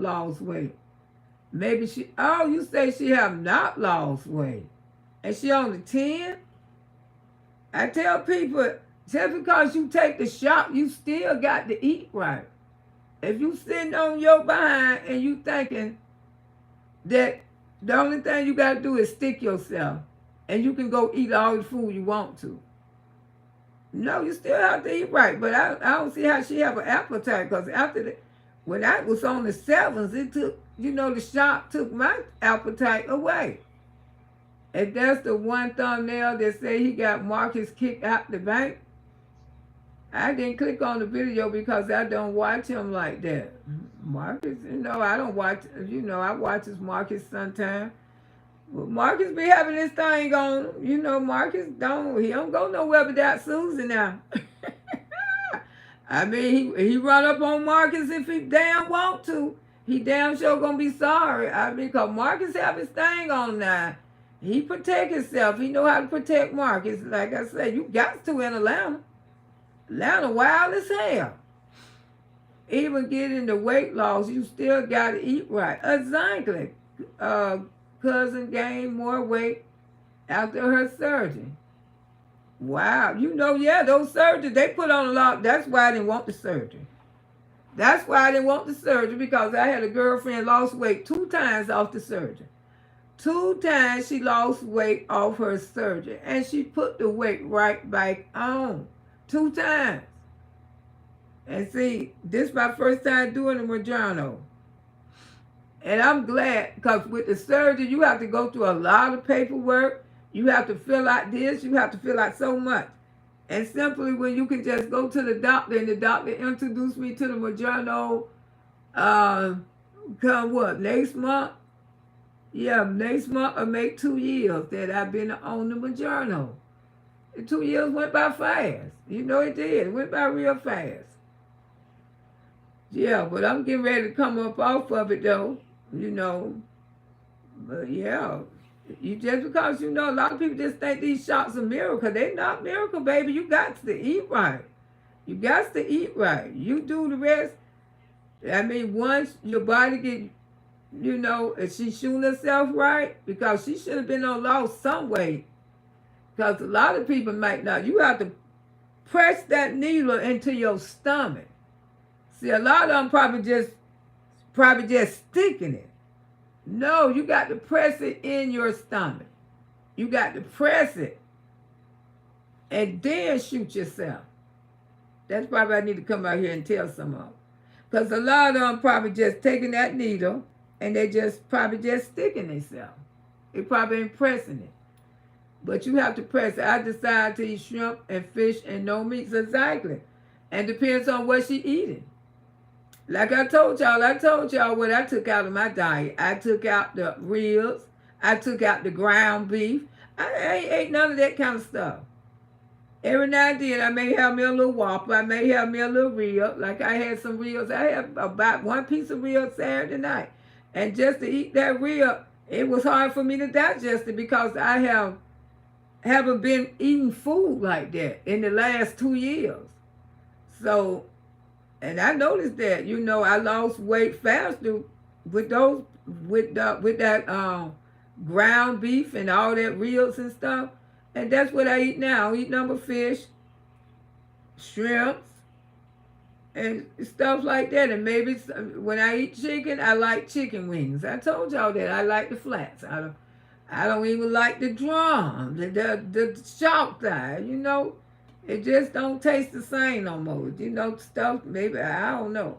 lost weight. Maybe you say she have not lost weight. And she only 10? I tell people, just because you take the shot, you still got to eat right. If you sitting on your behind and you thinking that the only thing you got to do is stick yourself and you can go eat all the food you want to. No, you still have to eat right. But I don't see how she have an appetite, because after that, when I was on the 7s, it took, the shock took my appetite away. And that's the one thumbnail that say he got Marcus kicked out the bank. I didn't click on the video because I don't watch him like that. Marcus, I don't watch, I watch his Marcus sometime. But Marcus be having this thing on, Marcus he don't go nowhere without Susan now. I mean, he run up on Marcus if he damn want to. He damn sure gonna be sorry. I mean, because Marcus have his thing on now. He protect himself. He know how to protect Marcus. Like I said, you got to in Atlanta. Atlanta wild as hell. Even getting the weight loss, you still got to eat right. Exactly. Cousin gained more weight after her surgery. Wow. Those surgeries, they put on a lot. That's why I didn't want the surgery. That's why I didn't want the surgery, because I had a girlfriend lost weight 2 times off the surgery. 2 times she lost weight off her surgery, and she put the weight right back on. 2 times. And see, this is my first time doing the Moderno. And I'm glad, because with the surgery, you have to go through a lot of paperwork. You have to fill out this. You have to fill out so much. And simply when you can just go to the doctor, and the doctor introduced me to the Moderno, next month? Yeah, next month will make 2 years that I've been on the Moderno. The 2 years went by fast. It did. It went by real fast. Yeah, but I'm getting ready to come up off of it, though. But yeah, because a lot of people just think these shots are miracle. They not miracle, baby. You got to eat right. You got to eat right. You do the rest. I mean, once your body get, if she shooting herself right, because she should have been on lost some weight. Because a lot of people might not. You have to press that needle into your stomach. See, a lot of them probably just sticking it. No, you got to press it in your stomach. You got to press it and then shoot yourself. That's probably I need to come out here and tell some of them. Because a lot of them probably just taking that needle and they probably just sticking themselves. They probably ain't pressing it. But you have to press it. I decided to eat shrimp and fish and no meats, exactly. And depends on what she eating. Like I told y'all what I took out of my diet. I took out the ribs. I took out the ground beef. I ain't ate none of that kind of stuff. Every now and then I may have me a little Whopper. I may have me a little rib. Like I had some ribs. I had about 1 piece of rib Saturday night. And just to eat that rib, it was hard for me to digest it, because I haven't been eating food like that in the last 2 years. So, and I noticed that, I lost weight faster with that ground beef and all that ribs and stuff. And that's what I eat now. I eat number fish, shrimps, and stuff like that. And maybe when I eat chicken, I like chicken wings. I told y'all that. I like the flats. I don't even like the drum, the chalk side, you know. It just don't taste the same no more. You know, stuff, maybe, I don't know.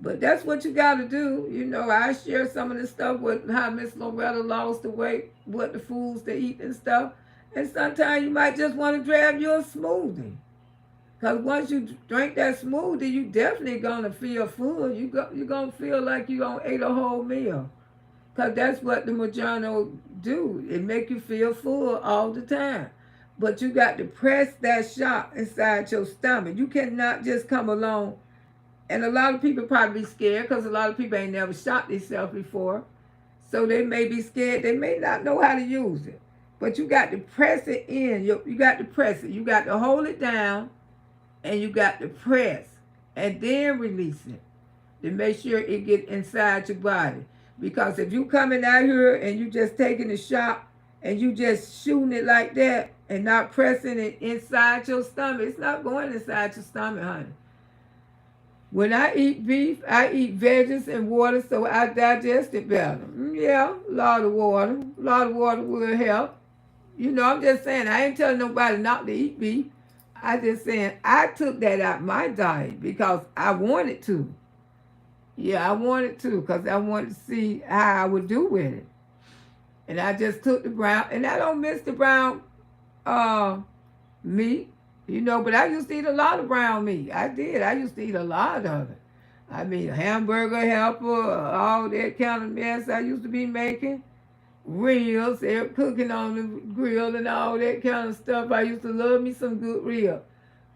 But that's what you got to do. You know, I share some of the stuff with how Miss Loretta lost the weight, what the foods to eat and stuff. And sometimes you might just want to grab your smoothie. Because once you drink that smoothie, you definitely going to feel full. You're going to feel like you don't ate a whole meal. Because that's what the Mojano do. It make you feel full all the time. But you got to press that shot inside your stomach. You cannot just come along. And a lot of people probably be scared because a lot of people ain't never shot themselves before. So they may be scared. They may not know how to use it. But you got to press it in. You got to press it. You got to hold it down and you got to press and then release it to make sure it get inside your body. Because if you coming out here and you just taking a shot and you just shooting it like that and not pressing it inside your stomach, it's not going inside your stomach, honey. When I eat beef, I eat veggies and water so I digest it better. Yeah, a lot of water. A lot of water will help. You know, I'm just saying, I ain't telling nobody not to eat beef. I just saying I took that out my diet because I wanted to. Yeah, I wanted to because I wanted to see how I would do with it. And I just took the brown, and I don't miss the brown meat, you know, but I used to eat a lot of brown meat. I did. I used to eat a lot of it. I mean, hamburger helper, all that kind of mess I used to be making. Reels, cooking on the grill and all that kind of stuff. I used to love me some good reel.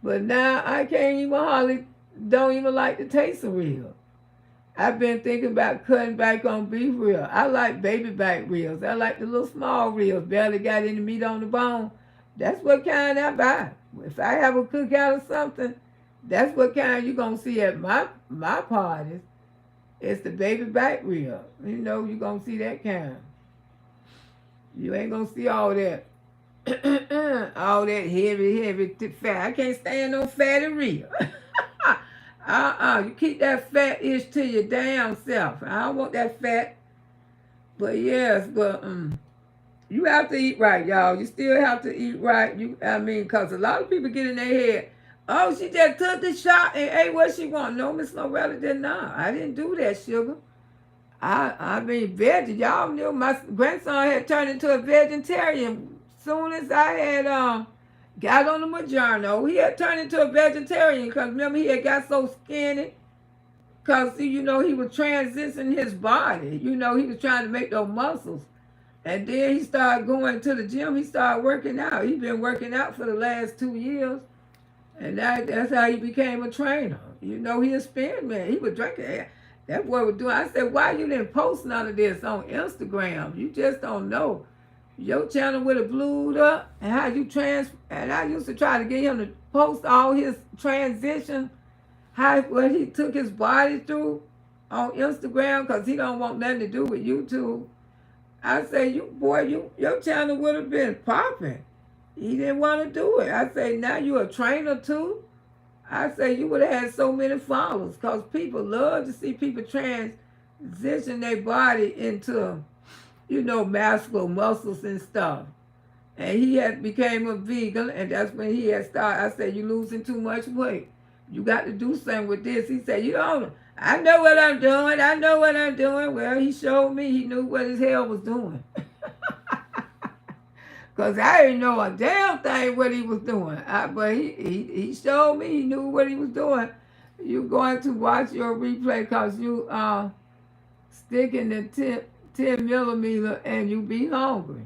But now I can't even hardly, don't even like the taste of reel. I've been thinking about cutting back on beef reel. I like baby back reels. I like the little small reels, barely got any meat on the bone. That's what kind I buy. If I have a cookout or something, that's what kind you're going to see at my parties. It's the baby back reel. You know, you're going to see that kind. You ain't going to see all that. All that heavy fat. I can't stand no fatty reel. You keep that fat ish to your damn self. I don't want that fat. But yes, but you have to eat right, y'all. You still have to eat right. Because a lot of people get in their head, oh, she just took the shot and ate what she want. No, Miss Loretta did not. I didn't do that, sugar. I mean, veggie. Y'all knew my grandson had turned into a vegetarian. Soon as I had got on the Mojano, he had turned into a vegetarian because remember he had got so skinny because, you know, he was transitioning his body. You know, he was trying to make those muscles. And then he started going to the gym. He started working out. He's been working out for the last 2 years. And that's how he became a trainer. You know, he a spin man. He was drinking. That's what we're doing. I said, why you didn't post none of this on Instagram? You just don't know. Your channel would have blew up and how you and I used to try to get him to post all his transition, what he took his body through on Instagram because he don't want nothing to do with YouTube. I say, your channel would have been popping. He didn't want to do it. I say, now you a trainer too? I say, you would have had so many followers because people love to see people transition their body into, you know, muscular muscles and stuff. And he had became a vegan, and that's when he had started. I said, you losing too much weight. You got to do something with this. He said, you don't. I know what I'm doing. I know what I'm doing. Well, he showed me he knew what his hell was doing. Because I didn't know a damn thing what he was doing. But he showed me he knew what he was doing. You're going to watch your replay because you sticking the 10 millimeter and you be hungry.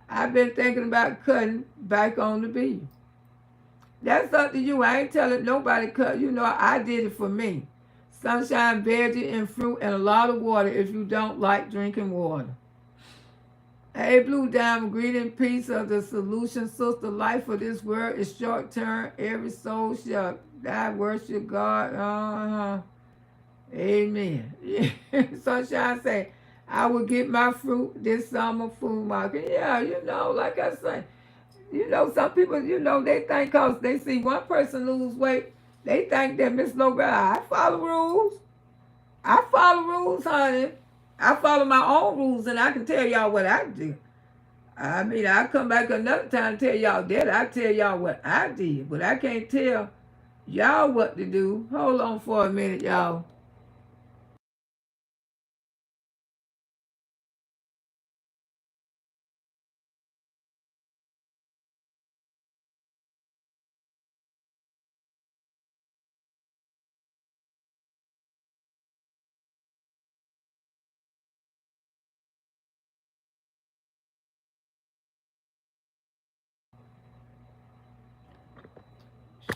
I've been thinking about cutting back on the beef. That's up to you. I ain't telling nobody cut. You know, I did it for me. Sunshine, veggie, and fruit, and a lot of water if you don't like drinking water. Hey, Blue Diamond, greeting, peace of the solution, sister. Life for this world is short term. Every soul shall die, worship God. Amen. Sunshine say, I will get my fruit this summer food market. Yeah, you know, like I say, you know, some people, you know, they think because they see one person lose weight, they think that Miss Loretta, I follow rules. I follow rules, honey. I follow my own rules, and I can tell y'all what I do. I mean, I come back another time and tell y'all that. I tell y'all what I did, but I can't tell y'all what to do. Hold on for a minute, y'all.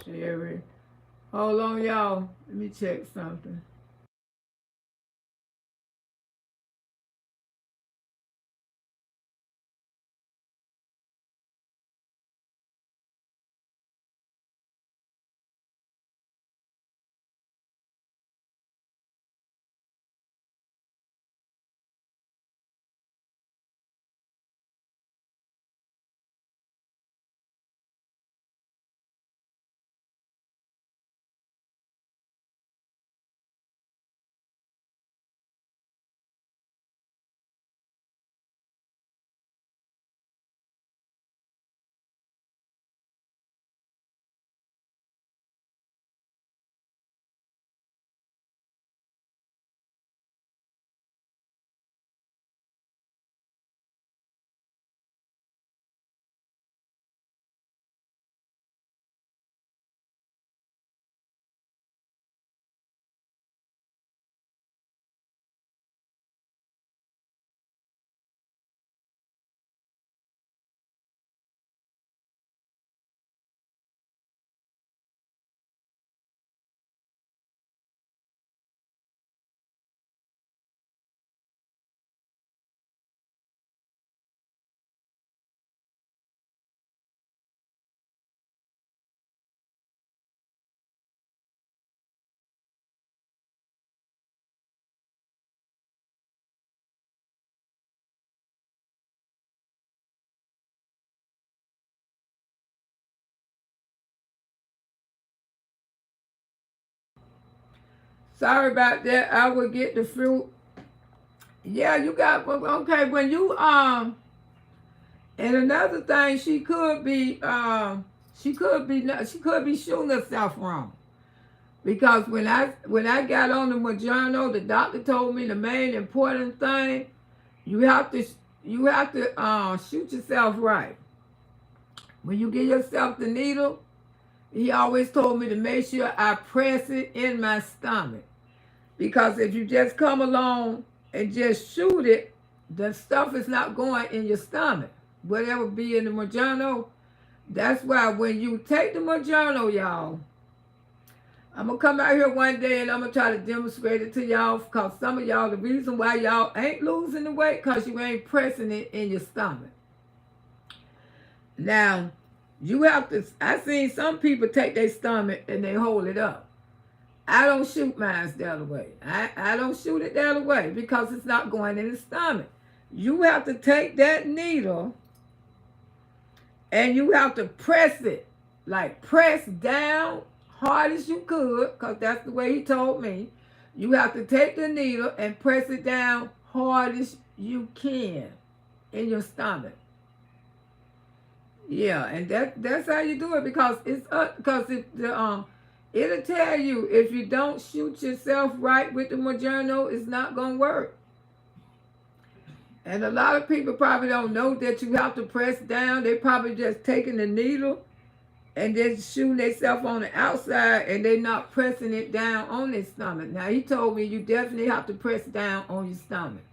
Sherry. Hold on, y'all. Let me check something. Sorry about that. I will get the fruit. Yeah, you got okay. When you and another thing, she could be shooting herself wrong. Because when I got on the Moderno, the doctor told me the main important thing, you have to shoot yourself right. When you give yourself the needle, he always told me to make sure I press it in my stomach. Because if you just come along and just shoot it, the stuff is not going in your stomach. Whatever be in the Moderno, that's why when you take the Moderno, y'all, I'm going to come out here one day and I'm going to try to demonstrate it to y'all, because some of y'all, the reason why y'all ain't losing the weight, because you ain't pressing it in your stomach. Now, you have to, I seen some people take their stomach and they hold it up. I don't shoot mine the other way. I don't shoot it the other way because it's not going in the stomach. You have to take that needle and you have to press it. Like press down hard as you could, because that's the way he told me. You have to take the needle and press it down hard as you can in your stomach. Yeah, and that's how you do it, because it'll tell you if you don't shoot yourself right with the Moderno, it's not gonna work. And a lot of people probably don't know that you have to press down. They probably just taking the needle and then shooting themselves on the outside, and they're not pressing it down on their stomach. Now he told me you definitely have to press down on your stomach.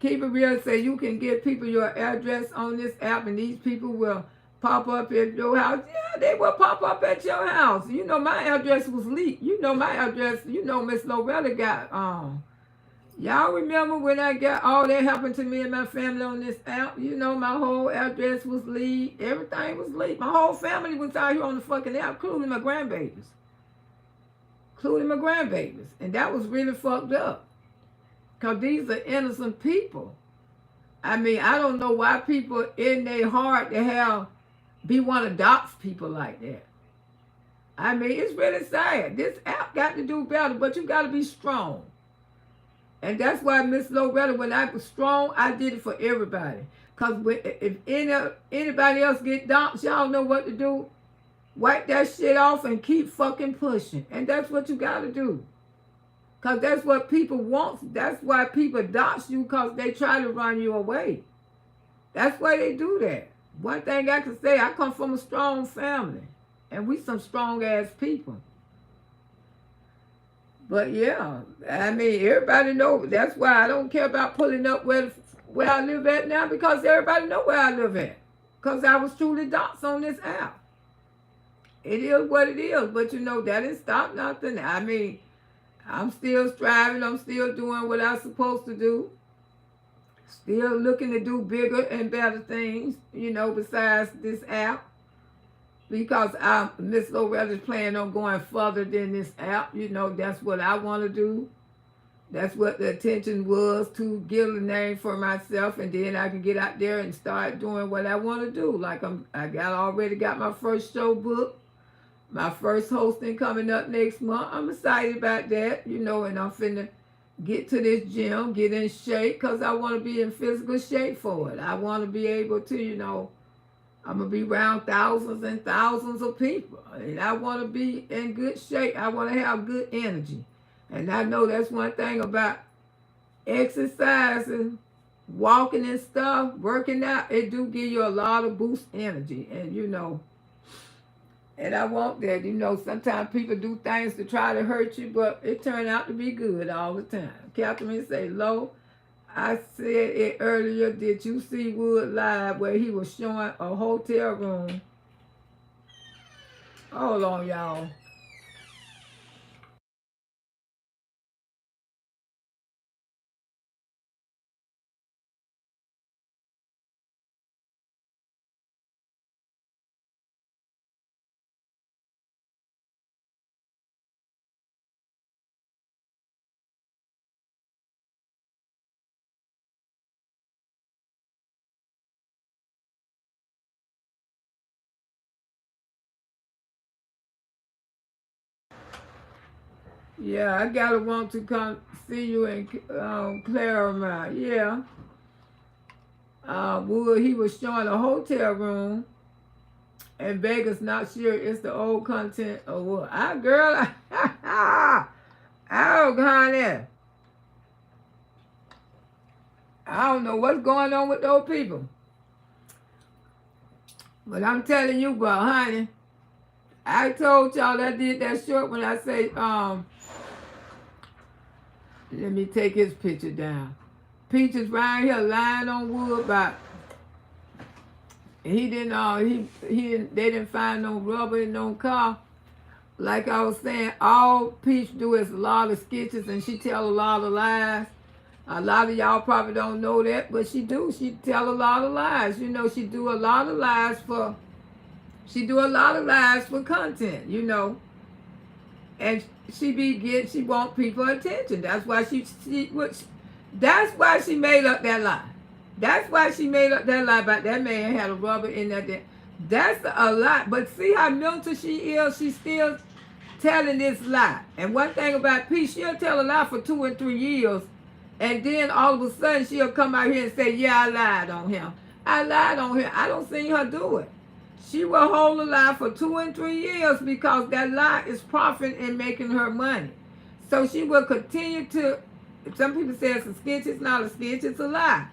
Keep it real, say you can give people your address on this app, and these people will pop up at your house. Yeah, they will pop up at your house. You know, my address was leaked. You know, my address, you know, Miss Loretta got, y'all remember when I got all that happened to me and my family on this app? You know, my whole address was leaked. Everything was leaked. My whole family was out here on the fucking app, including my grandbabies. Including my grandbabies. And that was really fucked up. Because these are innocent people. I mean, I don't know why people in their heart to want to dox people like that. I mean, it's really sad. This app got to do better, but you got to be strong. And that's why Miss Loretta, when I was strong, I did it for everybody. Because if anybody else get dumped, y'all know what to do. Wipe that shit off and keep fucking pushing. And that's what you got to do. Because that's what people want. That's why people dox you, because they try to run you away. That's why they do that. One thing I can say, I come from a strong family. And we some strong-ass people. But yeah, I mean, everybody know. That's why I don't care about pulling up where I live at now, because everybody know where I live at. Because I was truly doxxed on this app. It is what it is. But you know, that didn't stop nothing. I mean, I'm still striving. I'm still doing what I'm supposed to do. Still looking to do bigger and better things, you know, besides this app. Because Miss Loretta's planning on going further than this app. You know, that's what I want to do. That's what the intention was, to get a name for myself, and then I can get out there and start doing what I want to do. Like I already got my first show booked, my first hosting coming up next month. I'm excited about that, you know, and I'm finna get to this gym, get in shape, because I want to be in physical shape for it. I want to be able to, you know, I'm going to be around thousands and thousands of people. And I want to be in good shape. I want to have good energy. And I know that's one thing about exercising, walking and stuff, working out. It do give you a lot of boost energy. And, you know, and I want that. You know, sometimes people do things to try to hurt you, but it turned out to be good all the time. Catherine say, Lo, I said it earlier, did you see Wood Live where he was showing a hotel room? Hold on, y'all. Yeah, I gotta want to come see you in Claremont. Yeah. Wood, he was showing a hotel room in Vegas. Not sure it's the old content or what. Oh, honey. I don't know what's going on with those people. But I'm telling you, bro, honey, I told y'all I did that short when I say, let me take his picture down. Peaches right here lying on Wood, but he didn't, they didn't find no rubber in no car. Like I was saying, all Peach do is a lot of sketches, and she tell a lot of lies. A lot of y'all probably don't know that, but she do. She tell a lot of lies. You know, she do a lot of lies for content, you know. And she want people attention. That's why that's why she made up that lie. That's why she made up that lie about that man had a rubber in that. That's a lie. But see how mental she is? She's still telling this lie. And one thing about Pete, she'll tell a lie for 2 and 3 years, and then all of a sudden she'll come out here and say, yeah, I lied on him. I lied on him. I don't see her do it. She will hold a lie for 2 and 3 years because that lie is profit in making her money. So she will continue to, some people say it's a sketch, it's not a sketch, it's a lie.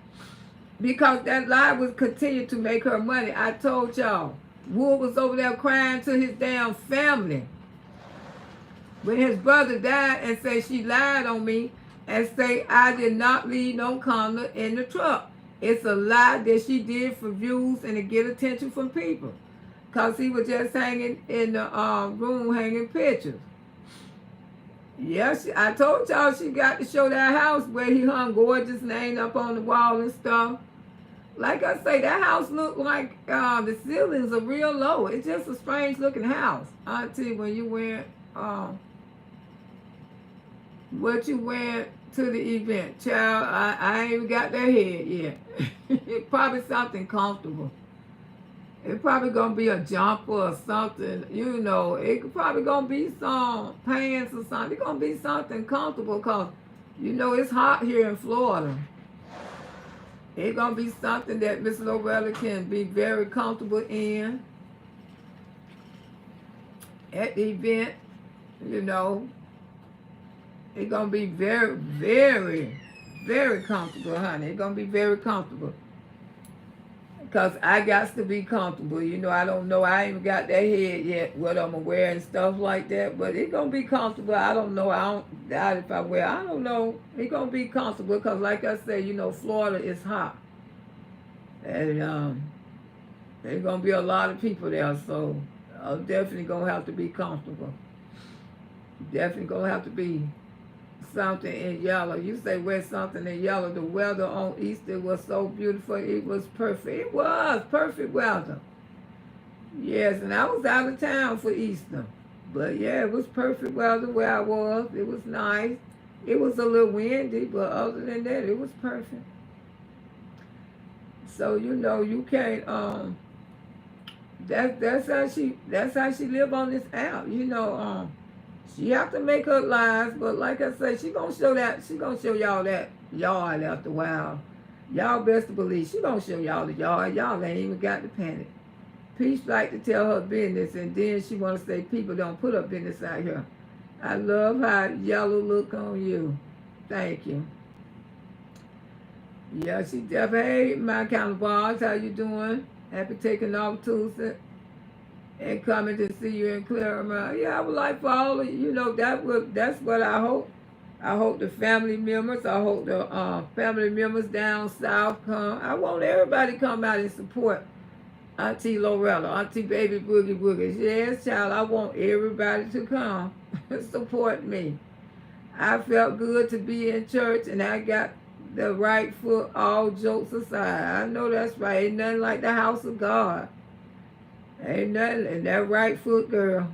Because that lie will continue to make her money. I told y'all, Wood was over there crying to his damn family when his brother died and say she lied on me and say I did not leave no condom in the truck. It's a lie that she did for views and to get attention from people. Because he was just hanging in the room hanging pictures. Yes, I told y'all she got to show that house where he hung gorgeous name up on the wall and stuff. Like I say, that house looked like the ceilings are real low. It's just a strange looking house. Auntie, when you went, what you went to the event, child, I ain't even got that head yet. It's probably something comfortable. It's probably gonna be a jumper or something, you know. It could probably gonna be some pants or something. It's gonna be something comfortable, cause You know, it's hot here in Florida. It's going to be something that Miss Loretta can be very comfortable in at the event. You know, it's going to be very, very, very comfortable, honey. It's going to be very comfortable. Because I got to be comfortable. You know, I don't know. I ain't got that head yet, what I'm going to wear and stuff like that. But it's going to be comfortable. I don't know. I don't doubt if I wear. I don't know. It's going to be comfortable because, like I said, you know, Florida is hot. And there's going to be a lot of people there. So I'm definitely going to have to be comfortable. Definitely going to have to be something in yellow. You say wear something in yellow. The weather on Easter was so beautiful. It was perfect. It was perfect weather. Yes, and I was out of town for Easter. But yeah, it was perfect weather where I was. It was nice. It was a little windy, but other than that, it was perfect. So you know, you can't that's how she live on this app. You know, she have to make her lies, but like I said, she gonna show y'all that yard after a while. Y'all best to believe she gonna show y'all the yard. Y'all ain't even got to panic. Peach like to tell her business, and then she wanna say people don't put her business out here. I love how yellow look on you. Thank you. Yeah, she definitely. Hey, my counterparts, how you doing? Happy taking off Tuesday and coming to see you in Claremont. Yeah, I would like for all of you know that's what I hope. I hope the family members, I hope the family members down south come. I want everybody to come out and support Auntie Loretta, Auntie Baby Boogie Boogie. Yes, child, I want everybody to come support me. I felt good to be in church and I got the right foot, all jokes aside. I know that's right. Ain't nothing like the house of God. Ain't nothing, and that right foot, girl.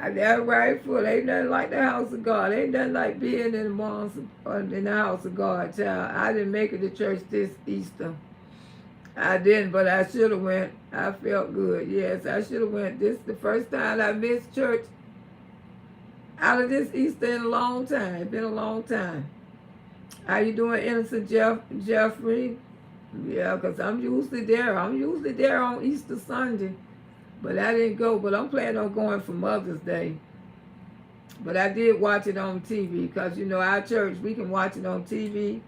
That right foot, ain't nothing like the house of God. Ain't nothing like being in the house of God, child. I didn't make it to church this Easter. I didn't, but I should have went. I felt good. Yes, I should have went. This is the first time I missed church out of this Easter in a long time. It's been a long time. How you doing, Innocent Jeffrey? Yeah, because I'm usually there. I'm usually there on Easter Sunday. But I didn't go. But I'm planning on going for Mother's Day. But I did watch it on TV because, you know, our church, we can watch it on TV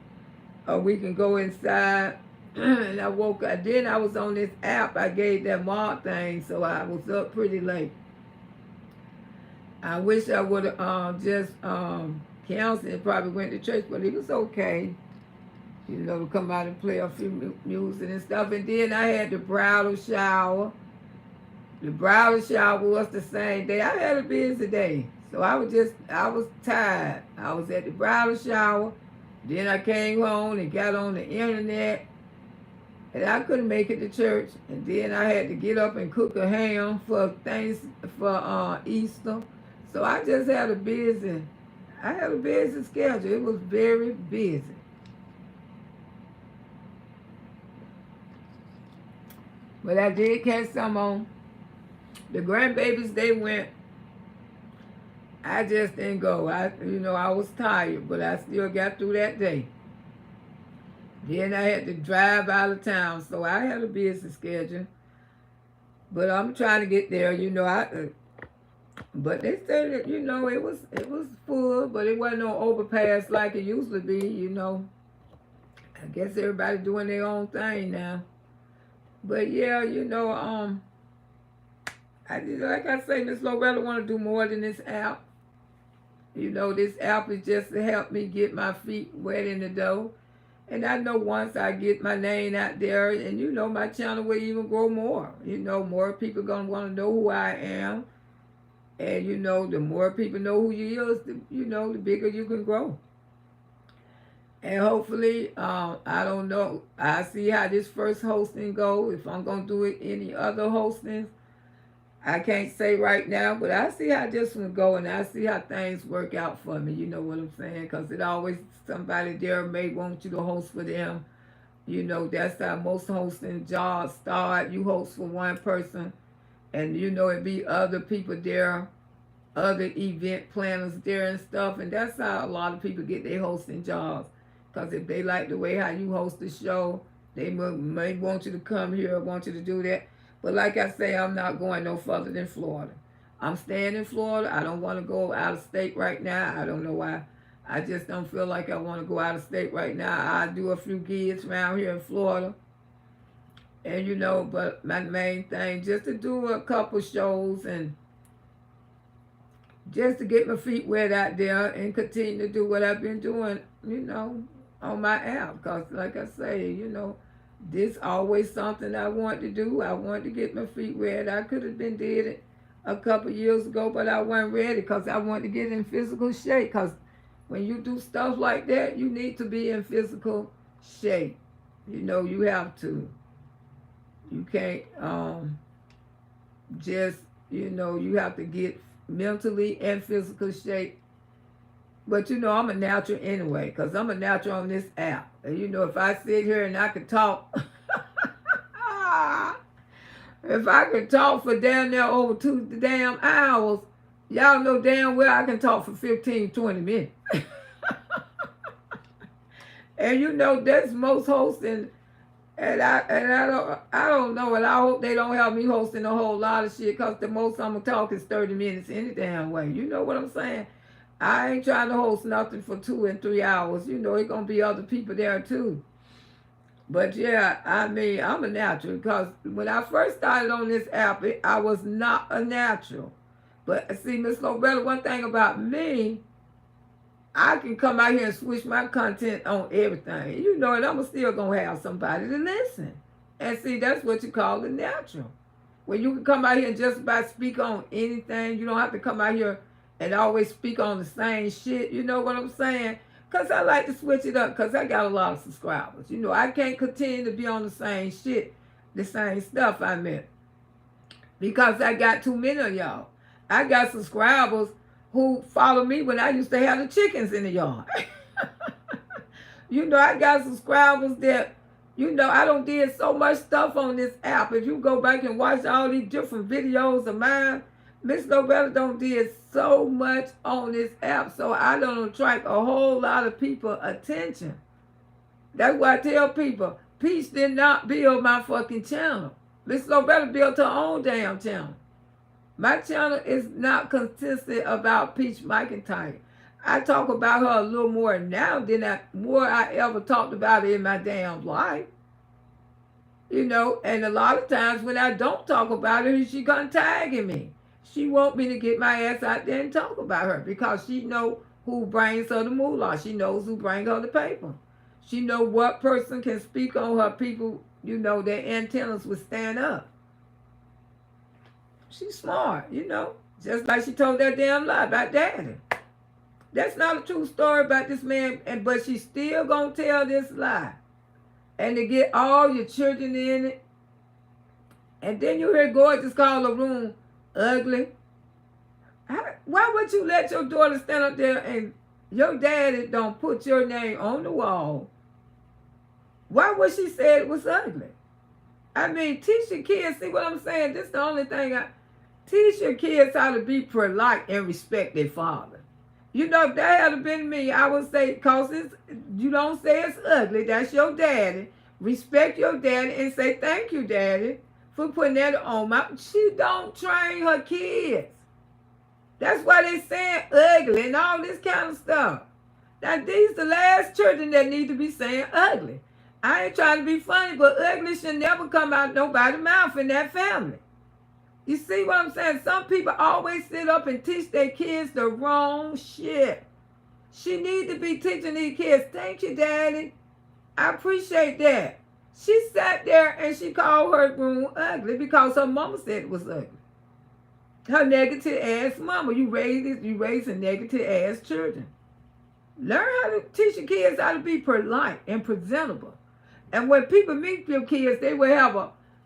or we can go inside. And I woke up. Then I was on this app. I gave that mark thing, so I was up pretty late. I wish I would have just canceled and probably went to church, but it was okay. You know, to come out and play a few music and stuff. And then I had the bridal shower. The bridal shower was the same day. I had a busy day. So I was tired. I was at the bridal shower. Then I came home and got on the internet. And I couldn't make it to church. And then I had to get up and cook a ham for Easter. So I just had a busy schedule. It was very busy. But I did catch some on. The grandbabies, they went. I just didn't go. I was tired, but I still got through that day. Then I had to drive out of town, so I had a busy schedule. But I'm trying to get there, but they said that, it was full, but it wasn't no overpass like it used to be, I guess everybody doing their own thing now. But yeah, like I say, Miss Loretta want to do more than this app. This app is just to help me get my feet wet in the dough. And I know once I get my name out there, and my channel will even grow more. More people going to want to know who I am. And the more people know who you is, the bigger you can grow. And hopefully, I don't know. I see how this first hosting goes. If I'm going to do it any other hostings, I can't say right now, but I see how this one go, and I see how things work out for me. You know what I'm saying? Because it always, somebody there may want you to host for them. That's how most hosting jobs start. You host for one person, and it be other people there other event planners there and stuff, and that's how a lot of people get their hosting jobs. Because if they like the way how you host the show, they may want you to come here, want you to do that. But like I say, I'm not going no further than Florida. I'm staying in Florida. I don't want to go out of state right now. I don't know why. I just don't feel like I want to go out of state right now. I do a few gigs around here in Florida. And but my main thing, just to do a couple shows and just to get my feet wet out there and continue to do what I've been doing, on my app. Because like I say, this always something I want to do. I want to get my feet wet. I could have been did it a couple years ago, but I wasn't ready because I wanted to get in physical shape. Because when you do stuff like that, you need to be in physical shape. You have to. You can't just, you have to get mentally and physical shape. But I'm a natural anyway, because I'm a natural on this app. And if I sit here and I could talk, if I could talk for damn near over 2 damn hours, y'all know damn well I can talk for 15, 20 minutes. And that's most hosting. And I don't know, and I hope they don't have me hosting a whole lot of shit, because the most I'm gonna talk is 30 minutes any damn way. You know what I'm saying? I ain't trying to host nothing for 2 and 3 hours. It's gonna be other people there too. But yeah, I'm a natural, because when I first started on this app, I was not a natural. But see, Miss Loretta, one thing about me, I can come out here and switch my content on everything, and I'm still going to have somebody to listen. And see, that's what you call the natural. When you can come out here and just about speak on anything, you don't have to come out here and always speak on the same shit, you know what I'm saying? Because I like to switch it up, because I got a lot of subscribers. I can't continue to be on the same shit, the same stuff I meant. Because I got too many of y'all. I got subscribers who follow me when I used to have the chickens in the yard. I got subscribers that, I don't did so much stuff on this app. If you go back and watch all these different videos of mine, Miss Loretta don't did so much on this app, so I don't attract a whole lot of people attention. That's why I tell people, Peach did not build my fucking channel. Miss Loretta built her own damn channel. My channel is not consistent about Peach McIntyre. I talk about her a little more now than I ever talked about it in my damn life. And a lot of times when I don't talk about her, she gonna tag me. She want me to get my ass out there and talk about her, because she know who brings her the moolah. She knows who brings her the paper. She know what person can speak on her people, their antennas would stand up. She's smart, just like she told that damn lie about daddy. That's not a true story about this man, but she's still gonna tell this lie. And to get all your children in it. And then you hear Gorgeous call the room ugly. Why would you let your daughter stand up there and your daddy don't put your name on the wall? Why would she say it was ugly? Teach your kids, see what I'm saying? This is the only thing teach your kids how to be polite and respect their father. If that had been me, I would say, because you don't say it's ugly. That's your daddy. Respect your daddy and say, thank you, daddy, for putting that on. She don't train her kids. That's why they saying ugly and all this kind of stuff. Now, these the last children that need to be saying ugly. I ain't trying to be funny, but ugly should never come out nobody's mouth in that family. You see what I'm saying? Some people always sit up and teach their kids the wrong shit. She need to be teaching these kids, thank you, daddy. I appreciate that. She sat there and she called her room ugly because her mama said it was ugly. Her negative ass mama. You raising negative ass children. Learn how to teach your kids how to be polite and presentable. And when people meet your kids, they will have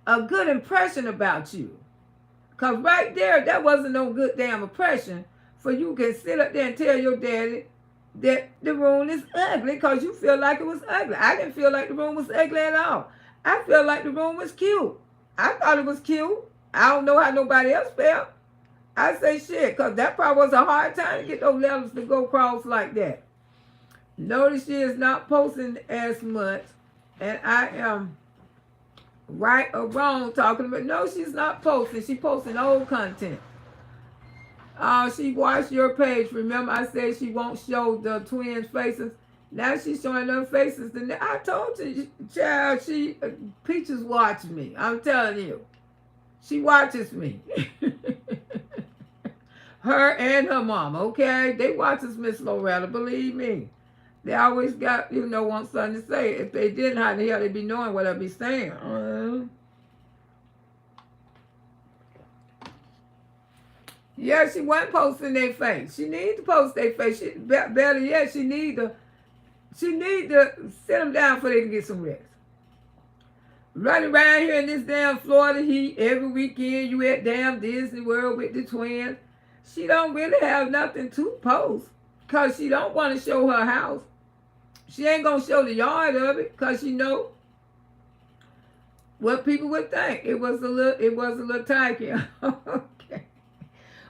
a good impression about you. Because right there, that wasn't no good damn impression for you can sit up there and tell your daddy that the room is ugly because you feel like it was ugly. I didn't feel like the room was ugly at all. I felt like the room was cute. I thought it was cute. I don't know how nobody else felt. I say shit, because that probably was a hard time to get those letters to go across like that. Notice she is not posting as much, and I am right or wrong talking about, no, she's not posting. She's posting old content. She watched your page. Remember I said she won't show the twins' faces? Now she's showing them faces. I told you, child, Peaches watches me. I'm telling you. She watches me. Her and her mama, okay? They watches Miss Loretta, believe me. They always got, want something to say. If they didn't, how the hell they be knowing what I be saying? Yeah, she wasn't posting their face. She need to post their face. Better yet, she need to sit them down so they can get some rest. Running around here in this damn Florida heat every weekend, you at damn Disney World with the twins. She don't really have nothing to post because she don't want to show her house. She ain't going to show the yard of it because she know what people would think. It was a little tacky. Okay.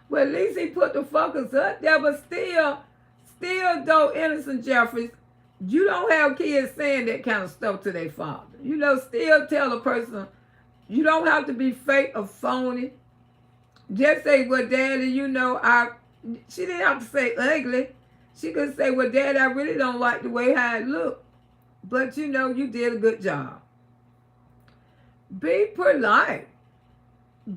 Well, at least he put the fuckers up there, but still though, Innocent Jeffries, you don't have kids saying that kind of stuff to their father. Still tell a person, you don't have to be fake or phony. Just say, well, Daddy, she didn't have to say ugly. She could say, well, Daddy, I really don't like the way how it looked. But, you did a good job. Be polite.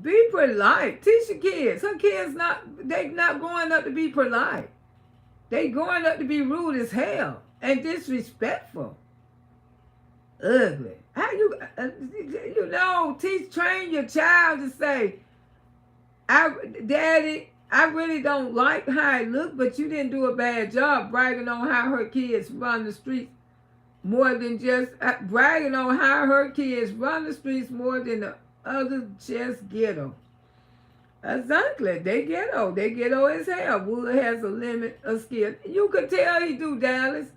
Be polite. Teach your kids. Her kids they not growing up to be polite. They growing up to be rude as hell and disrespectful. Ugly. How train your child to say, Daddy, I really don't like how it looked, but you didn't do a bad job bragging on how her kids run the streets more than just bragging on how her kids run the streets more than the others just ghetto. Exactly. They ghetto. They ghetto as hell. Wood has a limit of skill. You could tell he do, Dallas.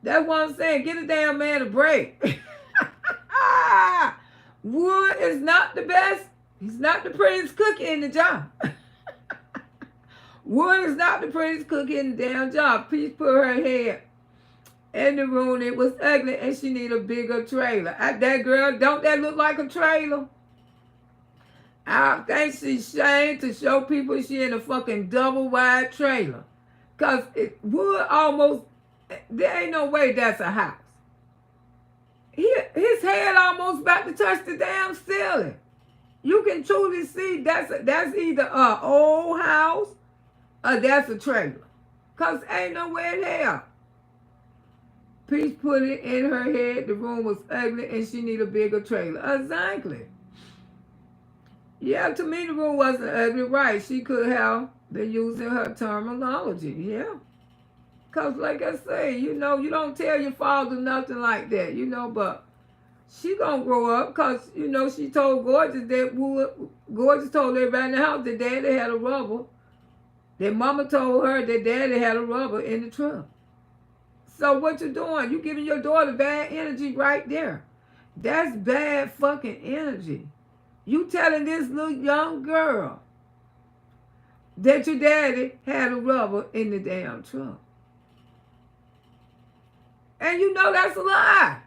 That's what I'm saying. Get a damn man a break. Wood is not the best. He's not the prettiest cookie in the job. Wood is not the prettiest cookie in the damn job. Peach put her head in the room. It was ugly and she need a bigger trailer. That girl, don't that look like a trailer? I think she's ashamed to show people she in a fucking double wide trailer. Because Wood almost, there ain't no way that's a house. His head almost about to touch the damn ceiling. You can truly see that's either an old house or that's a trailer. Because ain't no way in hell. Peach put it in her head. The room was ugly and she need a bigger trailer. Exactly. Yeah, to me the room wasn't ugly. Right. She could have been using her terminology. Yeah. Because like I say, you don't tell your father nothing like that, but she gonna grow up because, she told Gorgeous that Gorgeous told everybody in the house that Daddy had a rubber. That Mama told her that Daddy had a rubber in the truck. So what you doing? You giving your daughter bad energy right there. That's bad fucking energy. You telling this little young girl that your daddy had a rubber in the damn truck. And that's a lie.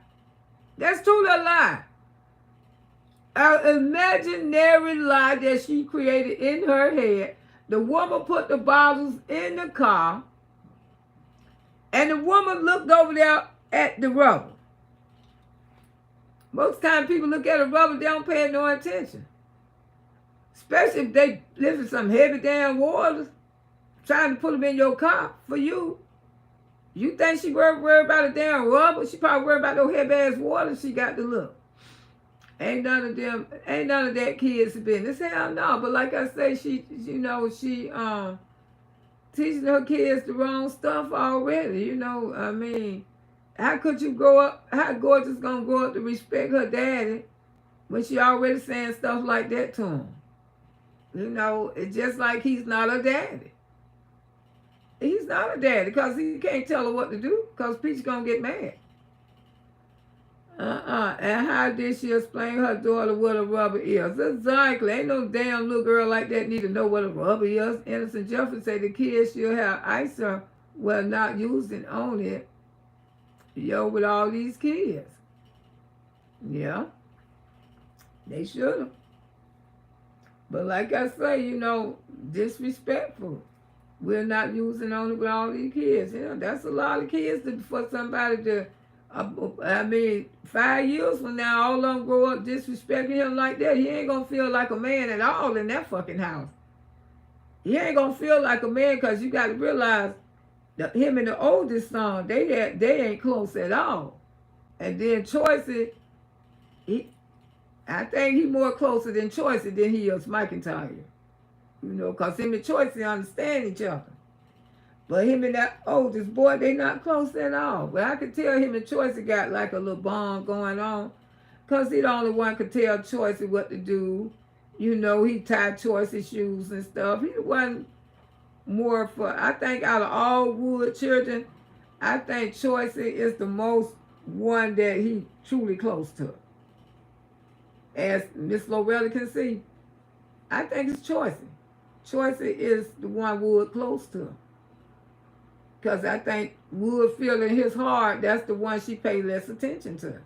That's truly a lie. An imaginary lie that she created in her head. The woman put the bottles in the car. And the woman looked over there at the rubber. Most times people look at a rubber, they don't pay no attention. Especially if they lifting some heavy damn waters, trying to put them in your car for you. You think she worried about a damn rubber? She probably worried about those heavy ass water she got to look. Ain't none of that kids' business. Hell no. But like I say, she teaching her kids the wrong stuff already. How could you grow up, how Gorgeous gonna grow up to respect her daddy when she already saying stuff like that to him? It's just like he's not a daddy. He's not a daddy because he can't tell her what to do because Peach gonna get mad. And how did she explain her daughter what a rubber is? Exactly. Ain't no damn little girl like that need to know what a rubber is. Innocent Jeffrey said the kids should have ISA well not using on it. Yo, with all these kids. Yeah. They should have. But like I say, you know, disrespectful. We're not using on it with all these kids. You know, that's a lot of kids for somebody to, I mean, 5 years from now, all of them grow up disrespecting him like that. He ain't going to feel like a man at all in that fucking house. He ain't going to feel like a man because you got to realize that him and the oldest son, they ain't close at all. And then Choice, I think he more closer than Choice than he is McIntyre. You know, because him and Choice understand each other. But him and that oldest boy, they not close at all. But I could tell him and Choice got like a little bond going on. Because he the only one could tell Choice what to do. You know, he tied Choice's shoes and stuff. He the one more for, I think out of all Wood children, I think Choice is the most one that he truly close to. As Miss Loretta can see, I think it's Choice. Choice is the one Wood close to. Because I think Wood feel in his heart, that's the one she pay less attention to.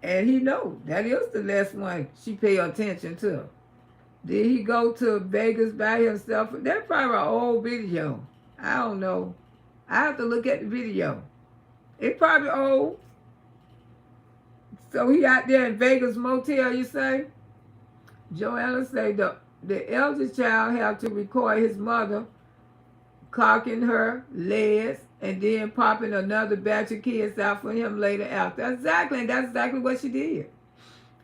And he know that is the last one she pay attention to. Did he go to Vegas by himself? That's probably an old video. I don't know. I have to look at the video. It's probably old. So he out there in Vegas motel, you say? Joanna say the eldest child have to record his mother cocking her legs and then popping another batch of kids out for him later after. Exactly, and that's exactly what she did.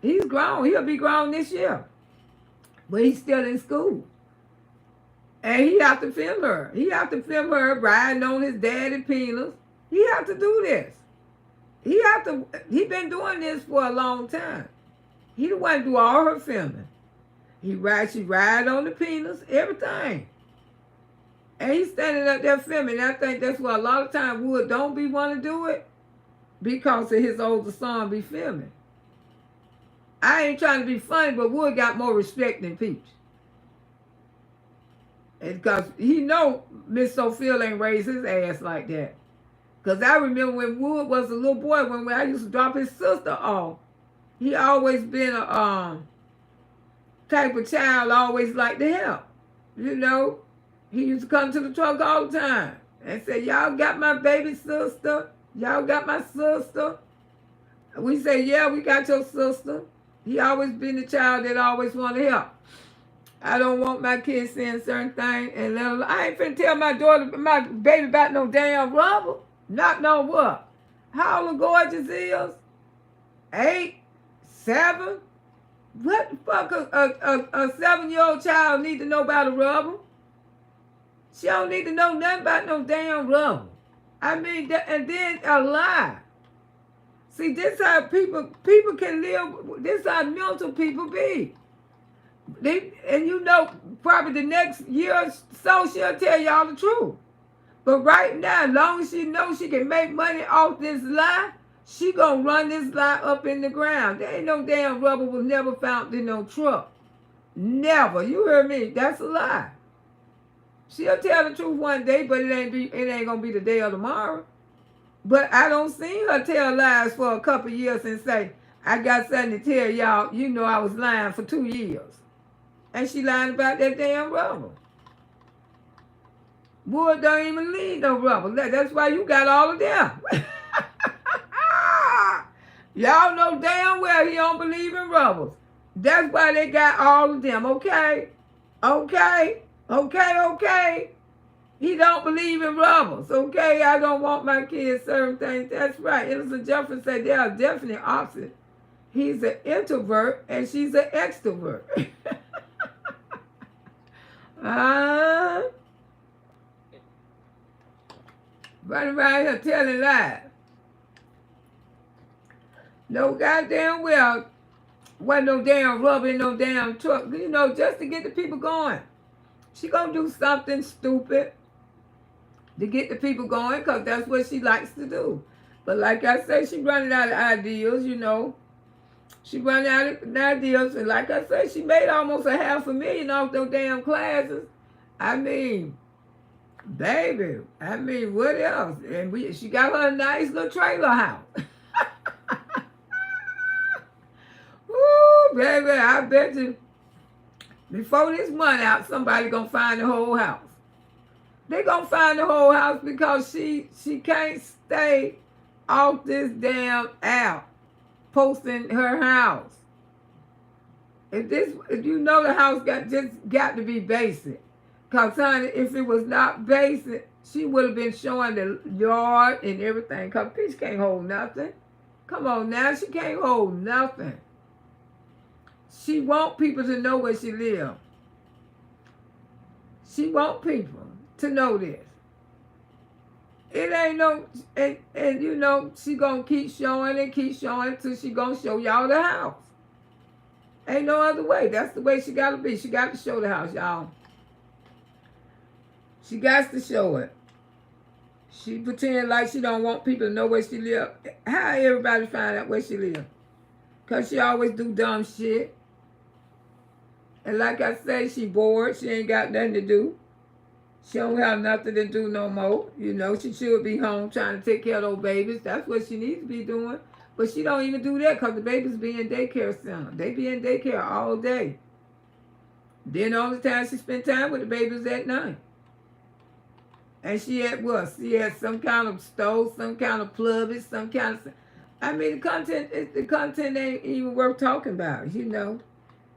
He's grown. He'll be grown this year. But he's still in school. And he have to film her. He have to film her riding on his daddy penis. He have to do this. He been doing this for a long time. He the one do all her filming. She ride on the penis, everything. And he's standing up there filming. And I think that's why a lot of times Wood don't be want to do it because of his older son be filming. I ain't trying to be funny, but Wood got more respect than Peach. And because he know Miss Sophia ain't raised his ass like that. Because I remember when Wood was a little boy, when I used to drop his sister off, he always been a type of child, always like to help. You know, he used to come to the truck all the time and say, y'all got my baby sister? Y'all got my sister? We say, yeah, we got your sister. He always been the child that always want to help. I don't want my kids saying certain things and let them, I ain't finna tell my daughter, my baby about no damn rubber. Not know what. How old Gorgeous is? 8, 7? What the fuck a 7-year-old child need to know about a rubber? She don't need to know nothing about no damn rubber. I mean, and then a lie. See, this how people can live. This how mental people be. And you know, probably the next year or so, she'll tell y'all the truth. But right now, as long as she knows she can make money off this lie, she gonna run this lie up in the ground. There ain't no damn rubber was never found in no truck. Never. You heard me? That's a lie. She'll tell the truth one day, but it ain't gonna be the day or tomorrow. But I don't see her tell lies for a couple years and say, I got something to tell y'all. You know I was lying for 2 years. And she lying about that damn rubber. Wood don't even need no rubber. That's why you got all of them. Y'all know damn well he don't believe in rubbers. That's why they got all of them, okay? Okay? Okay? He don't believe in rubbers, okay? I don't want my kids certain things. That's right. Innocent Jefferson said they are definitely opposite. He's an introvert and she's an extrovert. Running around here telling lies. No goddamn well wasn't no damn rubber in no damn truck, you know, just to get the people going. She gonna do something stupid to get the people going because that's what she likes to do. But like I say, she running out of ideas, you know. She running out of ideas. And like I said, she made almost $500,000 off those damn classes. I mean, baby, what else? And she got her a nice little trailer house. Ooh, baby, I bet you before this month out, somebody gonna find the whole house. They gonna find the whole house because she can't stay off this damn app posting her house. If you know the house got to be basic. Cause honey, if it was not basic, she would have been showing the yard and everything. Cause bitch can't hold nothing. Come on now, she can't hold nothing. She want people to know where she live. She want people to know this. It ain't no, and you know, she gonna keep showing till she gonna show y'all the house. Ain't no other way. That's the way she gotta be. She got to show the house, y'all. She got to show it. She pretend like she don't want people to know where she live. How everybody find out where she live? Because she always do dumb shit. And like I say, she bored. She ain't got nothing to do. She don't have nothing to do no more. You know, she should be home trying to take care of those babies. That's what she needs to be doing. But she don't even do that because the babies be in daycare center. They be in daycare all day. Then all the time she spend time with the babies at night. And she had what? She had some kind of stove, some kind of plug, some kind of... I mean, the content ain't even worth talking about, you know.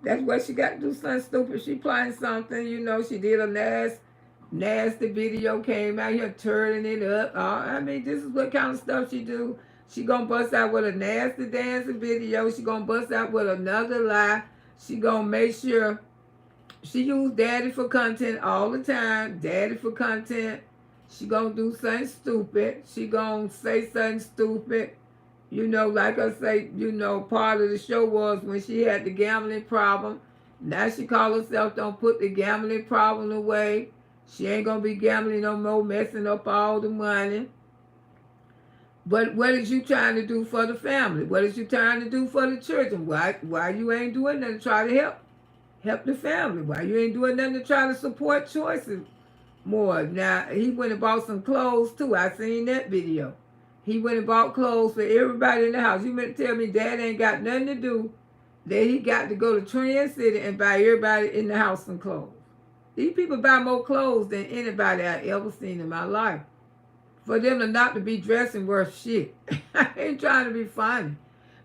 That's what she got to do, something stupid. She playing something, you know. She did a nasty video, came out here turning it up. I mean, this is what kind of stuff she do. She gonna bust out with a nasty dancing video. She gonna bust out with another lie. She gonna make sure she use daddy for content all the time. Daddy for content. She gonna do something stupid. She gonna say something stupid. You know, like I say, you know, part of the show was when she had the gambling problem. Now she call herself don't put the gambling problem away. She ain't gonna be gambling no more, messing up all the money. But what is you trying to do for the family? What is you trying to do for the children? Why you ain't doing nothing to try to help the family? Why you ain't doing nothing to try to support choices more? Now, he went and bought some clothes too. I seen that video. He went and bought clothes for everybody in the house. You meant to tell me Dad ain't got nothing to do, that he got to go to Trend City and buy everybody in the house some clothes. These people buy more clothes than anybody I ever seen in my life. For them to not to be dressing worth shit. I ain't trying to be funny.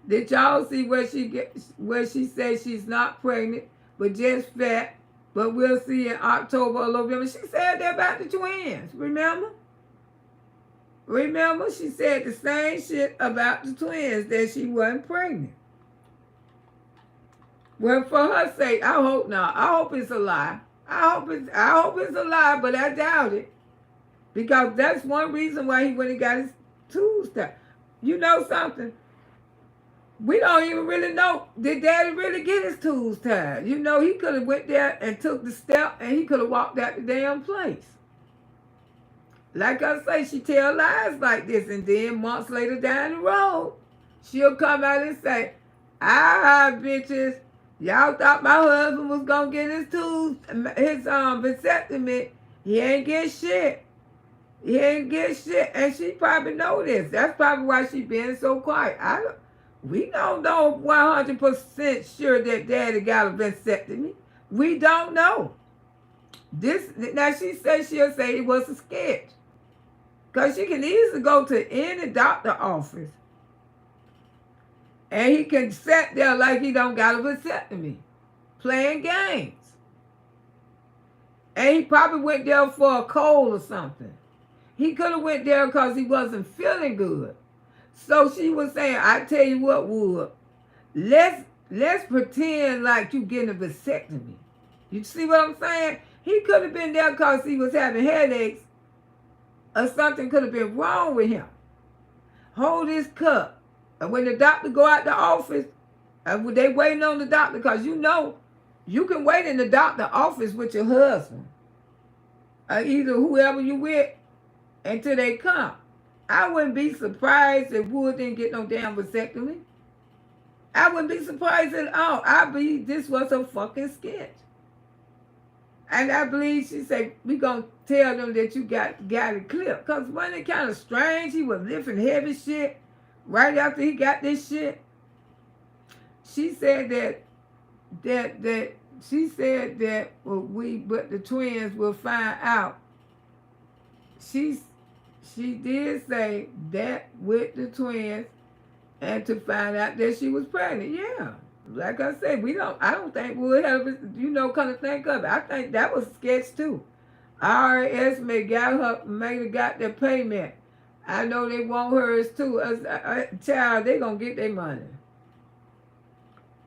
Did y'all see where she said she's not pregnant, but just fat, but we'll see in October or November? She said that about the twins, remember? Remember, she said the same shit about the twins, that she wasn't pregnant. Well, for her sake, I hope not. I hope it's a lie. I hope it's a lie, but I doubt it. Because that's one reason why he went and got his tools tied. You know something? We don't even really know, did Daddy really get his tools tied? You know, he could have went there and took the step and he could have walked out the damn place. Like I say, she tell lies like this, and then months later down the road, she'll come out and say, bitches, y'all thought my husband was gonna get his tools, his vasectomy. He ain't get shit. He ain't get shit. And she probably know this. That's probably why she been so quiet. We don't know 100% sure that Daddy got a vasectomy. We don't know. Now she says she'll say it was a sketch. Because she can easily go to any doctor office and he can sit there like he don't got a vasectomy, playing games. And he probably went there for a cold or something. He could have went there because he wasn't feeling good. So she was saying, I tell you what, Wood, let's pretend like you getting a vasectomy. You see what I'm saying? He could have been there because he was having headaches or something could have been wrong with him. Hold his cup. And when the doctor go out the office, they waiting on the doctor, because you know, you can wait in the doctor office with your husband or either whoever you with until they come. I wouldn't be surprised if Wood didn't get no damn vasectomy. I wouldn't be surprised at all. I believe this was a fucking sketch. And I believe she said, we gonna tell them that you got it clipped. Cause wasn't it kind of strange? He was lifting heavy shit right after he got this shit. She said that she said that but the twins will find out. She did say that with the twins and to find out that she was pregnant. Yeah. Like I said, I don't think we'll have, come to think of it. I think that was a sketch too. IRS may have got their payment. I know they want hers too. As a child, they gonna get their money.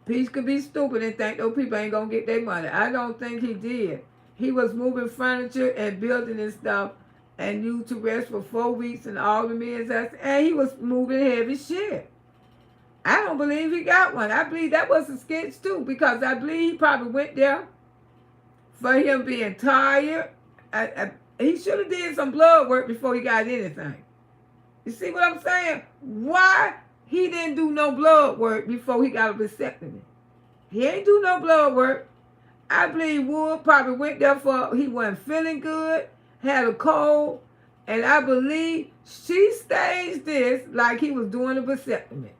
Peach could be stupid and think those people ain't gonna get their money. I don't think he did. He was moving furniture and building and stuff and used to rest for 4 weeks and all the meals, and he was moving heavy shit. I don't believe he got one. I believe that was a sketch too, because I believe he probably went there for him being tired. He should have did some blood work before he got anything. You see what I'm saying? Why he didn't do no blood work before he got a vasectomy? He ain't do no blood work. I believe Wood probably went there for he wasn't feeling good, had a cold, and I believe she staged this like he was doing a vasectomy.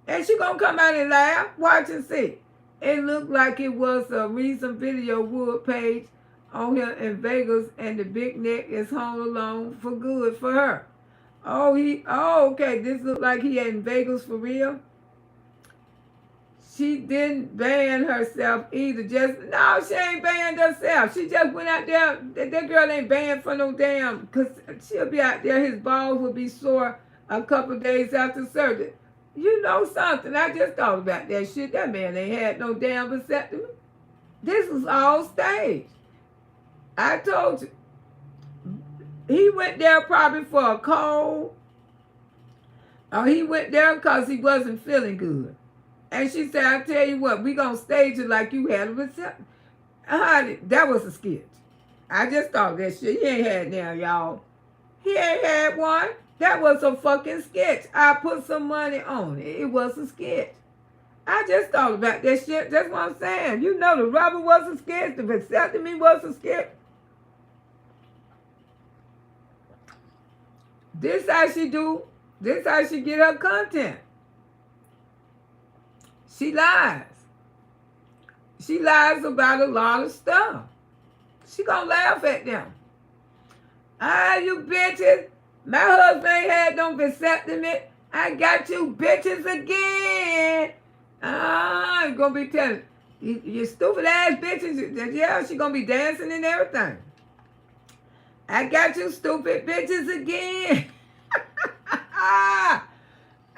And she gonna come out and laugh. Watch and see. It looked like it was a recent video Wood page on him in Vegas, and the big neck is home alone for good for her. Okay. This looked like he in Vegas for real. She didn't ban herself either. No, she ain't banned herself. She just went out there. That girl ain't banned for no damn, because she'll be out there. His balls will be sore a couple days after surgery. You know something? I just thought about that shit. That man ain't had no damn vasectomy. This was all staged. I told you. He went there probably for a cold. Or he went there because he wasn't feeling good. And she said, I tell you what, we going to stage it like you had a vasectomy. Honey, that was a sketch. I just thought that shit. He ain't had now, y'all. He ain't had one. That was a fucking sketch. I put some money on it. It was a sketch. I just thought about that shit. That's what I'm saying. You know, the rubber was a sketch. The vasectomy was a sketch. This how she do. This how she get her content. She lies. She lies about a lot of stuff. She gonna laugh at them. You bitches. My husband ain't had no vasectomy. I got you bitches again. I'm gonna be telling you stupid ass bitches. Yeah, she gonna be dancing and everything. I got you stupid bitches again.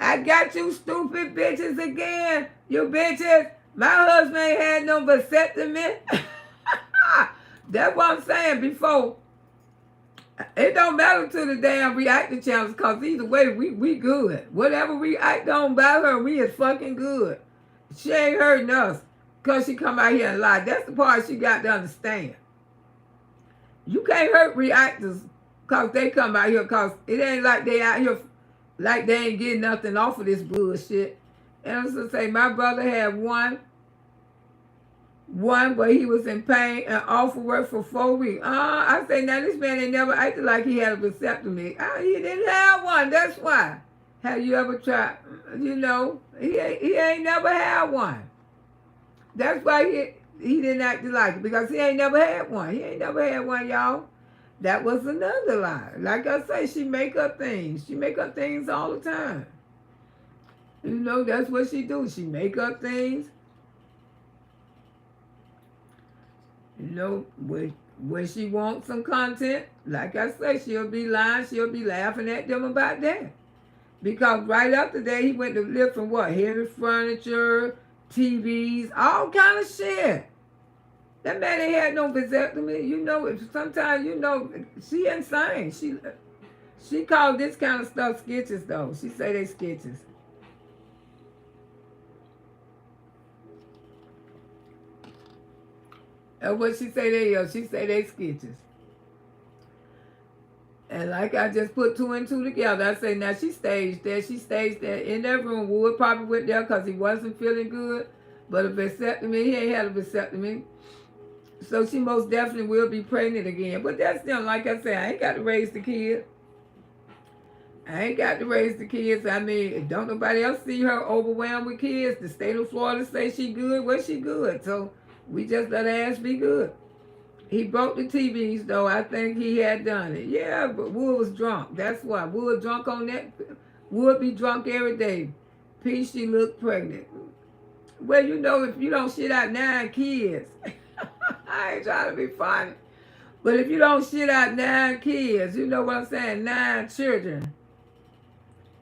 I got you stupid bitches again. You bitches. My husband ain't had no vasectomy. That's what I'm saying before. It don't matter to the damn reacting channels, because either way, we good. Whatever we act on by her, we is fucking good. She ain't hurting us because she come out here and lie. That's the part she got to understand. You can't hurt reactors because they come out here, because it ain't like they out here like they ain't getting nothing off of this bullshit. And I was going to say, my brother had one, but he was in pain and off of work for 4 weeks. I say, now this man ain't never acted like he had a vasectomy. He didn't have one. That's why. Have you ever tried? You know, he ain't never had one. That's why he didn't act like it, because he ain't never had one. He ain't never had one, y'all. That was another lie. Like I say, she make up things. She make up things all the time. You know, that's what she do. She make up things. You know, when she wants some content, like I say, she'll be lying. She'll be laughing at them about that. Because right after that, he went to live from what? Heavy furniture, TVs, all kind of shit. That man ain't had no vasectomy. You know, sometimes, you know, she insane. She called this kind of stuff sketches, though. She say they sketches. And what she say they are, she say they sketches. And like I just put two and two together, I say now she staged there. She staged there in that room. Wood probably went there because he wasn't feeling good. But a vasectomy, he ain't had a vasectomy. So she most definitely will be pregnant again. But that's them. Like I said, I ain't got to raise the kids. I ain't got to raise the kids. I mean, don't nobody else see her overwhelmed with kids. The state of Florida say she good. Well, she good. So we just let her ass be good. He broke the TVs, though. I think he had done it. Yeah, but Wood was drunk. That's why. Wood drunk on that. Wood be drunk every day. P, she looked pregnant. Well, you know, if you don't shit out 9 kids, I ain't trying to be funny. But if you don't shit out 9 kids, you know what I'm saying? 9 children.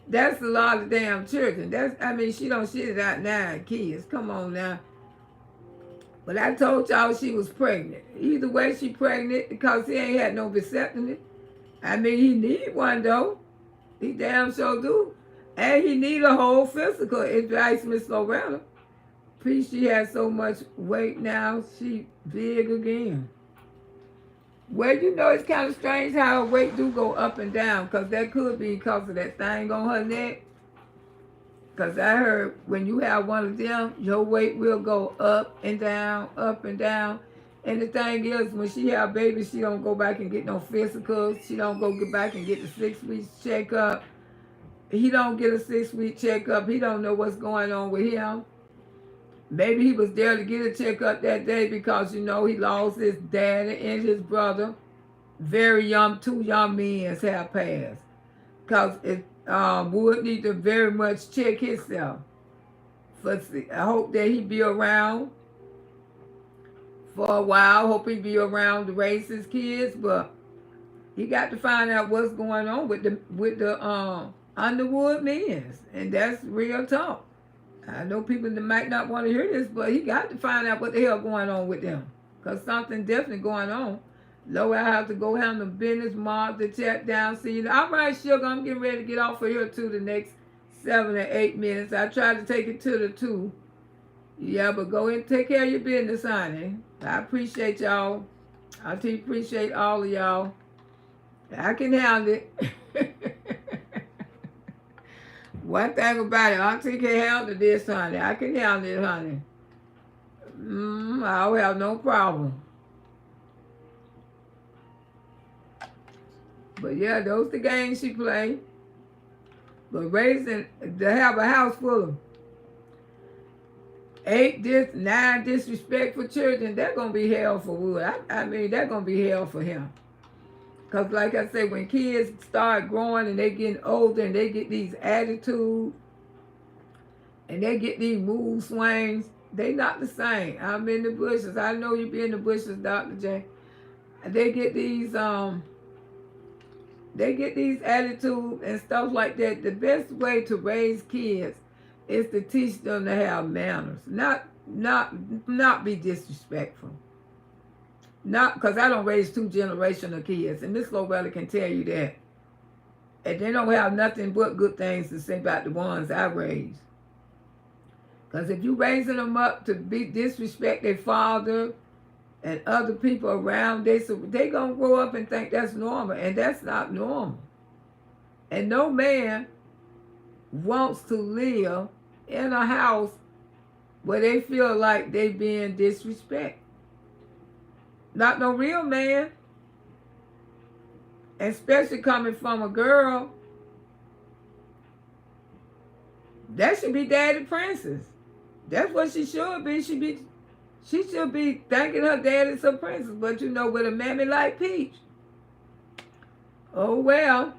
That's a lot of damn children. I mean, she don't shit out 9 kids. Come on now. But I told y'all she was pregnant. Either way, she pregnant because he ain't had no vasectomy. I mean, he need one, though. He damn sure do. And he need a whole physical, advice Miss Loretta. She has so much weight now, she big again. Well, you know, it's kind of strange how her weight do go up and down, because that could be because of that thing on her neck. Because I heard when you have one of them, your weight will go up and down, up and down. And the thing is, when she have babies, she don't go back and get no physicals. She don't go get back and get the 6 weeks checkup. He don't get a 6-week checkup. He don't know what's going on with him. Maybe he was there to get a checkup that day because, you know, he lost his daddy and his brother. Very young, 2 young men have passed. Because it Wood need to very much check himself. I hope that he be around for a while. Hope he be around to raise his kids, but he got to find out what's going on with the Underwood men, and that's real talk. I know people that might not want to hear this, but he got to find out what the hell going on with them, because something definitely going on. Low, I have to go handle business, mark the check down. See, all right, sugar, I'm getting ready to get off of here too the next 7 or 8 minutes. I tried to take it to the 2. Yeah, but go ahead and take care of your business, honey. I appreciate y'all. I appreciate all of y'all. I can handle it. One thing about it, Auntie can handle this, honey. I can handle it, honey. I don't have no problem. But yeah, those the games she played. But raising, to have a house full of 9 disrespectful children, they're going to be hell for Wood. I mean, they're going to be hell for him. Because like I said, when kids start growing and they getting older and they get these attitudes and they get these mood swings, they not the same. I'm in the bushes. I know you be in the bushes, Dr. J. They get these attitudes and stuff like that. The best way to raise kids is to teach them to have manners, not be disrespectful. Not because I don't raise 2 generational kids, and Miss Loretta can tell you that. And they don't have nothing but good things to say about the ones I raised. Because if you raising them up to disrespect their father and other people around, they gonna grow up and think that's normal, and that's not normal. And no man wants to live in a house where they feel like they being disrespected. Not no real man. Especially coming from a girl. That should be Daddy Princess. That's what she should be. She should be thanking her daddy's a princess. But you know, with a mammy like Peach. Oh well.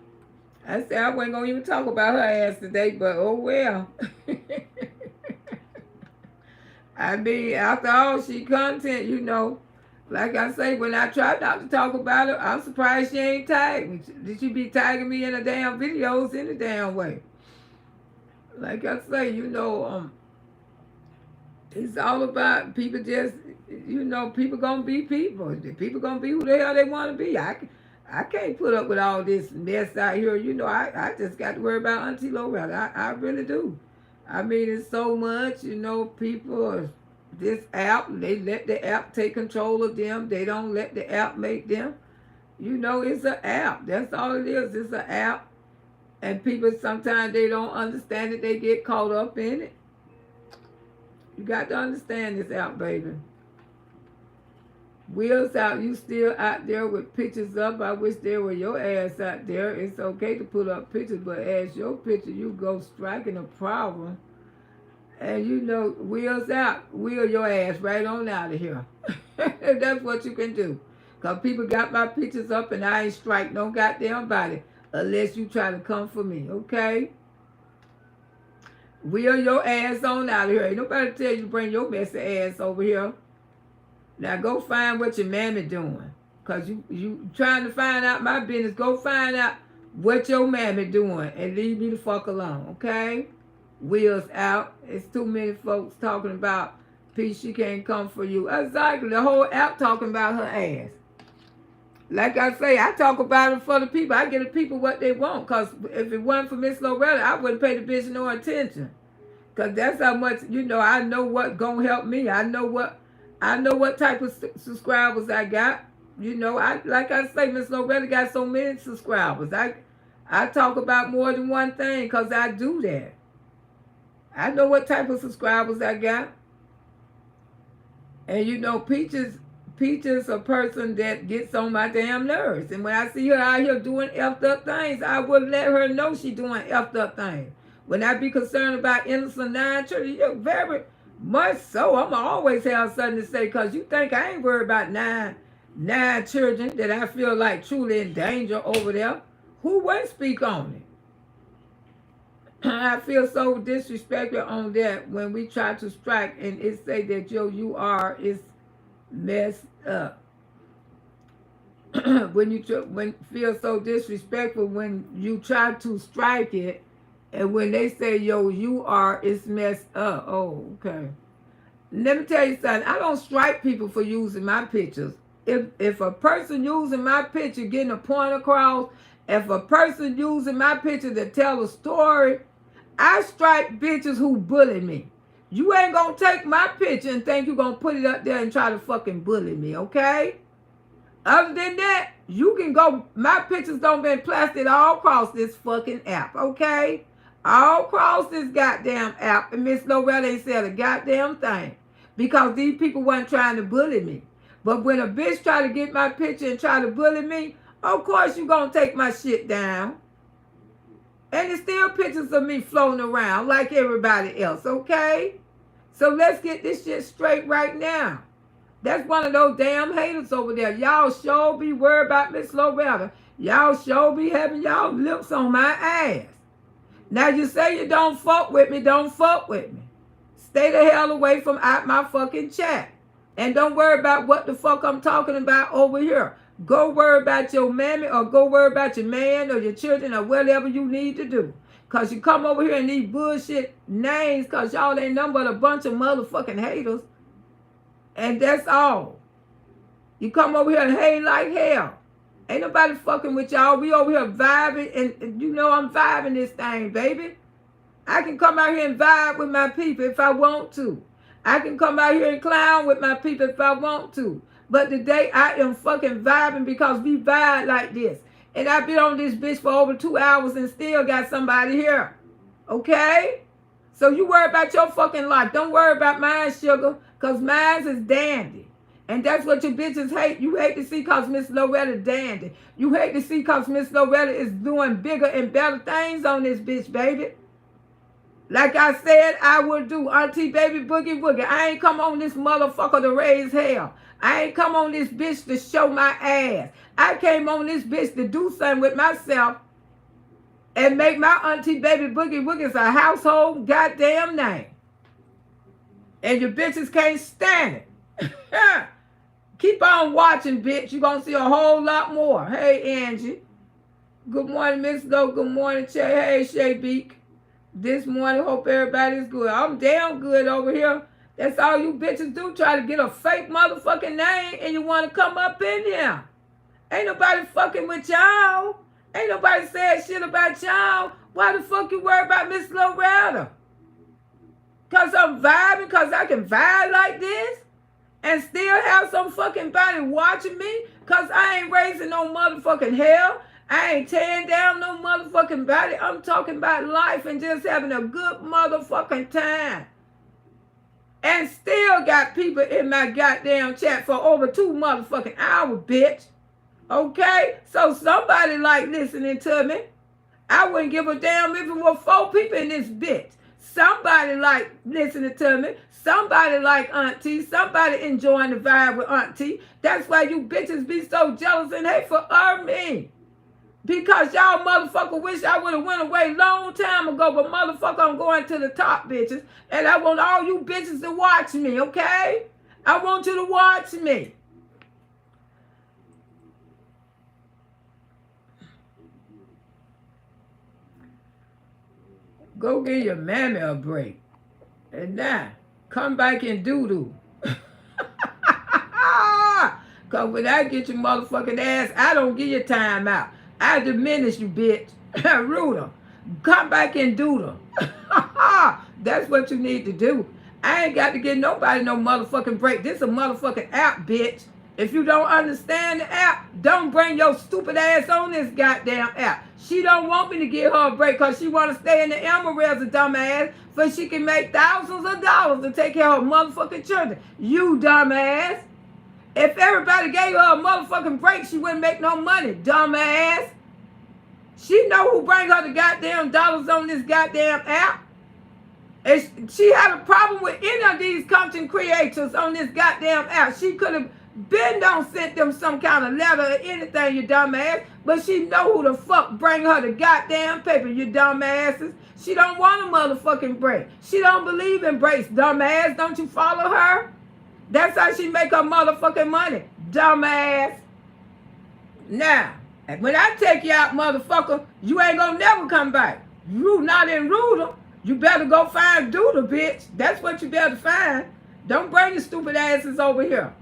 I said I wasn't gonna even talk about her ass today, but oh well. I mean, after all, she content, you know. Like I say, when I try not to talk about her, I'm surprised she ain't tagged me. Did she be tagging me in the damn videos in the damn way? Like I say, you know, it's all about people just, you know, people gonna be people. People gonna be who the hell they want to be. I can't put up with all this mess out here. You know, I just got to worry about Auntie Loretta. I really do. I mean, it's so much, you know, people, this app, they let the app take control of them. They don't let the app make them. You know, it's an app. That's all it is. It's an app. And people sometimes they don't understand it. They get caught up in it. You got to understand this app, baby. Wheels out, you still out there with pictures up. I wish there were your ass out there. It's okay to put up pictures, but as your picture, you go striking a problem. And you know, wheels out, wheel your ass right on out of here. That's what you can do. Because people got my pictures up and I ain't strike no goddamn body unless you try to come for me, okay? Wheel your ass on out of here. Ain't nobody tell you to bring your messy ass over here. Now go find what your mammy doing. Because you trying to find out my business. Go find out what your mammy doing and leave me the fuck alone, okay? Wheels out. It's too many folks talking about peace, she can't come for you. Exactly. The whole app talking about her ass. Like I say, I talk about it for the people. I give the people what they want. Because if it wasn't for Miss Loretta, I wouldn't pay the bitch no attention. Because that's how much, you know, I know what gonna help me. I know what type of subscribers I got. You know, like I say, Miss Loretta got so many subscribers. I talk about more than one thing because I do that. I know what type of subscribers I got. And you know, Peaches a person that gets on my damn nerves. And when I see her out here doing effed up things, I would let her know she doing effed up things. When I be concerned about innocent 9 children, you're very much so. I'm always have something to say because you think I ain't worried about nine children that I feel like truly in danger over there. Who wouldn't speak on it? I feel so disrespected on that when we try to strike and it say that your UR is messed up. when feel so disrespectful when you try to strike it and when they say your UR is messed up. Oh, okay. Let me tell you something. I don't strike people for using my pictures. If a person using my picture getting a point across, if a person using my picture to tell a story, I strike bitches who bully me. You ain't gonna take my picture and think you gonna put it up there and try to fucking bully me, okay? Other than that, you can go, my pictures don't been plastered all across this fucking app, okay? All across this goddamn app, and Miss Loretta ain't said a goddamn thing. Because these people weren't trying to bully me. But when a bitch try to get my picture and try to bully me, of course you gonna take my shit down. And there's still pictures of me floating around like everybody else, okay? So let's get this shit straight right now. That's one of those damn haters over there. Y'all sure be worried about Miss Loretta. Y'all sure be having y'all lips on my ass. Now you say you don't fuck with me, don't fuck with me. Stay the hell away from out my fucking chat. And don't worry about what the fuck I'm talking about over here. Go worry about your mammy or go worry about your man or your children or whatever you need to do. Because you come over here and these bullshit names because y'all ain't nothing but a bunch of motherfucking haters. And that's all. You come over here and hate like hell. Ain't nobody fucking with y'all. We over here vibing and you know I'm vibing this thing, baby. I can come out here and vibe with my people if I want to. I can come out here and clown with my people if I want to. But today I am fucking vibing because we vibe like this. And I've been on this bitch for over 2 hours and still got somebody here. Okay? So you worry about your fucking life. Don't worry about mine, sugar. Because mine is dandy. And that's what you bitches hate. You hate to see because Miss Loretta dandy. You hate to see because Miss Loretta is doing bigger and better things on this bitch, baby. Like I said, I would do. Auntie Baby Boogie Woogie. I ain't come on this motherfucker to raise hell. I ain't come on this bitch to show my ass. I came on this bitch to do something with myself and make my Auntie Baby Boogie Woogie a household goddamn name. And your bitches can't stand it. Keep on watching, bitch. You're going to see a whole lot more. Hey, Angie. Good morning, Miss Lowe. Good morning, Shay. Hey, Shay Beak. This morning, hope everybody's good. I'm damn good over here. That's all you bitches do. Try to get a fake motherfucking name and you want to come up in here. Ain't nobody fucking with y'all. Ain't nobody said shit about y'all. Why the fuck you worry about Miss Loretta? Because I'm vibing, because I can vibe like this and still have some fucking body watching me. Because I ain't raising no motherfucking hell. I ain't tearing down no motherfucking body. I'm talking about life and just having a good motherfucking time. And still got people in my goddamn chat for over 2 motherfucking hours, bitch. Okay? So somebody like listening to me. I wouldn't give a damn if it were 4 people in this bitch. Somebody like listening to me. Somebody like Auntie. Somebody enjoying the vibe with Auntie. That's why you bitches be so jealous and hateful of me. Because y'all motherfucker wish I would have went away long time ago. But motherfucker, I'm going to the top, bitches. And I want all you bitches to watch me, okay? I want you to watch me. Go give your mammy a break. And now, come back and doo-doo. Because when I get your motherfucking ass, I don't give you time out. I diminish you, bitch. Ruder. Come back and doodle. That's what you need to do. I ain't got to give nobody no motherfucking break. This is a motherfucking app, bitch. If you don't understand the app, don't bring your stupid ass on this goddamn app. She don't want me to give her a break because she want to stay in the Emeralds, a dumbass, so she can make thousands of dollars to take care of her motherfucking children. You dumbass. If everybody gave her a motherfucking break, she wouldn't make no money, dumbass. She know who bring her the goddamn dollars on this goddamn app. If she had a problem with any of these content creators on this goddamn app, she could have been done sent them some kind of letter or anything, you dumbass. But she know who the fuck bring her the goddamn paper, you dumbasses. She don't want a motherfucking break. She don't believe in breaks, dumbass. Don't you follow her? That's how she make her motherfucking money, dumbass. Now, when I take you out, motherfucker, you ain't gonna never come back. You not in Ruder. You better go find Doodle, bitch. That's what you better find. Don't bring your stupid asses over here.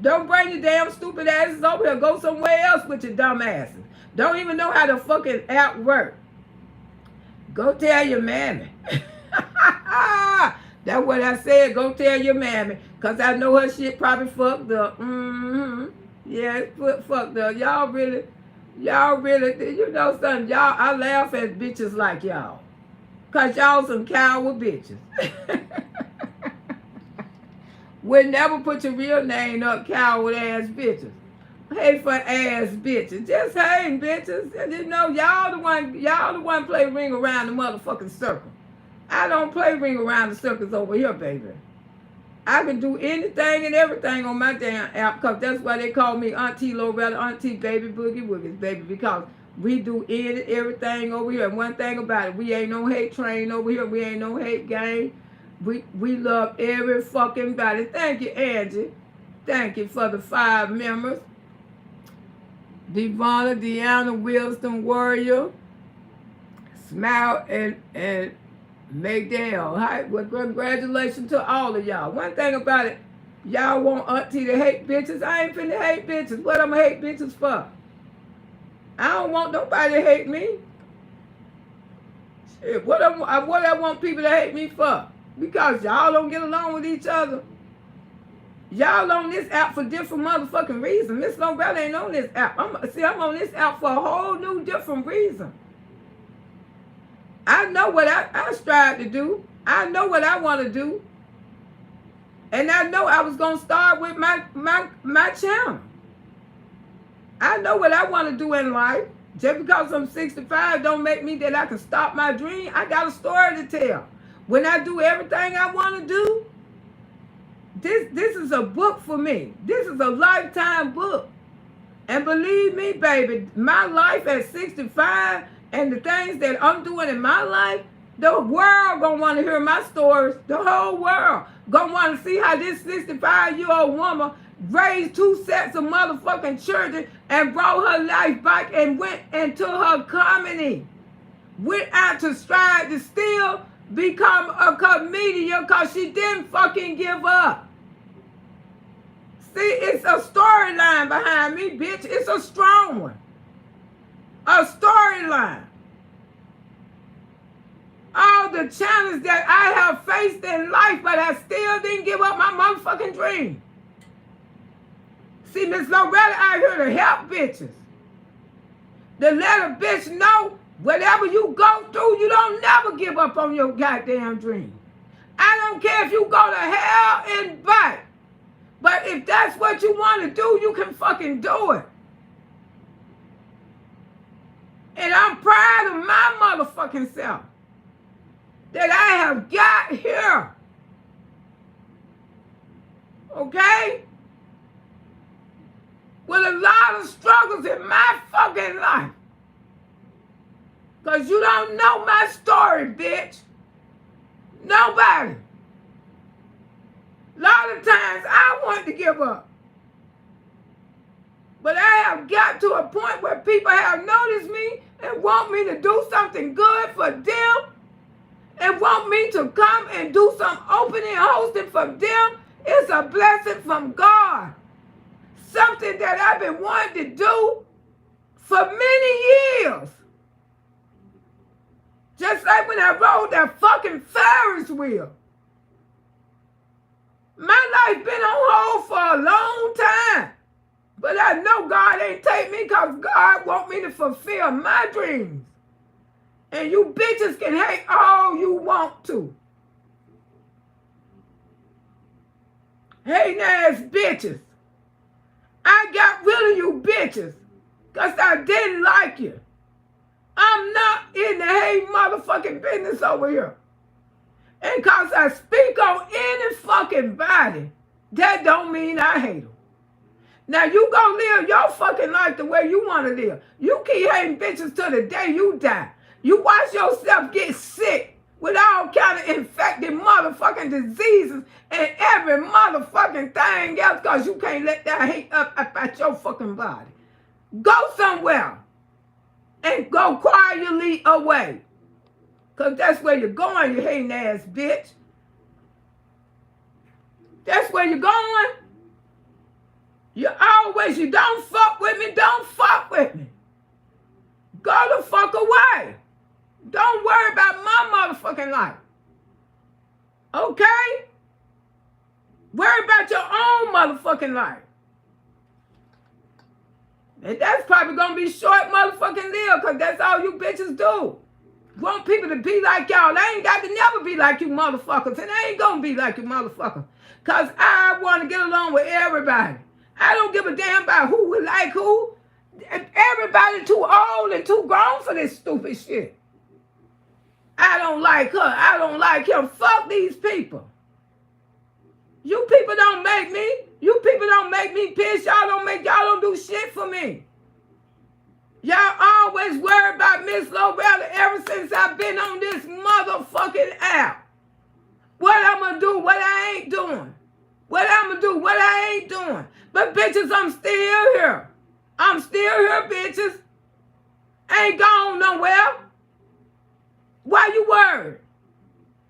Don't bring your damn stupid asses over here. Go somewhere else with your dumb asses. Don't even know how the fucking app work. Go tell your mammy. That's what I said. Go tell your mammy. Because I know her shit probably fucked up. Yeah, it's fucked up. Y'all really, you know something? Y'all, I laugh at bitches like y'all. Because y'all some coward bitches. Would never put your real name up, coward ass bitches. Hateful ass bitches. Just hating bitches. And you know, y'all the one play ring around the motherfucking circle. I don't play ring around the circles over here, baby. I can do anything and everything on my damn app because that's why they call me Auntie Loretta, Auntie Baby Boogie Woogies, baby, because we do everything over here. And one thing about it, we ain't no hate train over here. We ain't no hate gang. We love every fucking body. Thank you, Angie. Thank you for the 5 members. Devonna, Deanna, Wilson, Warrior, Smile, and McDale. Hi, well, congratulations to all of y'all. One thing about it, y'all want Auntie to hate bitches. I ain't finna hate bitches. What I'm gonna hate bitches for? I don't want nobody to hate me. Shit, what I want people to hate me for? Because y'all don't get along with each other. Y'all on this app for different motherfucking reasons. Miss Loretta ain't on this app. I'm on this app for a whole new different reason. I know what I strive to do. I know what I want to do. And I know I was going to start with my channel. I know what I want to do in life. Just because I'm 65 don't make me that I can stop my dream. I got a story to tell. When I do everything I want to do, this is a book for me. This is a lifetime book. And believe me, baby, my life at 65 and the things that I'm doing in my life, the world gonna want to hear my stories. The whole world gonna want to see how this 65-year-old woman raised 2 sets of motherfucking children and brought her life back and went into her comedy. Went out to strive to still become a comedian because she didn't fucking give up. See, it's a storyline behind me, bitch. It's a strong one. A storyline. All the challenges that I have faced in life, but I still didn't give up my motherfucking dream. See, Miss Loretta out here to help bitches. To let a bitch know whatever you go through, you don't never give up on your goddamn dream. I don't care if you go to hell and back. But if that's what you want to do, you can fucking do it. And I'm proud of my motherfucking self that I have got here. Okay? With a lot of struggles in my fucking life. Because you don't know my story, bitch. Nobody. A lot of times I want to give up. But I have got to a point where people have noticed me and want me to do something good for them and want me to come and do some opening hosting for them. It's a blessing from God. Something that I've been wanting to do for many years. Just like when I rode that fucking Ferris wheel. My life been on hold for a long time. But I know God ain't take me because God want me to fulfill my dreams. And you bitches can hate all you want to. Hating ass bitches. I got rid of you bitches because I didn't like you. I'm not in the hate motherfucking business over here. And because I speak on any fucking body, that don't mean I hate them. Now you go live your fucking life the way you want to live. You keep hating bitches till the day you die. You watch yourself get sick with all kind of infected motherfucking diseases and every motherfucking thing else because you can't let that hate up at your fucking body. Go somewhere and go quietly away. Because that's where you're going, you hating ass bitch. That's where you're going. You don't fuck with me, don't fuck with me. Go the fuck away. Don't worry about my motherfucking life. Okay? Worry about your own motherfucking life. And that's probably going to be short motherfucking lived because that's all you bitches do. Want people to be like y'all. I ain't got to never be like you motherfuckers. And I ain't going to be like you motherfuckers. Because I want to get along with everybody. I don't give a damn about who would like who. Everybody too old and too grown for this stupid shit. I don't like her. I don't like him. Fuck these people. You people don't make me. You people don't make me piss. Y'all don't do shit for me. Y'all always worry about Miss Loretta ever since I've been on this motherfucking app. What I'm going to do, what I ain't doing. What I'm going to do, what I ain't doing. But bitches, I'm still here. I'm still here, bitches. Ain't gone nowhere. Why you worried?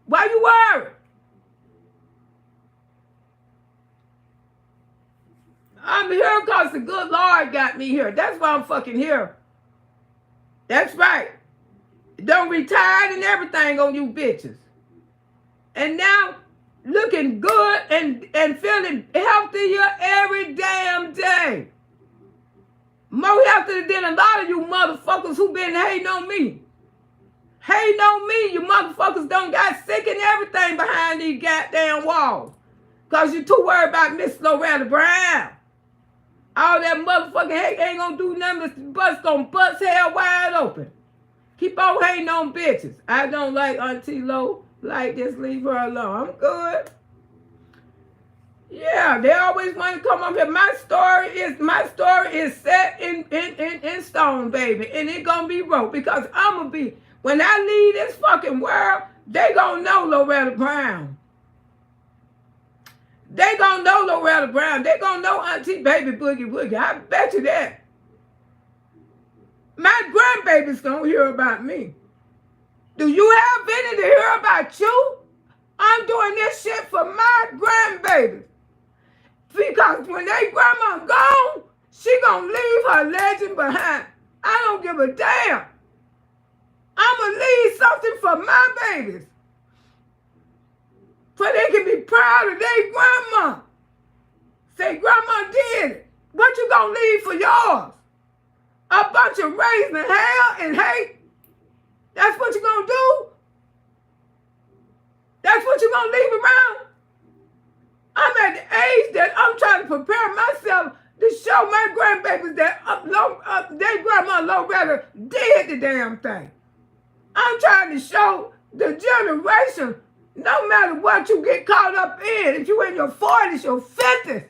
Why you worried? I'm here because the good Lord got me here. That's why I'm fucking here. That's right. Don't retire and everything on you bitches. And now, looking good and feeling healthier every damn day. More healthier than a lot of you motherfuckers who been hating on me. Hating on me, you motherfuckers don't got sick and everything behind these goddamn walls. Because you too worried about Miss Loretta Brown. All that motherfucking hate ain't gonna do nothing. This bus gonna bust hell wide open. Keep on hating on bitches. I don't like Auntie Lo. Like this, leave her alone. I'm good. Yeah, they always want to come up here. My story is set in stone, baby. And it gonna be wrote because I'm gonna be, when I leave this fucking world, they gonna know Loretta Brown. They gonna know Loretta Brown. They gonna know Auntie Baby Boogie Woogie. I bet you that. My grandbaby's gonna hear about me. Do you have any to hear about you? I'm doing this shit for my grandbabies. Because when they grandma gone, she gonna leave her legend behind. I don't give a damn. I'ma leave something for my babies. So they can be proud of their grandma. Say, grandma did it. What you gonna leave for yours? A bunch of raising hell and hate? That's what you gonna do? That's what you gonna leave around? I'm at the age that I'm trying to prepare myself to show my grandbabies that their grandma Loretta did the damn thing. I'm trying to show the generation, no matter what you get caught up in, if you're in your 40s, your 50s,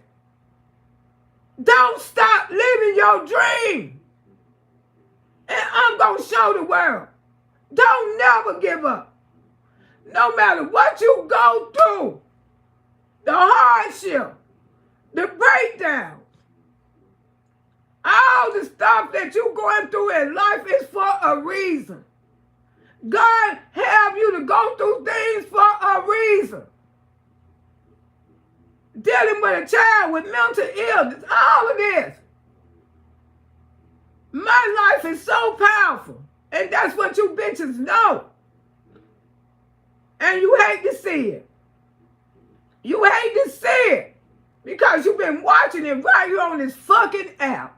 don't stop living your dream. And I'm going to show the world. Don't never give up. No matter what you go through, the hardship, the breakdown, all the stuff that you're going through in life is for a reason. God have you to go through things for a reason. Dealing with a child with mental illness, all of this. My life is so powerful, and that's what you bitches know. And you hate to see it. You hate to see it because you've been watching it right here on this fucking app.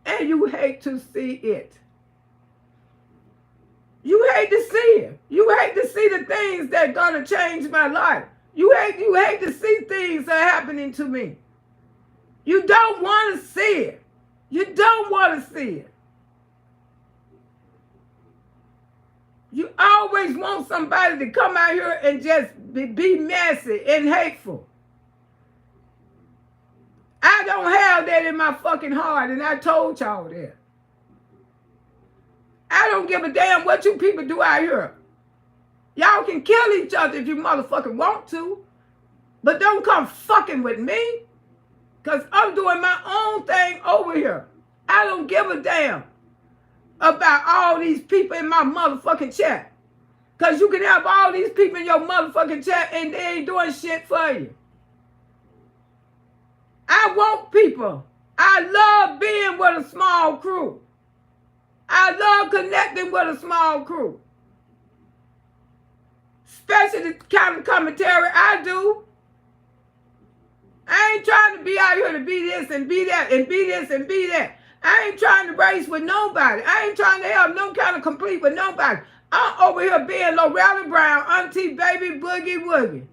And you hate to see it. You hate to see it. You hate to see the things that are going to change my life. You hate to see things that are happening to me. You don't want to see it. You don't want to see it. You always want somebody to come out here and just be messy and hateful. I don't have that in my fucking heart, and I told y'all that. I don't give a damn what you people do out here. Y'all can kill each other if you motherfucking want to, but don't come fucking with me, because I'm doing my own thing over here. I don't give a damn about all these people in my motherfucking chat, because you can have all these people in your motherfucking chat and they ain't doing shit for you. I want people. I love being with a small crew. I love connecting with a small crew. Especially the kind of commentary I do. I ain't trying to be out here to be this and be that and be this and be that. I ain't trying to race with nobody. I ain't trying to have no kind of complete with nobody. I'm over here being Loretta Brown, Auntie Baby Boogie Woogie.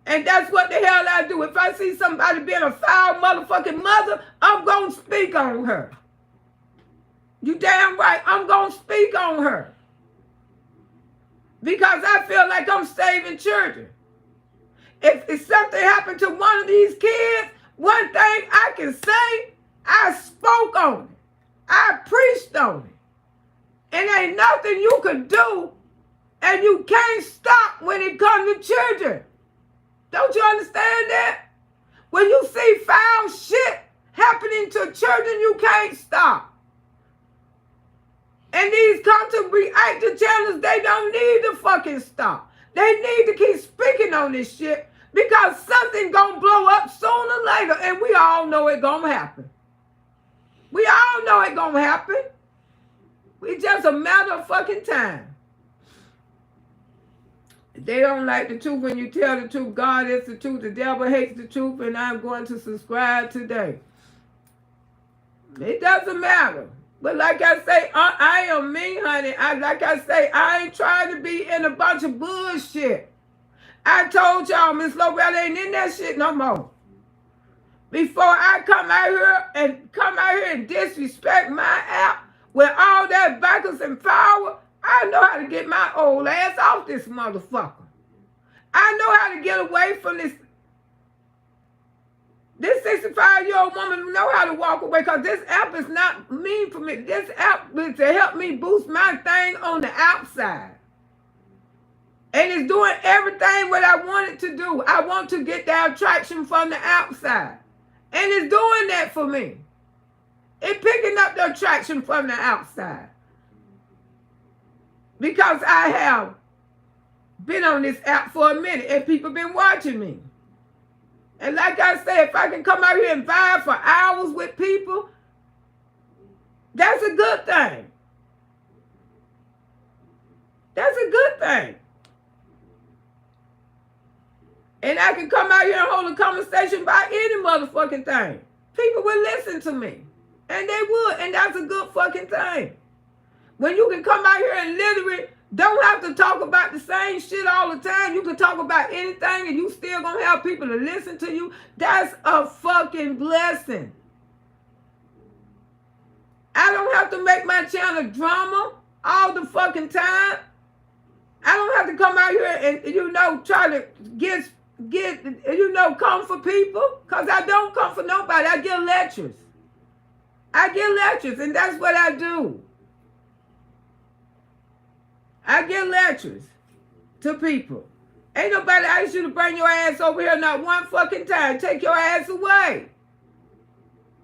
And that's what the hell I do. If I see somebody being a foul motherfucking mother, I'm going to speak on her. You damn right, I'm going to speak on her. Because I feel like I'm saving children. If something happened to one of these kids, one thing I can say, I spoke on it. I preached on it. And ain't nothing you could do, and you can't stop when it comes to children. Don't you understand that? When you see foul shit happening to children, you can't stop. And these come to react channels, they don't need to fucking stop. They need to keep speaking on this shit because something gonna blow up sooner or later, and we all know it gonna happen. We all know it gonna happen. It's just a matter of fucking time. They don't like the truth when you tell the truth. God is the truth. The devil hates the truth, and I'm going to subscribe today. It doesn't matter. But like I say, I am me, honey. Like I say, I ain't trying to be in a bunch of bullshit. I told y'all Miss Loretta ain't in that shit no more. Before I come out here and disrespect my app with all that backers and power, I know how to get my old ass off this motherfucker. I know how to get away from this. This 65-year-old woman know how to walk away because this app is not mean for me. This app is to help me boost my thing on the outside. And it's doing everything what I want it to do. I want to get the attraction from the outside. And it's doing that for me. It's picking up the attraction from the outside. Because I have been on this app for a minute and people been watching me. And like I say, if I can come out here and vibe for hours with people, that's a good thing. That's a good thing. And I can come out here and hold a conversation about any motherfucking thing. People will listen to me. And they would. And that's a good fucking thing. When you can come out here and literally don't have to talk about the same shit all the time. You can talk about anything and you still gonna have people to listen to you. That's a fucking blessing. I don't have to make my channel drama all the fucking time. I don't have to come out here and, try to get come for people. Because I don't come for nobody. I give lectures. And that's what I do. I give lectures to people. Ain't nobody asked you to bring your ass over here not one fucking time. Take your ass away.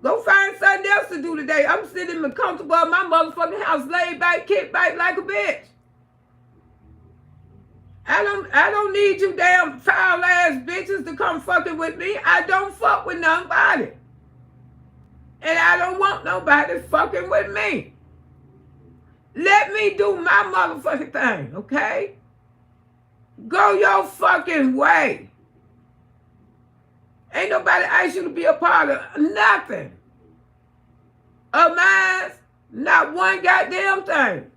Go find something else to do today. I'm sitting comfortable in my motherfucking house, laid back, kick back like a bitch. I don't need you damn foul ass bitches to come fucking with me. I don't fuck with nobody. And I don't want nobody fucking with me. Let me do my motherfucking thing, okay? Go your fucking way. Ain't nobody asked you to be a part of nothing. Of mine, not one goddamn thing.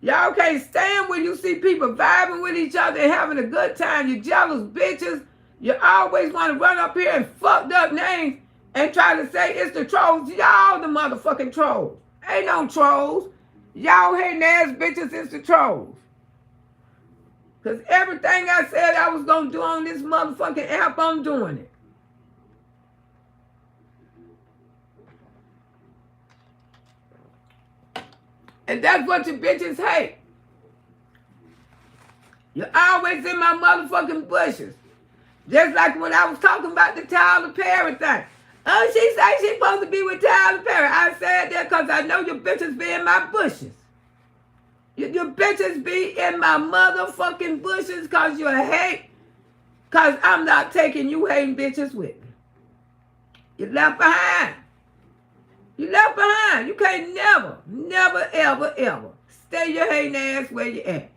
Y'all can't stand when you see people vibing with each other and having a good time. You jealous bitches. You always want to run up here and fucked up names and try to say it's the trolls. Y'all the motherfucking trolls. Ain't no trolls. Y'all hating ass bitches, it's the trolls. Because everything I said I was going to do on this motherfucking app, I'm doing it. And that's what you bitches hate. You're always in my motherfucking bushes. Just like when I was talking about the Tyler Perry thing. Oh, she say she's supposed to be with Tyler Perry. I said that because I know your bitches be in my bushes. Your bitches be in my motherfucking bushes because you hate. Because I'm not taking you hating bitches with me. You left behind. You left behind. You can't never, ever stay your hating ass where you at.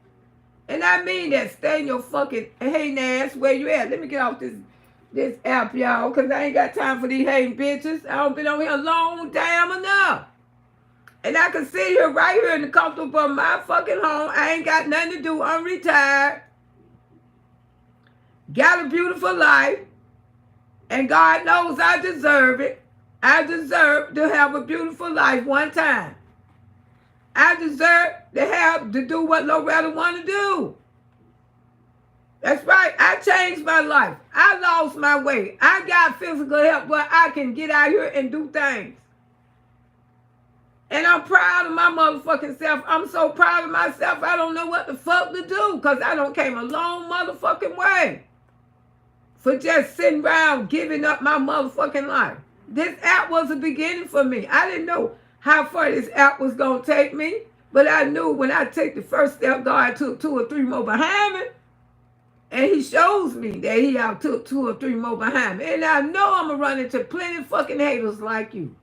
And I mean that. Stay in your fucking hating ass where you at. Let me get off this app, y'all, because I ain't got time for these hating bitches. I don't been on here long damn enough. And I can sit here right here in the comfortable of my fucking home. I ain't got nothing to do. I'm retired. Got a beautiful life. And God knows I deserve it. I deserve to have a beautiful life one time. I deserve to do what Loretta want to do. That's right. I changed my life. I lost my way. I got physical help where I can get out here and do things. And I'm proud of my motherfucking self. I'm so proud of myself, I don't know what the fuck to do because I done came a long motherfucking way for just sitting around giving up my motherfucking life. This app was a beginning for me. I didn't know how far this app was going to take me, but I knew when I take the first step, God took 2 or 3 more behind me. And he shows me that he took 2 or 3 more behind me. And I know I'm going to run into plenty of fucking haters like you.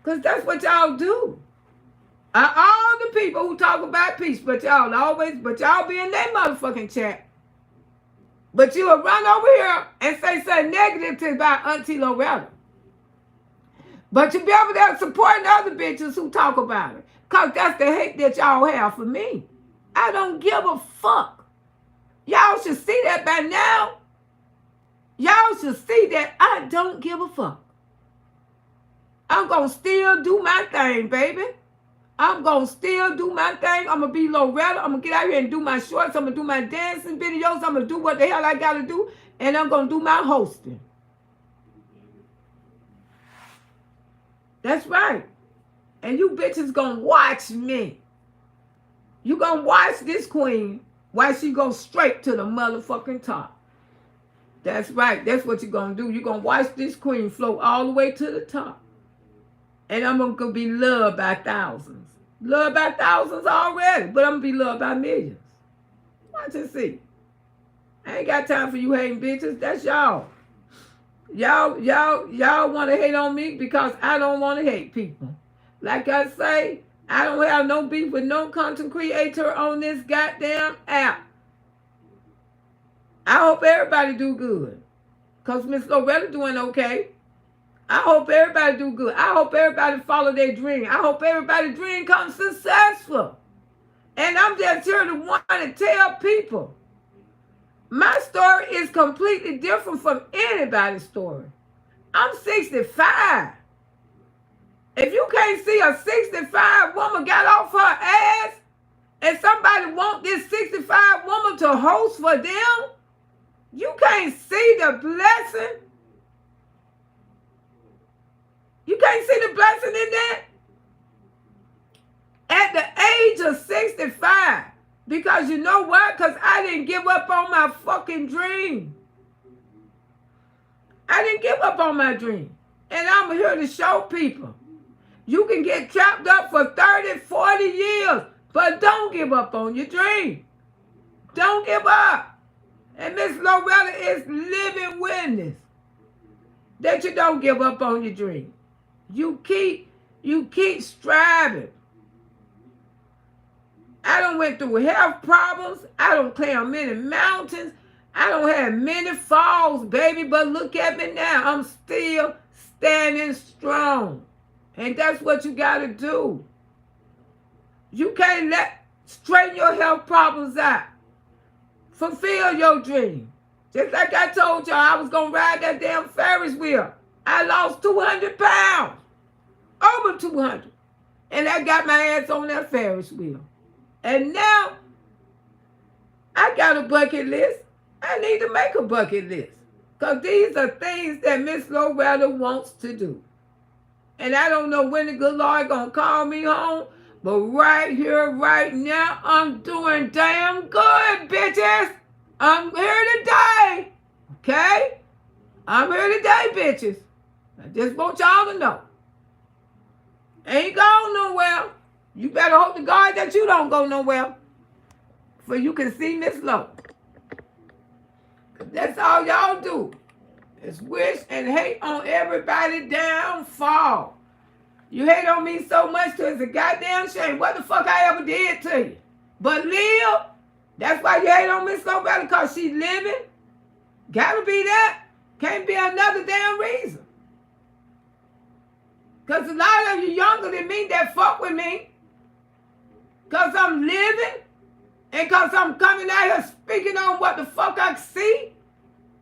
Because that's what y'all do. All the people who talk about peace, but y'all be in their motherfucking chat. But you will run over here and say something negative about Auntie Loretta. But you be over there supporting other bitches who talk about it. Because that's the hate that y'all have for me. I don't give a fuck. Y'all should see that by now. Y'all should see that I don't give a fuck. I'm going to still do my thing, baby. I'm going to still do my thing. I'm going to be Loretta. I'm going to get out here and do my shorts. I'm going to do my dancing videos. I'm going to do what the hell I got to do. And I'm going to do my hosting. That's right. And you bitches going to watch me. You going to watch this queen while she goes straight to the motherfucking top. That's right. That's what you're going to do. You're going to watch this queen float all the way to the top. And I'm going to be loved by thousands. Loved by thousands already, but I'm going to be loved by millions. Watch and see. I ain't got time for you hating bitches. That's y'all. Y'all want to hate on me because I don't want to hate people. Like I say, I don't have no beef with no content creator on this goddamn app. I hope everybody do good. Because Miss Loretta doing okay. I hope everybody do good. I hope everybody follow their dream. I hope everybody's dream comes successful. And I'm just here to want to tell people, my story is completely different from anybody's story. I'm 65. If you can't see a 65 woman got off her ass and somebody want this 65 woman to host for them, you can't see the blessing. You can't see the blessing in that? At the age of 65. Because you know what? Because I didn't give up on my fucking dream. I didn't give up on my dream. And I'm here to show people. You can get trapped up for 30, 40 years, but don't give up on your dream. Don't give up. And Miss Loretta is living witness that you don't give up on your dream. You keep striving. I done went through health problems. I done climbed many mountains. I done had many falls, baby, but look at me now. I'm still standing strong. And that's what you got to do. You can't straighten your health problems out. Fulfill your dream. Just like I told y'all, I was going to ride that damn Ferris wheel. I lost 200 pounds. Over 200. And I got my ass on that Ferris wheel. And now, I got a bucket list. I need to make a bucket list. Because these are things that Miss Loretta wants to do. And I don't know when the good Lord going to call me home. But right here, right now, I'm doing damn good, bitches. I'm here today. Okay? I'm here today, bitches. I just want y'all to know. Ain't going nowhere. You better hope to God that you don't go nowhere. For you can see Miss Lo. That's all y'all do. Is wish and hate on everybody downfall. You hate on me so much till it's a goddamn shame. What the fuck I ever did to you? But live. That's why you hate on Miss Loretta, because she living. Gotta be that. Can't be another damn reason. Because a lot of you younger than me that fuck with me. Because I'm living. And because I'm coming out here speaking on what the fuck I see.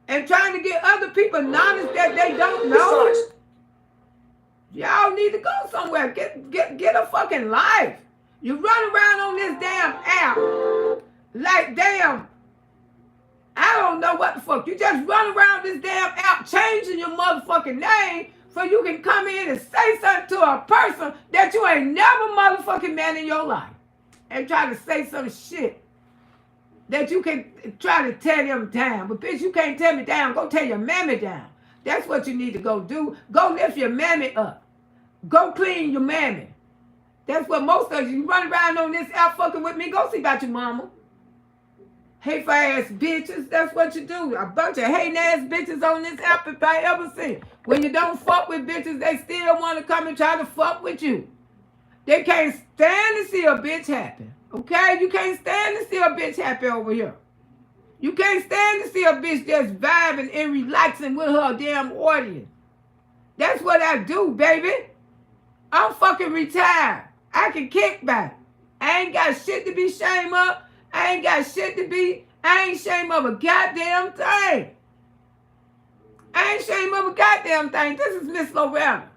And trying to get other people knowledge that they don't know. Y'all need to go somewhere. Get a fucking life. You run around on this damn app like damn, I don't know what the fuck. You just run around this damn app changing your motherfucking name so you can come in and say something to a person that you ain't never motherfucking met in your life. And try to say some shit that you can try to tear them down. But bitch, you can't tear me down. Go tear your mammy down. That's what you need to go do. Go lift your mammy up. Go clean your mammy. That's what most of you run around on this app fucking with me. Go see about your mama. Hateful ass bitches. That's what you do. A bunch of hating ass bitches on this app if I ever see. When you don't fuck with bitches, they still want to come and try to fuck with you. They can't stand to see a bitch happy. Okay? You can't stand to see a bitch happy over here. You can't stand to see a bitch just vibing and relaxing with her damn audience. That's what I do, baby. I'm fucking retired. I can kick back. I ain't got shit to be ashamed of. I ain't got shit to be. I ain't ashamed of a goddamn thing. I ain't ashamed of a goddamn thing. This is Miss Loretta.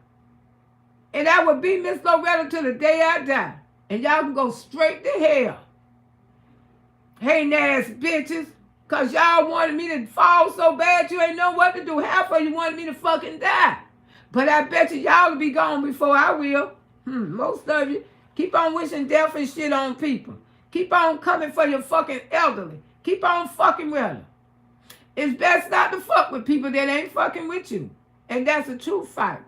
And I will be Miss Loretta till the day I die. And y'all can go straight to hell. Hating ass bitches. Because y'all wanted me to fall so bad you ain't know what to do. Half of you wanted me to fucking die. But I bet you y'all will be gone before I will. Most of you keep on wishing death and shit on people. Keep on coming for your fucking elderly. Keep on fucking with them. It's best not to fuck with people that ain't fucking with you. And that's a true fact.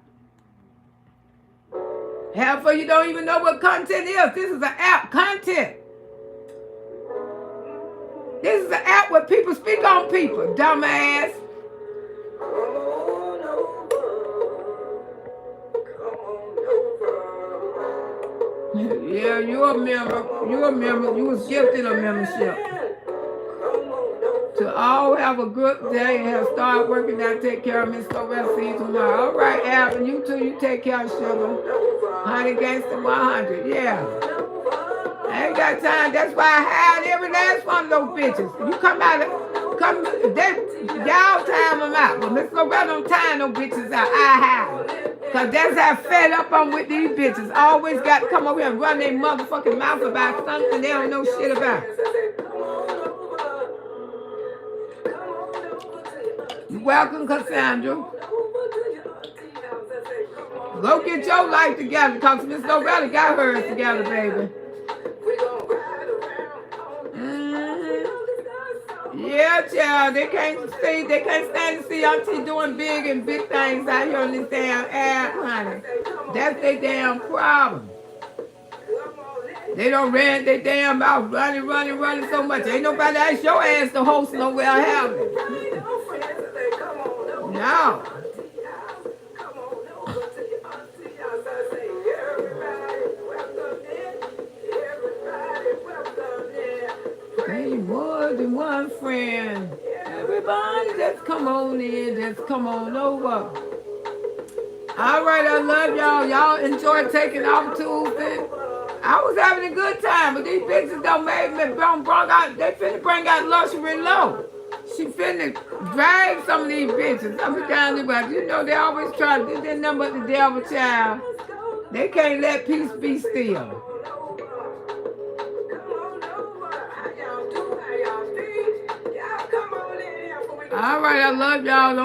Half of you don't even know what content is. This is an app, content. This is an app where people speak on people, dumbass. Yeah, you're a member. You're a member. You was gifted a membership. To all have a good day and have started working out. Take care of Miss Loretta. See you tomorrow. All right, Al, and you too. You take care of sugar. Honey Gangster 100. Yeah. I ain't got time. That's why I hired every last one of those bitches. You come out y'all time them out. But Miss Loretta don't time no bitches out. I hire. Because that's how fed up I'm with these bitches. Always got to come over here and run their motherfucking mouth about something they don't know shit about. You're welcome, Cassandra. Go get your life together, because Miss Loretta got hers together, baby. Yeah, child. They can't stand to see auntie doing big things out here on this damn app, honey. That's their damn problem. They don't rant their damn mouth, running so much. Ain't nobody ask your ass to host nowhere having. No. Ain't more than one friend. Everybody just come on in, just come on over. All right, I love y'all. Y'all enjoy taking off Tuesday. I was having a good time, but these bitches don't make me they finna bring out luxury low. She finna drag some of these bitches up and down the back. You know they always try to get their number but the devil child. They can't let peace be still. All right, I love y'all.